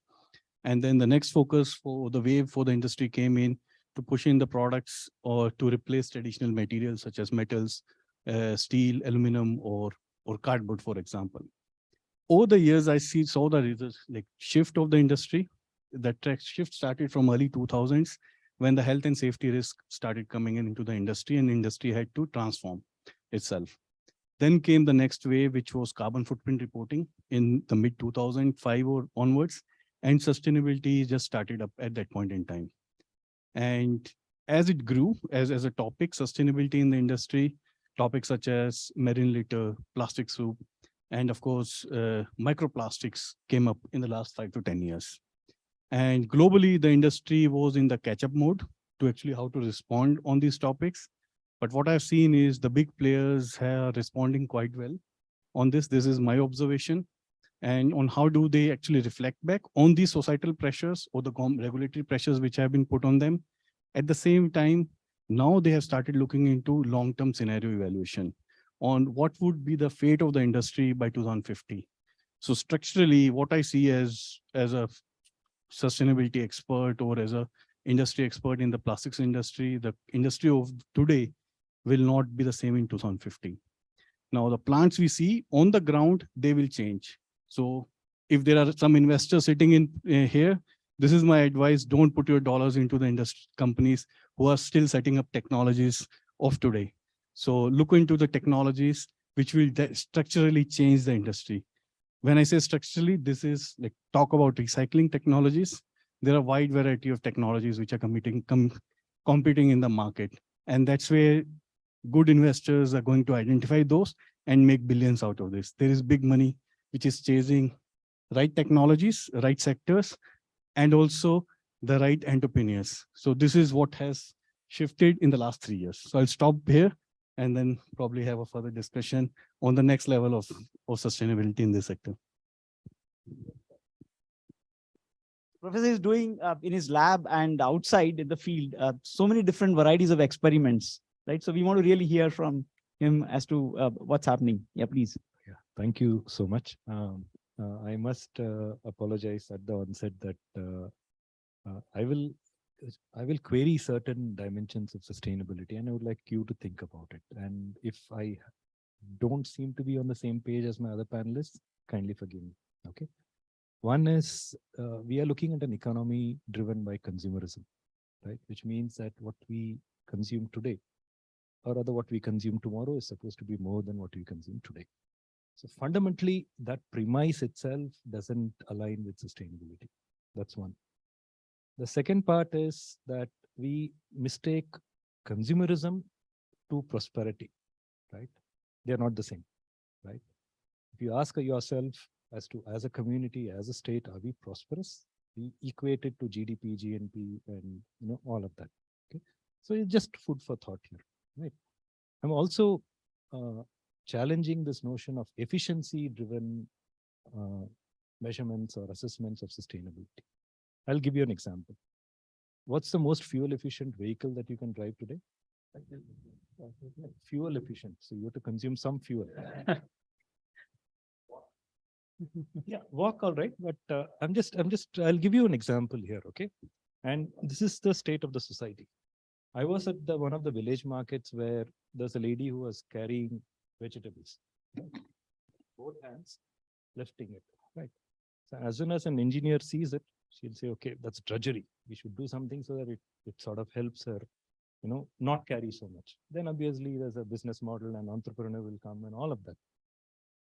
And then the next focus for the wave for the industry came in to push in the products or to replace traditional materials such as metals, steel, aluminum, or cardboard, for example. Over the years, I saw the shift of the industry. That shift started from early 2000s when the health and safety risk started coming into the industry, and the industry had to transform itself. Then came the next wave, which was carbon footprint reporting in the mid 2005 or onwards, and sustainability just started up at that point in time. And as it grew, as a topic, sustainability in the industry, topics such as marine litter, plastic soup, and of course, microplastics came up in the last 5 to 10 years. And globally, the industry was in the catch-up mode to actually how to respond on these topics. But what I've seen is the big players are responding quite well on this. This is my observation. And on how do they actually reflect back on these societal pressures or the regulatory pressures which have been put on them. At the same time, now they have started looking into long-term scenario evaluation on what would be the fate of the industry by 2050. So structurally, what I see as a sustainability expert or as a industry expert in the plastics industry, the industry of today will not be the same in 2050. Now, the plants we see on the ground, they will change. So if there are some investors sitting in here, this is my advice. Don't put your dollars into the industry companies who are still setting up technologies of today. So look into the technologies which will structurally change the industry. When I say structurally, this is like talk about recycling technologies. There are a wide variety of technologies which are competing in the market. And that's where good investors are going to identify those and make billions out of this. There is big money which is chasing right technologies, right sectors, and also the right entrepreneurs. So this is what has shifted in the last 3 years. So I'll stop here and then probably have a further discussion on the next level of sustainability in this sector. Professor is doing in his lab and outside in the field, so many different varieties of experiments, right? So we want to really hear from him as to what's happening. Yeah, please. Yeah, thank you so much. I must apologize at the onset that I will query certain dimensions of sustainability, and I would like you to think about it. And if I don't seem to be on the same page as my other panelists, kindly forgive me. Okay. One is we are looking at an economy driven by consumerism, right? Which means that what we consume today or rather what we consume tomorrow is supposed to be more than what we consume today. So fundamentally, that premise itself doesn't align with sustainability. That's one. The second part is that we mistake consumerism to prosperity, right? They're not the same, right? If you ask yourself as a community, as a state, are we prosperous? We equate it to GDP, GNP, and all of that. Okay, so it's just food for thought here, right? I'm also challenging this notion of efficiency-driven measurements or assessments of sustainability. I'll give you an example. What's the most fuel-efficient vehicle that you can drive today? Fuel efficient. So you have to consume some fuel. Yeah, walk, all right. But I'll give you an example here, okay? And this is the state of the society. I was at one of the village markets where there's a lady who was carrying vegetables, both hands, lifting it, right? So as soon as an engineer sees it, she'll say, okay, that's drudgery. We should do something so that it sort of helps her, not carry so much. Then obviously there's a business model and entrepreneur will come and all of that.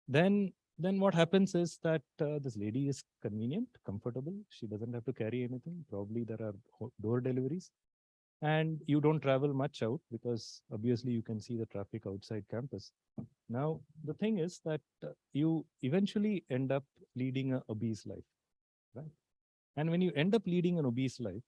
Then what happens is that this lady is convenient, comfortable. She doesn't have to carry anything. Probably there are door deliveries. And you don't travel much out because obviously you can see the traffic outside campus. Now, the thing is that you eventually end up leading an obese life, right? And when you end up leading an obese life,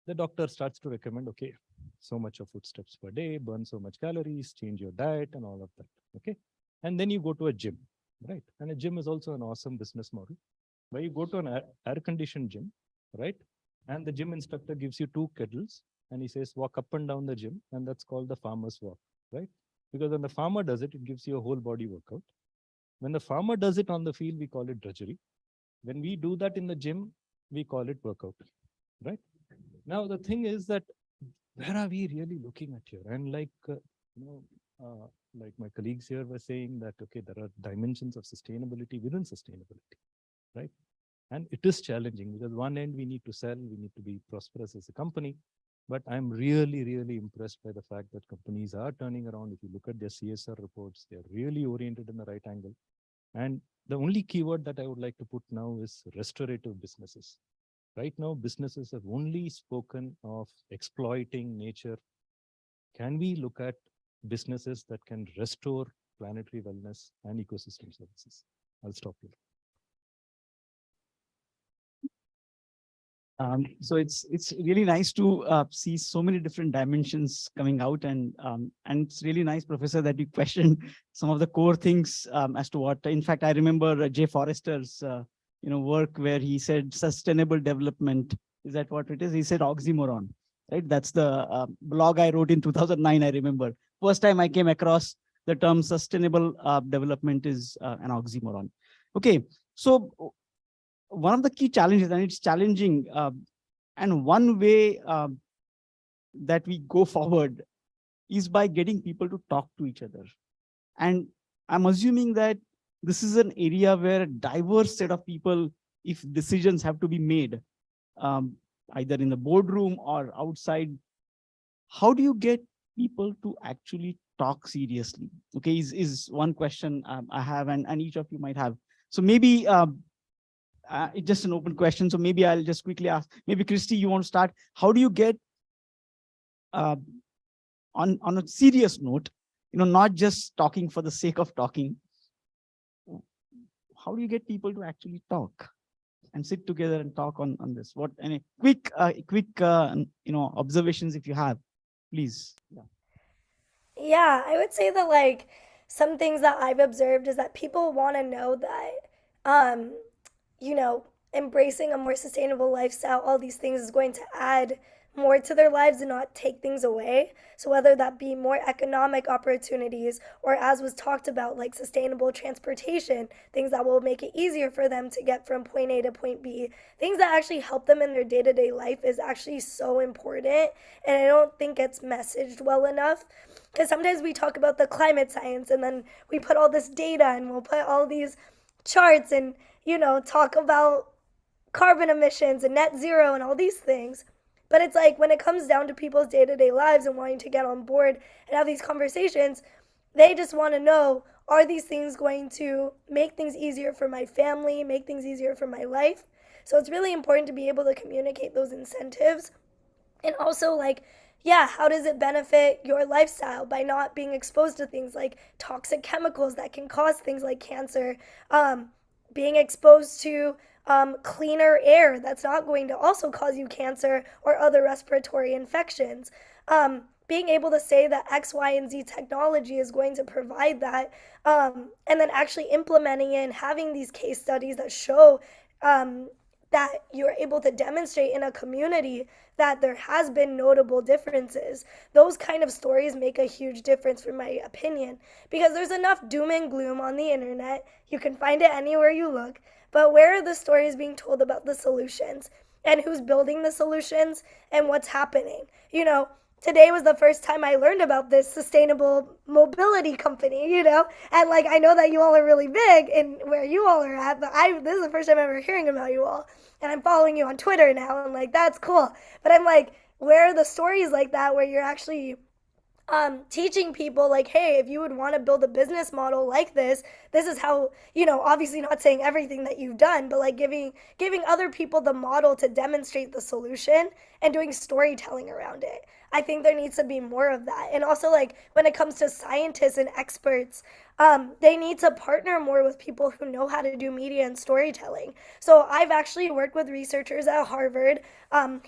the doctor starts to recommend, okay, so much of footsteps per day, burn so much calories, change your diet and all of that, okay? And then you go to a gym, right? And a gym is also an awesome business model where you go to an air-conditioned gym, right? And the gym instructor gives you 2 kettles and he says, walk up and down the gym. And that's called the farmer's walk, right? Because when the farmer does it, it gives you a whole body workout. When the farmer does it on the field, we call it drudgery. When we do that in the gym, we call it workout, right? Now, the thing is that where are we really looking at here? And like, like my colleagues here were saying that, okay, there are dimensions of sustainability within sustainability, right? And it is challenging because one end we need to sell, we need to be prosperous as a company. But I'm really, really impressed by the fact that companies are turning around. If you look at their CSR reports, they're really oriented in the right angle. And the only keyword that I would like to put now is restorative businesses. Right now, businesses have only spoken of exploiting nature. Can we look at businesses that can restore planetary wellness and ecosystem services? I'll stop here. So it's really nice to see so many different dimensions coming out, and it's really nice, Professor, that you questioned some of the core things as to what. In fact, I remember Jay Forrester's work where he said sustainable development. Is that what it is? He said oxymoron, right? That's the blog I wrote in 2009. I remember first time I came across the term sustainable development is an oxymoron. Okay, so one of the key challenges, and it's challenging, and one way that we go forward is by getting people to talk to each other. And I'm assuming that this is an area where a diverse set of people, if decisions have to be made, either in the boardroom or outside, how do you get people to actually talk seriously? Okay, is one question I have, and each of you might have. So maybe it's just an open question. So maybe I'll just quickly ask, maybe Christy, you want to start? How do you get on a serious note, not just talking for the sake of talking, how do you get people to actually talk and sit together and talk on this? What, any quick observations if you have, please. Yeah, I would say that like some things that I've observed is that people want to know that embracing a more sustainable lifestyle, all these things is going to add more to their lives and not take things away. So whether that be more economic opportunities or, as was talked about, like sustainable transportation, things that will make it easier for them to get from point A to point B, things that actually help them in their day-to-day life is actually so important. And I don't think it's messaged well enough, because sometimes we talk about the climate science and then we put all this data and we'll put all these charts and talk about carbon emissions and net zero and all these things. But it's like when it comes down to people's day-to-day lives and wanting to get on board and have these conversations, they just want to know, are these things going to make things easier for my family, make things easier for my life? So it's really important to be able to communicate those incentives. And also, like, yeah, how does it benefit your lifestyle by not being exposed to things like toxic chemicals that can cause things like cancer, being exposed to cleaner air that's not going to also cause you cancer or other respiratory infections. Being able to say that X, Y, and Z technology is going to provide that, and then actually implementing it and having these case studies that show that you're able to demonstrate in a community that there has been notable differences. Those kind of stories make a huge difference, for my opinion, because there's enough doom and gloom on the internet. You can find it anywhere you look, but where are the stories being told about the solutions and who's building the solutions and what's happening? You know, today was the first time I learned about this sustainable mobility company, you know, and like, I know that you all are really big in where you all are at, but this is the first time I'm ever hearing about you all, and I'm following you on Twitter now, and like, that's cool. But I'm like, where are the stories like that where you're actually teaching people like, hey, if you would want to build a business model like this is how, you know, obviously not saying everything that you've done, but like giving other people the model to demonstrate the solution and doing storytelling around it. I think there needs to be more of that. And also, like, when it comes to scientists and experts, they need to partner more with people who know how to do media and storytelling. So I've actually worked with researchers at Harvard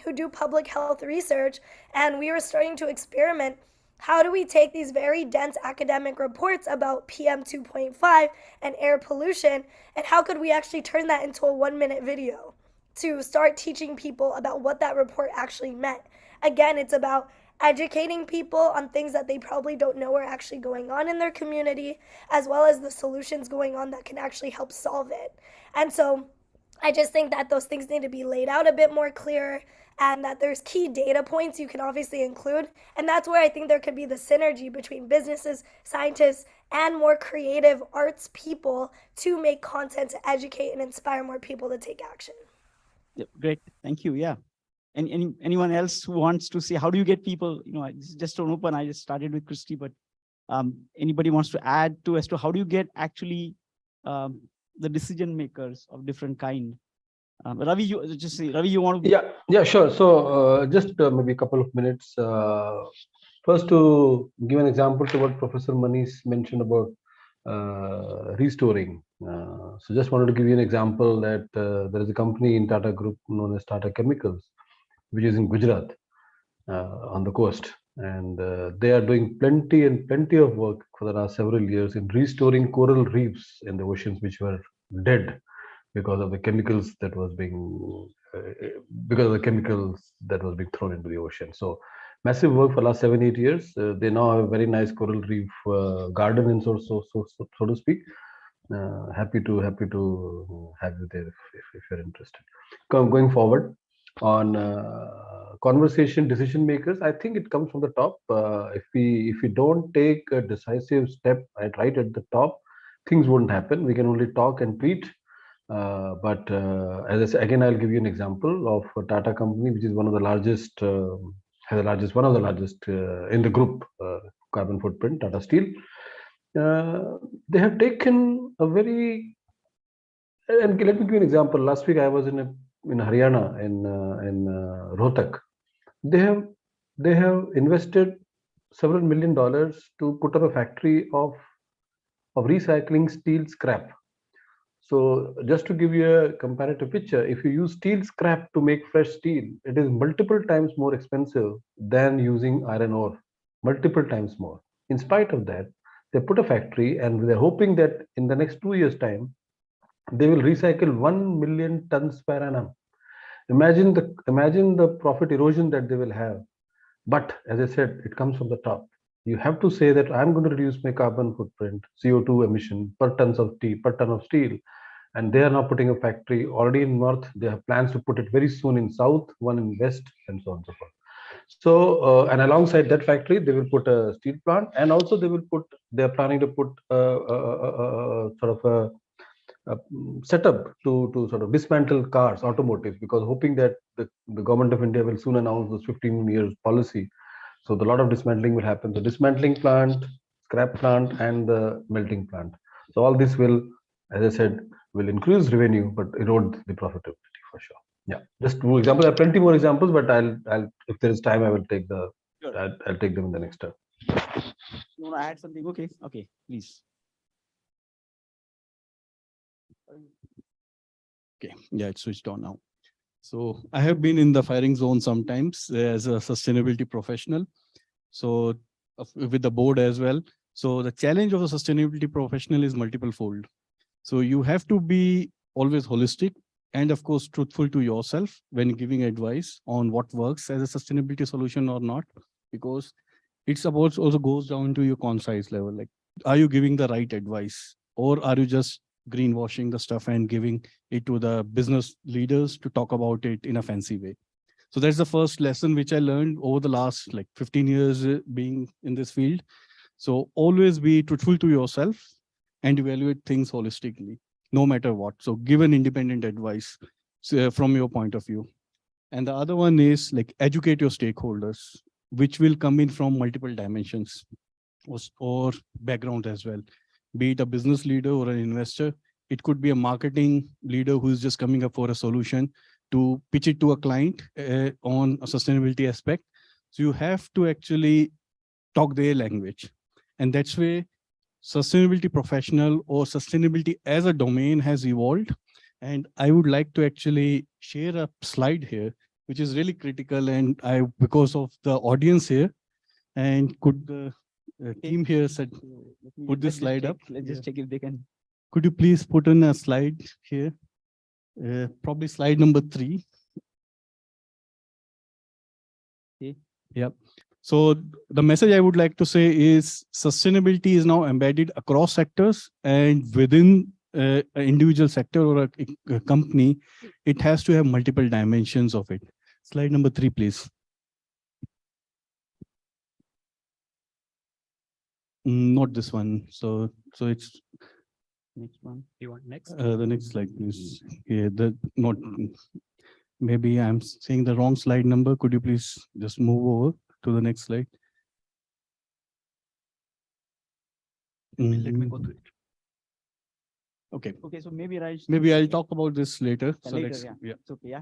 who do public health research, and we were starting to experiment. How do we take these very dense academic reports about PM 2.5 and air pollution, and how could we actually turn that into a 1-minute video to start teaching people about what that report actually meant? Again, it's about educating people on things that they probably don't know are actually going on in their community, as well as the solutions going on that can actually help solve it. And so I just think that those things need to be laid out a bit more clear, and that there's key data points you can obviously include. And that's where I think there could be the synergy between businesses, scientists, and more creative arts people to make content to educate and inspire more people to take action. Yep, great, thank you. Yeah. And anyone else who wants to say, how do you get people, you know, this is just an open, I just started with Christy, but anybody wants to add to as to how do you get actually the decision makers of different kind? Ravi, you just say, Ravi, you want to? Yeah, sure. So just maybe a couple of minutes. First, to give an example to what Professor Manish mentioned about restoring. So just wanted to give you an example that there is a company in Tata Group known as Tata Chemicals, which is in Gujarat on the coast. And they are doing plenty of work for the last several years in restoring coral reefs in the oceans, which were dead because of the chemicals that was being thrown into the ocean. So massive work for the last 7-8 years. They now have a very nice coral reef garden, and so to speak. Happy to have you there if you're interested. Going forward on conversation decision makers, I think it comes from the top. If we don't take a decisive step right at the top, things won't happen. We can only talk and tweet. But as I said, again, I'll give you an example of a Tata company, which is one of the largest, in the group carbon footprint, Tata Steel. They have taken a very, and let me give you an example. Last week I was in Haryana, in Rohtak. They have invested several $1 million to put up a factory of recycling steel scrap. So just to give you a comparative picture, if you use steel scrap to make fresh steel, it is multiple times more expensive than using iron ore, multiple times more. In spite of that, they put a factory, and they're hoping that in the next 2 years' time, they will recycle 1 million tons per annum. Imagine the profit erosion that they will have. But as I said, it comes from the top. You have to say that I'm going to reduce my carbon footprint, CO2 emission per ton of steel. And they are now putting a factory already in north. They have plans to put it very soon in south, one in west, and so on and so forth. So, and alongside that factory, they will put a steel plant, and also they are planning to put sort of setup to sort of dismantle cars, automotives, because hoping that the government of India will soon announce this 15 years policy. So the lot of dismantling will happen. The dismantling plant, scrap plant, and the melting plant. So all this will, as I said, will increase revenue, but erode the profitability for sure. Yeah, just two examples. There are plenty more examples, but I'll if there is time, I will take the I'll take them in the next turn. You want to add something? Okay, okay, please. Okay, yeah, it's switched on now. So I have been in the firing zone sometimes as a sustainability professional. So with the board as well. So the challenge of a sustainability professional is multiple fold. So you have to be always holistic and of course truthful to yourself when giving advice on what works as a sustainability solution or not, because it's about also goes down to your concise level. Like, are you giving the right advice or are you just greenwashing the stuff and giving it to the business leaders to talk about it in a fancy way? So that's the first lesson which I learned over the last like 15 years being in this field. So always be truthful to yourself and evaluate things holistically, no matter what. So give an independent advice from your point of view. And the other one is like educate your stakeholders, which will come in from multiple dimensions or background as well. Be it a business leader or an investor. It could be a marketing leader who's just coming up for a solution to pitch it to a client on a sustainability aspect. So you have to actually talk their language. And that's where sustainability professional or sustainability as a domain has evolved. And I would like to actually share a slide here, which is really critical. And because of the audience here, and could the team here said, put this slide up. Let's just check if they can. Could you please put in a slide here? Probably slide number 3. Okay. Yep. So the message I would like to say is sustainability is now embedded across sectors, and within an individual sector or a company, it has to have multiple dimensions of it. Slide number 3, please. Not this one. So it's Next one. You want next? the next slide, please. Yeah, not. Maybe I'm saying the wrong slide number. Could you please just move over to the next slide? Let me go through it. Okay. Okay, so maybe Raj. Maybe I'll talk about this later. So Later, let's, yeah. It's okay. Yeah.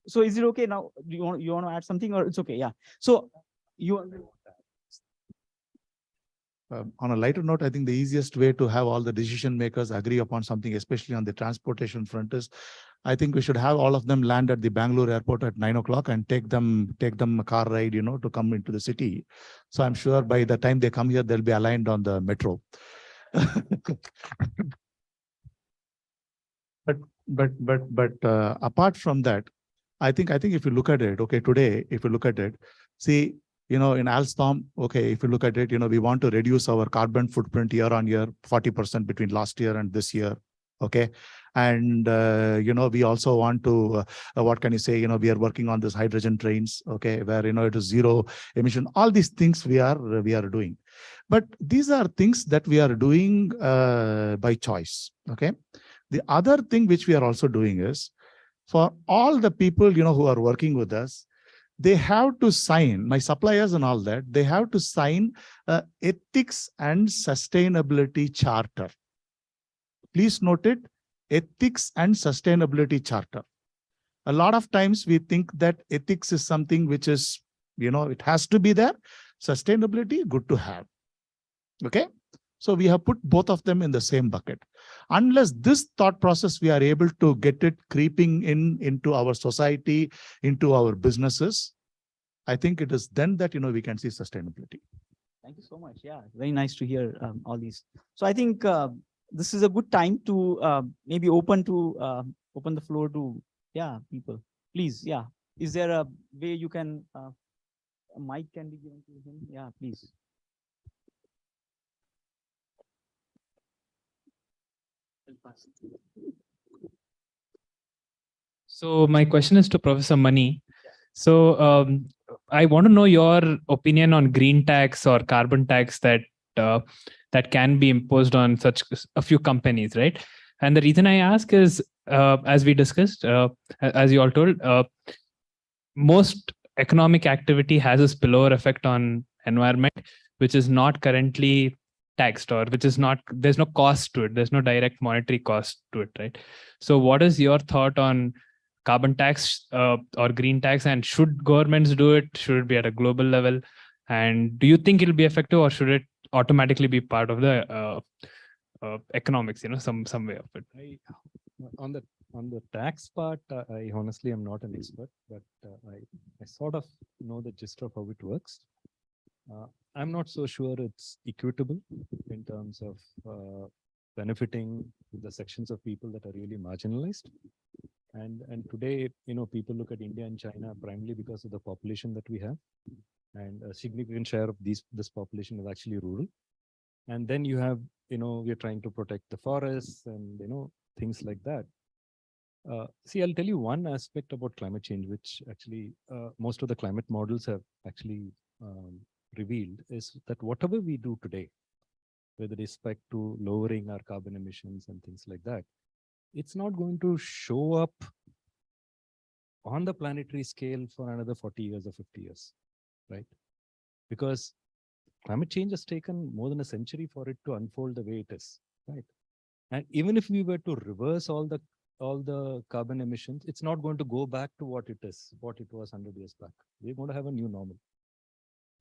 So is it okay now? Do you want to add something or it's okay? Yeah. So you. On a lighter note, I think the easiest way to have all the decision makers agree upon something, especially on the transportation front, is I think we should have all of them land at the Bangalore airport at 9 o'clock and take them a car ride, to come into the city. So I'm sure by the time they come here, they'll be aligned on the metro. But apart from that, I think if you look at it, okay, today, if you look at it, see, in Alstom, okay, if you look at it, we want to reduce our carbon footprint year on year, 40% between last year and this year. Okay. And, we also want to, what can you say, we are working on this hydrogen trains, okay, where, it is zero emission, all these things we are doing. But these are things that we are doing by choice. Okay. The other thing which we are also doing is for all the people, who are working with us, they have to sign, my suppliers and all that, they have to sign ethics and sustainability charter. Please note it, ethics and sustainability charter. A lot of times we think that ethics is something which is, it has to be there. Sustainability, good to have. Okay. So we have put both of them in the same bucket. Unless this thought process, we are able to get it creeping into our society, into our businesses, I think it is then that, we can see sustainability. Thank you so much. Yeah, very nice to hear all these. So I think this is a good time to maybe open the floor to, people. Please, yeah. Is there a way you can, a mic can be given to him? Yeah, please. So my question is to Professor Mani. So I want to know your opinion on green tax or carbon tax that can be imposed on such a few companies, right? And the reason I ask is, as we discussed, as you all told, most economic activity has a spillover effect on environment, which is not currently taxed, or which is not, there's no cost to it. There's no direct monetary cost to it, right? So what is your thought on carbon tax or green tax, and should governments do it? Should it be at a global level? And do you think it'll be effective, or should it automatically be part of the economics, some way of it? On the tax part, I honestly am not an expert, but I sort of know the gist of how it works. I'm not so sure it's equitable in terms of benefiting the sections of people that are really marginalized. And today, people look at India and China primarily because of the population that we have, and a significant share of this population is actually rural. And then you have, we're trying to protect the forests and things like that. See, I'll tell you one aspect about climate change, which actually most of the climate models have actually revealed, is that whatever we do today, with respect to lowering our carbon emissions and things like that, it's not going to show up on the planetary scale for another 40 years or 50 years, right? Because climate change has taken more than a century for it to unfold the way it is, right? And even if we were to reverse all the carbon emissions, it's not going to go back to what it was 100 years back. We're going to have a new normal.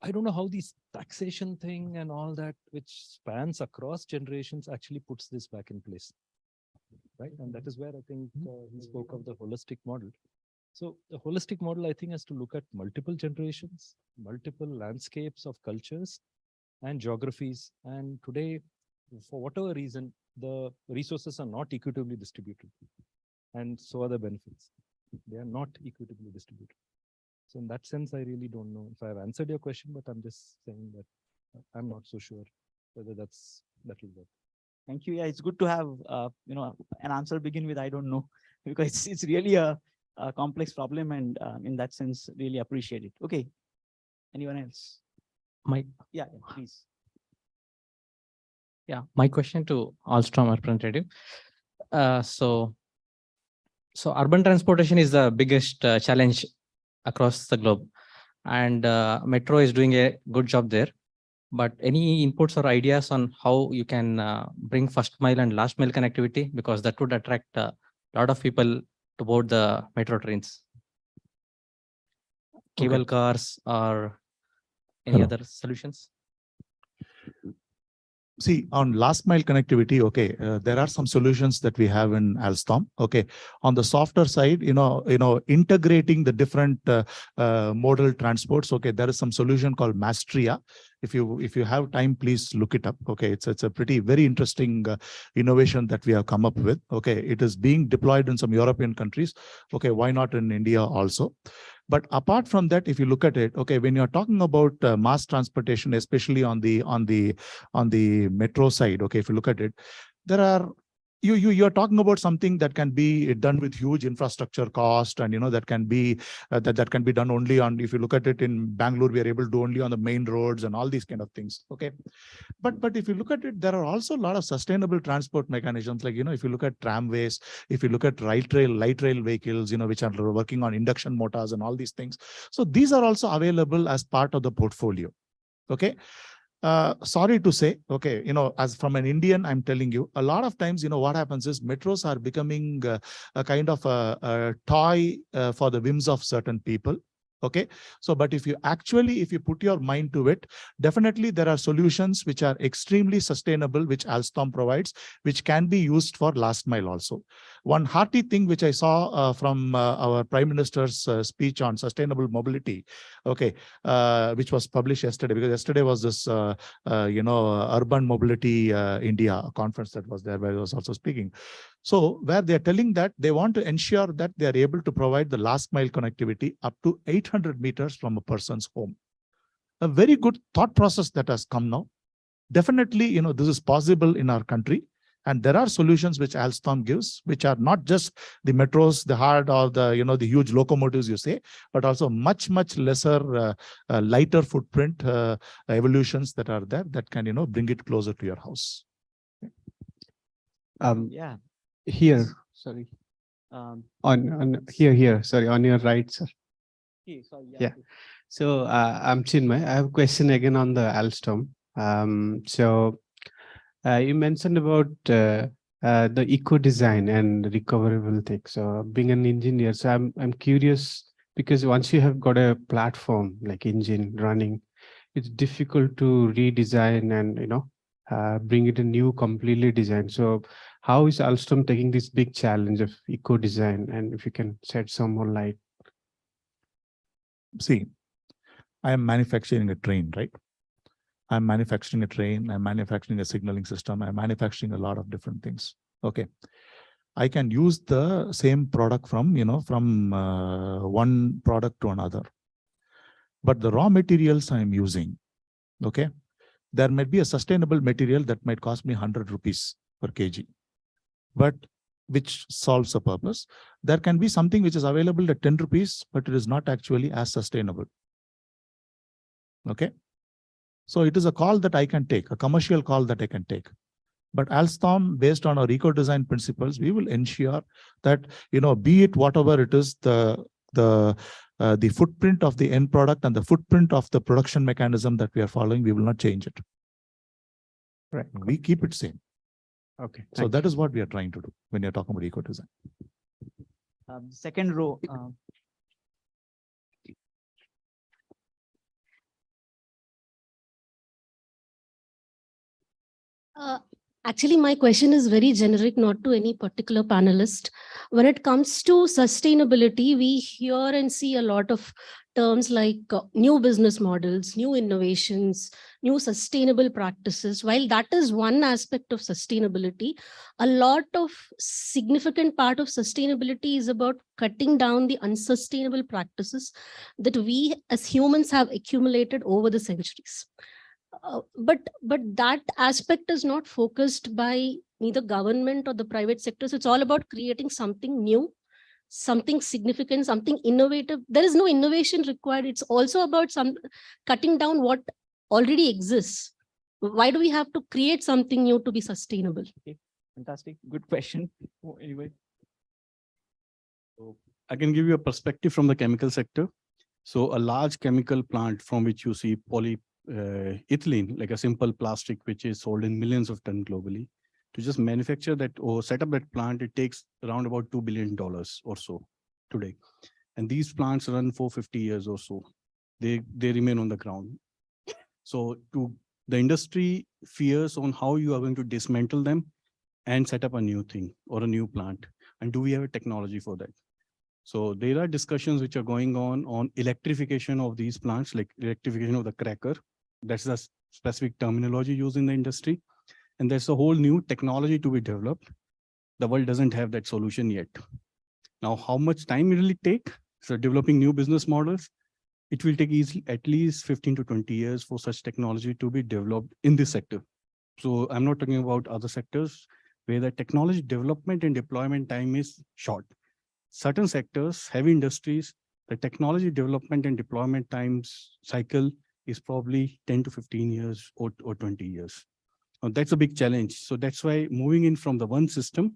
I don't know how this taxation thing and all that, which spans across generations, actually puts this back in place, right? And that is where I think he spoke of the holistic model. So the holistic model, I think, has to look at multiple generations, multiple landscapes of cultures and geographies. And today, for whatever reason, the resources are not equitably distributed. And so are the benefits. They are not equitably distributed. So in that sense, I really don't know if I've answered your question, but I'm just saying that I'm not so sure whether that will work. Thank you. Yeah, it's good to have an answer begin with "I don't know," because it's really a complex problem, and in that sense, really appreciate it. Okay, anyone else? Yeah, please. Yeah, my question to Alstom representative. So urban transportation is the biggest challenge across the globe, and Metro is doing a good job there. But any inputs or ideas on how you can bring first mile and last mile connectivity, because that would attract a lot of people to board the metro trains, cable cars, or any other solutions? See, on last mile connectivity, okay, there are some solutions that we have in Alstom. Okay, on the softer side, integrating the different modal transports. Okay, there is some solution called Mastria. If you have time, please look it up. Okay, it's a very interesting innovation that we have come up with. Okay, it is being deployed in some European countries. Okay, why not in India also? But apart from that, if you look at it, okay, when you're talking about mass transportation, especially on the metro side, okay, if you look at it, there are you're talking about something that can be done with huge infrastructure cost, and that can be that can be done only on, if you look at it in Bangalore, we are able to do only on the main roads and all these kind of things. Okay, but if you look at it, there are also a lot of sustainable transport mechanisms, like if you look at tramways, if you look at light rail vehicles, which are working on induction motors and all these things. So these are also available as part of the portfolio. Okay. Sorry to say, okay, as from an Indian, I'm telling you, a lot of times, what happens is metros are becoming a kind of a toy for the whims of certain people. Okay, so but if you put your mind to it, definitely there are solutions which are extremely sustainable, which Alstom provides, which can be used for last mile also. One hearty thing which I saw from our Prime Minister's speech on sustainable mobility, okay, which was published yesterday, because yesterday was this Urban Mobility India conference that was there, where I was also speaking. So where they're telling that they want to ensure that they are able to provide the last mile connectivity up to 800 meters from a person's home. A very good thought process that has come now. Definitely, this is possible in our country. And there are solutions which Alstom gives, which are not just the metros, the hard or the huge locomotives you say, but also much lesser, lighter footprint evolutions that are there that can bring it closer to your house. Yeah. Here, sorry. On here, sorry, on your right, sir. Okay, sorry, Yeah. So I'm Chinmay. I have a question again on the Alstom. You mentioned about the eco design and recoverable thing. So being an engineer, so I'm curious because once you have got a platform like engine running, it's difficult to redesign and bring it a new completely design. So how is Alstom taking this big challenge of eco design? And if you can shed some more light. See, I am manufacturing a train, right? I'm manufacturing a train, I'm manufacturing a signaling system, I'm manufacturing a lot of different things. Okay. I can use the same product from one product to another. But the raw materials I'm using, okay, there might be a sustainable material that might cost me 100 rupees per kg, but which solves a purpose. There can be something which is available at 10 rupees, but it is not actually as sustainable. Okay. So it is a call that I can take, a commercial call that I can take. But Alstom, based on our eco-design principles, we will ensure that, be it whatever it is, the footprint of the end product and the footprint of the production mechanism that we are following, we will not change it. Right. We keep it same. Okay. So that is what we are trying to do when you're talking about eco-design. Second row. Actually, my question is very generic, not to any particular panelist. When it comes to sustainability, we hear and see a lot of terms like new business models, new innovations, new sustainable practices. While that is one aspect of sustainability, a lot of significant part of sustainability is about cutting down the unsustainable practices that we as humans have accumulated over the centuries. But that aspect is not focused by neither government or the private sectors. It's all about creating something new, something significant, something innovative. There is no innovation required. It's also about cutting down what already exists. Why do we have to create something new to be sustainable? Okay, fantastic. Good question. Anyway. So I can give you a perspective from the chemical sector. So a large chemical plant from which you see polyethylene, like a simple plastic, which is sold in millions of tons globally, to just manufacture that or set up that plant, it takes around about $2 billion or so today. And these plants run for 50 years or so. They remain on the ground. So the industry fears on how you are going to dismantle them and set up a new thing or a new plant. And do we have a technology for that? So there are discussions which are going on electrification of these plants, like electrification of the cracker. That's the specific terminology used in the industry. And there's a whole new technology to be developed. The world doesn't have that solution yet. Now, how much time will it take? So developing new business models, it will take easily at least 15 to 20 years for such technology to be developed in this sector. So I'm not talking about other sectors where the technology development and deployment time is short. Certain sectors, heavy industries, the technology development and deployment times cycle is probably 10 to 15 years or 20 years. Now, that's a big challenge. So that's why moving in from the one system,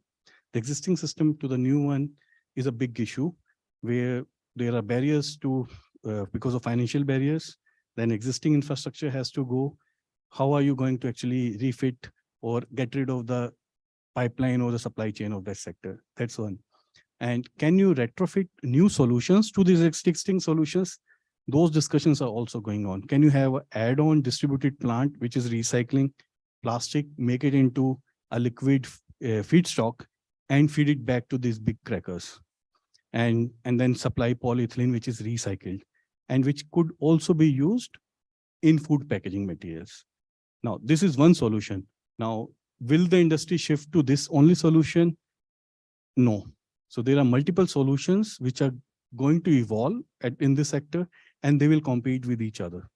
the existing system, to the new one is a big issue where there are barriers to, because of financial barriers, then existing infrastructure has to go. How are you going to actually refit or get rid of the pipeline or the supply chain of that sector? That's one. And can you retrofit new solutions to these existing solutions? Those discussions are also going on. Can you have an add-on distributed plant, which is recycling plastic, make it into a liquid feedstock and feed it back to these big crackers? And then supply polyethylene, which is recycled and which could also be used in food packaging materials. Now, this is one solution. Now, will the industry shift to this only solution? No. So there are multiple solutions which are going to evolve in this sector, and they will compete with each other.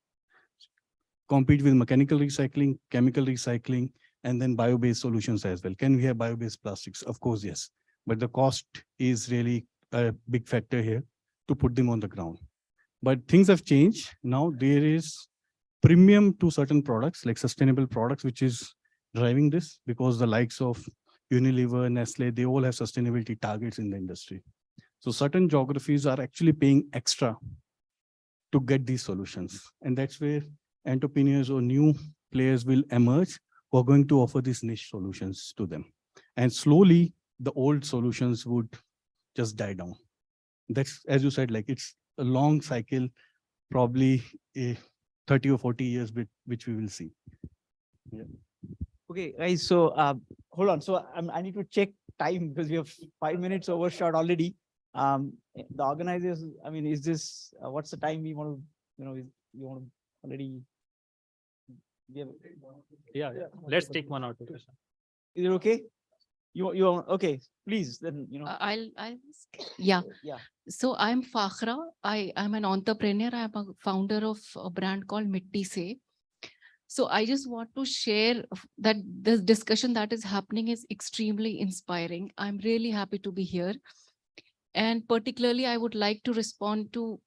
Compete with mechanical recycling, chemical recycling, and then bio-based solutions as well. Can we have bio-based plastics? Of course, yes. But the cost is really a big factor here to put them on the ground. But things have changed. Now there is premium to certain products, like sustainable products, which is driving this, because the likes of Unilever, Nestle, they all have sustainability targets in the industry. So certain geographies are actually paying extra to get these solutions. And that's where entrepreneurs or new players will emerge who are going to offer these niche solutions to them. And slowly, the old solutions would just die down. That's, as you said, like it's a long cycle, probably 30 or 40 years, which we will see. Yeah. Okay, guys, so hold on. So I need to check time because we have 5 minutes overshot already. The organizers, I mean, is this, what's the time we want to, you want to already give? Yeah. Let's take 1 or 2 questions. Is it okay? You okay, please, then, I'll yeah. So I'm Fakhra. I'm an entrepreneur. I'm a founder of a brand called Mitti Se. So I just want to share that the discussion that is happening is extremely inspiring. I'm really happy to be here. And particularly, I would like to respond to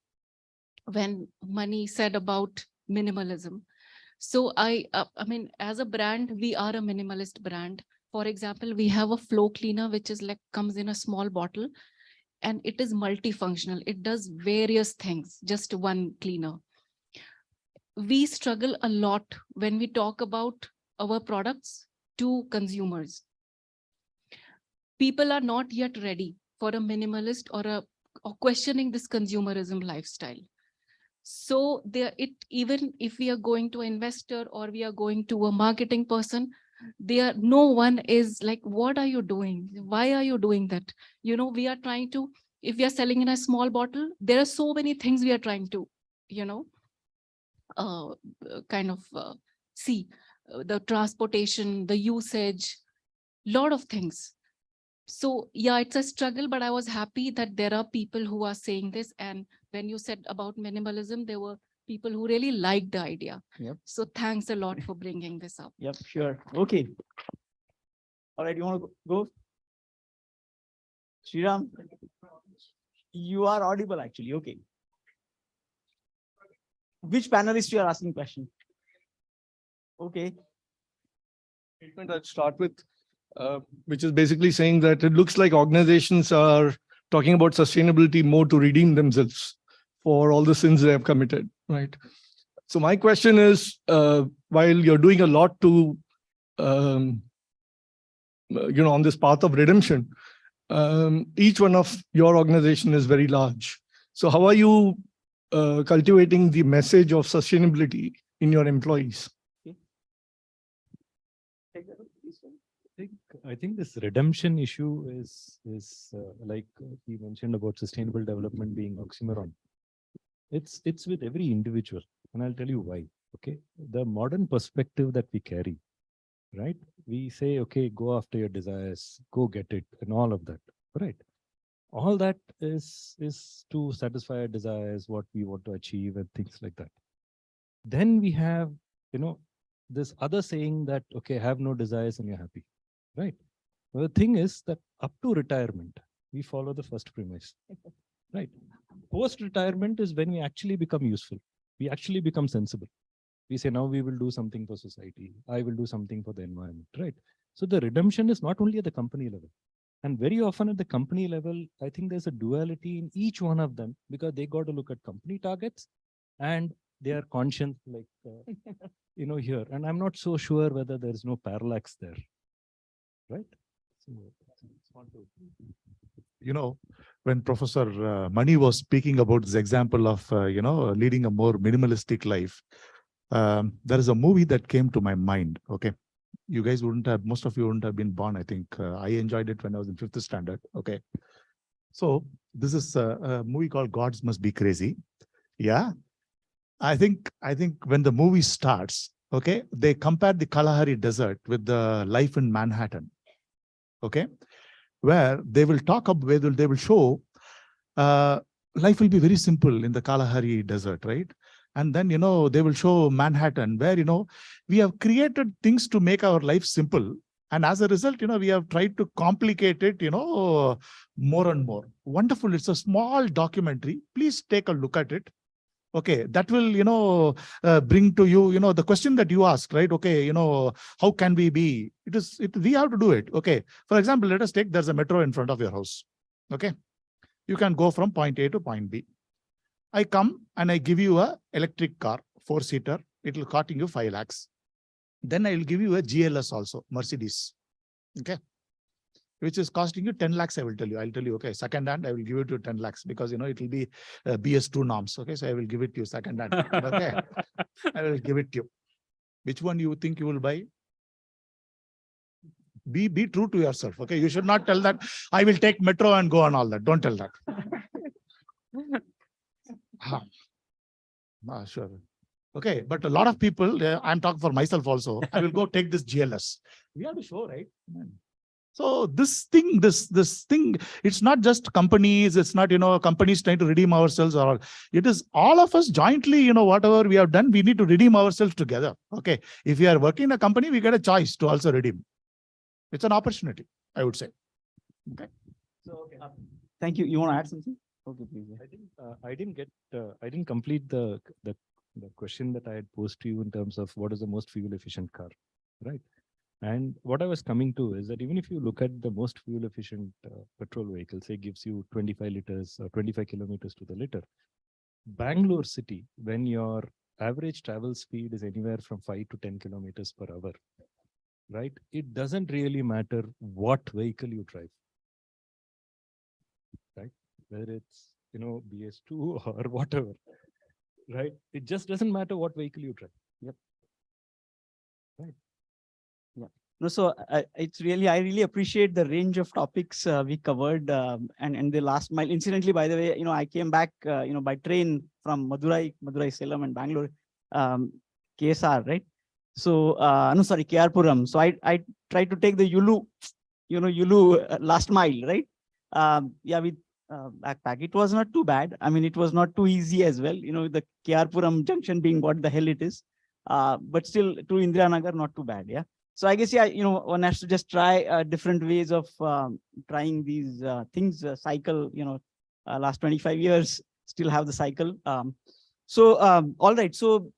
when Mani said about minimalism. So I mean, as a brand, we are a minimalist brand. For example, we have a flow cleaner, which is like comes in a small bottle and it is multifunctional. It does various things, just one cleaner. We struggle a lot when we talk about our products to consumers. People are not yet ready for a minimalist or questioning this consumerism lifestyle. So even if we are going to an investor or we are going to a marketing person, no one is like, what are you doing? Why are you doing that? We are trying to, if we are selling in a small bottle, there are so many things we are trying to, see the transportation, the usage, lot of things. So yeah, it's a struggle, but I was happy that there are people who are saying this. And when you said about minimalism, there were people who really liked the idea. Yep. So thanks a lot for bringing this up. Yep, sure. Okay. All right, you want to go? Sriram, you are audible actually. Okay. Which panelist you are asking question? Okay. I'll start with, which is basically saying that it looks like organizations are talking about sustainability more to redeem themselves for all the sins they have committed, right? So my question is, while you're doing a lot to, on this path of redemption, each one of your organization is very large. So how are you cultivating the message of sustainability in your employees? I think this redemption issue is like he mentioned about sustainable development being oxymoron. It's with every individual, and I'll tell you why. Okay, the modern perspective that we carry, right? We say, okay, go after your desires, go get it, and all of that, right? All that is to satisfy our desires, what we want to achieve, and things like that. Then we have, this other saying that, okay, have no desires and you're happy, right? Well, the thing is that up to retirement, we follow the first premise, right? Post-retirement is when we actually become useful. We actually become sensible. We say, now we will do something for society. I will do something for the environment, right? So the redemption is not only at the company level. And very often at the company level, I think there's a duality in each one of them because they got to look at company targets and they are conscious like, here. And I'm not so sure whether there's no parallax there, right? So, when Professor Mani was speaking about this example of, leading a more minimalistic life, there is a movie that came to my mind. Okay. You guys most of you wouldn't have been born. I think I enjoyed it when I was in 5th standard. Okay. So this is a movie called Gods Must Be Crazy. Yeah. I think when the movie starts, okay, they compare the Kalahari Desert with the life in Manhattan. Okay. Where they will talk about, they will show life will be very simple in the Kalahari Desert, right? And then, they will show Manhattan where, we have created things to make our life simple. And as a result, we have tried to complicate it, more and more. Wonderful. It's a small documentary. Please take a look at it. Okay, that will, bring to you, the question that you asked, right? Okay, how can we be? We have to do it. Okay. For example, let us take, there's a metro in front of your house. Okay. You can go from point A to point B. I come and I give you a electric car, 4-seater. It will costing you 5 lakhs. Then I will give you a GLS also, Mercedes. Okay. Which is costing you 10 lakhs, I'll tell you, okay, second hand, I will give it to 10 lakhs because, it will be BS2 norms. Okay, so I will give it to you second hand. Okay, I will give it to you. Which one you think you will buy? Be true to yourself. Okay, you should not tell that I will take metro and go on all that. Don't tell that. Sure. Okay, but a lot of people, I'm talking for myself also, I will go take this GLS. We have to show, right? So this thing, it's not just companies, it's not, companies trying to redeem ourselves, or it is all of us jointly, whatever we have done, we need to redeem ourselves together. Okay. If we are working in a company, we get a choice to also redeem. It's an opportunity, I would say. Okay. So, thank you. You want to add something? Okay, please. I didn't complete the question that I had posed to you in terms of what is the most fuel efficient car, right? And what I was coming to is that even if you look at the most fuel efficient petrol vehicle, say gives you 25 liters or 25 kilometers to the liter, Bangalore city, when your average travel speed is anywhere from 5 to 10 kilometers per hour, right? It doesn't really matter what vehicle you drive, right? Whether it's, BS2 or whatever, right? It just doesn't matter what vehicle you drive. Yep. Right. Yeah. No, so I really appreciate the range of topics we covered, and the last mile. Incidentally, by the way, I came back, by train from Madurai, Salem, and Bangalore, KSR, right? So, no, sorry, KR-Puram. So I tried to take the Yulu last mile, right? Yeah, with backpack. It was not too bad. I mean, it was not too easy as well. The KR-Puram junction being what the hell it is, but still to Indiranagar, not too bad. Yeah. So I guess, yeah, one has to just try different ways of trying these things. Cycle, last 25 years, still have the cycle. All right. So,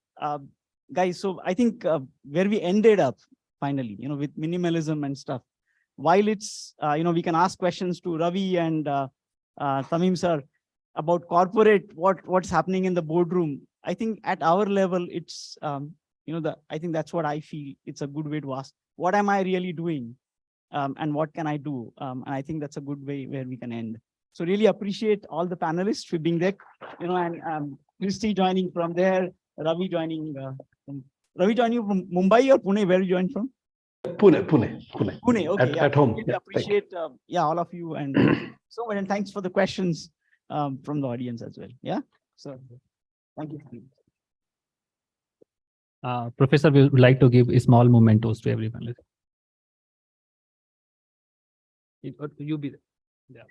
guys, so I think where we ended up finally, with minimalism and stuff, while it's, we can ask questions to Ravi and Tamim sir about corporate, what's happening in the boardroom. I think at our level, it's, I think that's what I feel. It's a good way to ask, what am I really doing? And what can I do? And I think that's a good way where we can end. So really appreciate all the panelists for being there, and Drishti joining from there, Ravi joining from Mumbai or Pune, where you joined from? Pune, okay. At home. Really appreciate, all of you, and so much, and thanks for the questions from the audience as well. Yeah. So thank you. Professor, we would like to give a small mementos to everyone. You be there. Yeah.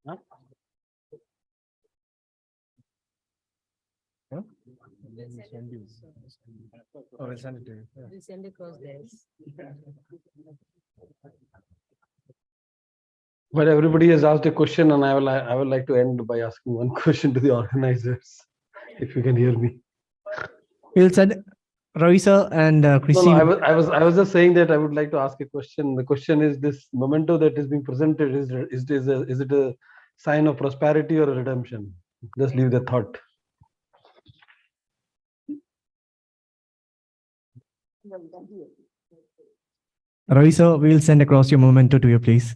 Huh? Huh? We'll send you. Oh, we'll send it to you. Yeah. We'll send across this. But everybody has asked a question, and I would like to end by asking one question to the organizers, if you can hear me. We'll send Ravi sir and Christine. No, I was just saying that I would like to ask a question. The question is, this memento that is being presented, is it a sign of prosperity or a redemption? Just leave the thought. Ravi sir, we'll send across your memento to your place.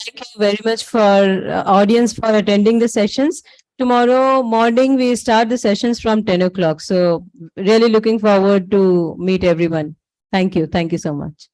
Thank you very much for audience for attending the sessions. Tomorrow morning, we start the sessions from 10 o'clock. So really looking forward to meet everyone. Thank you. Thank you so much.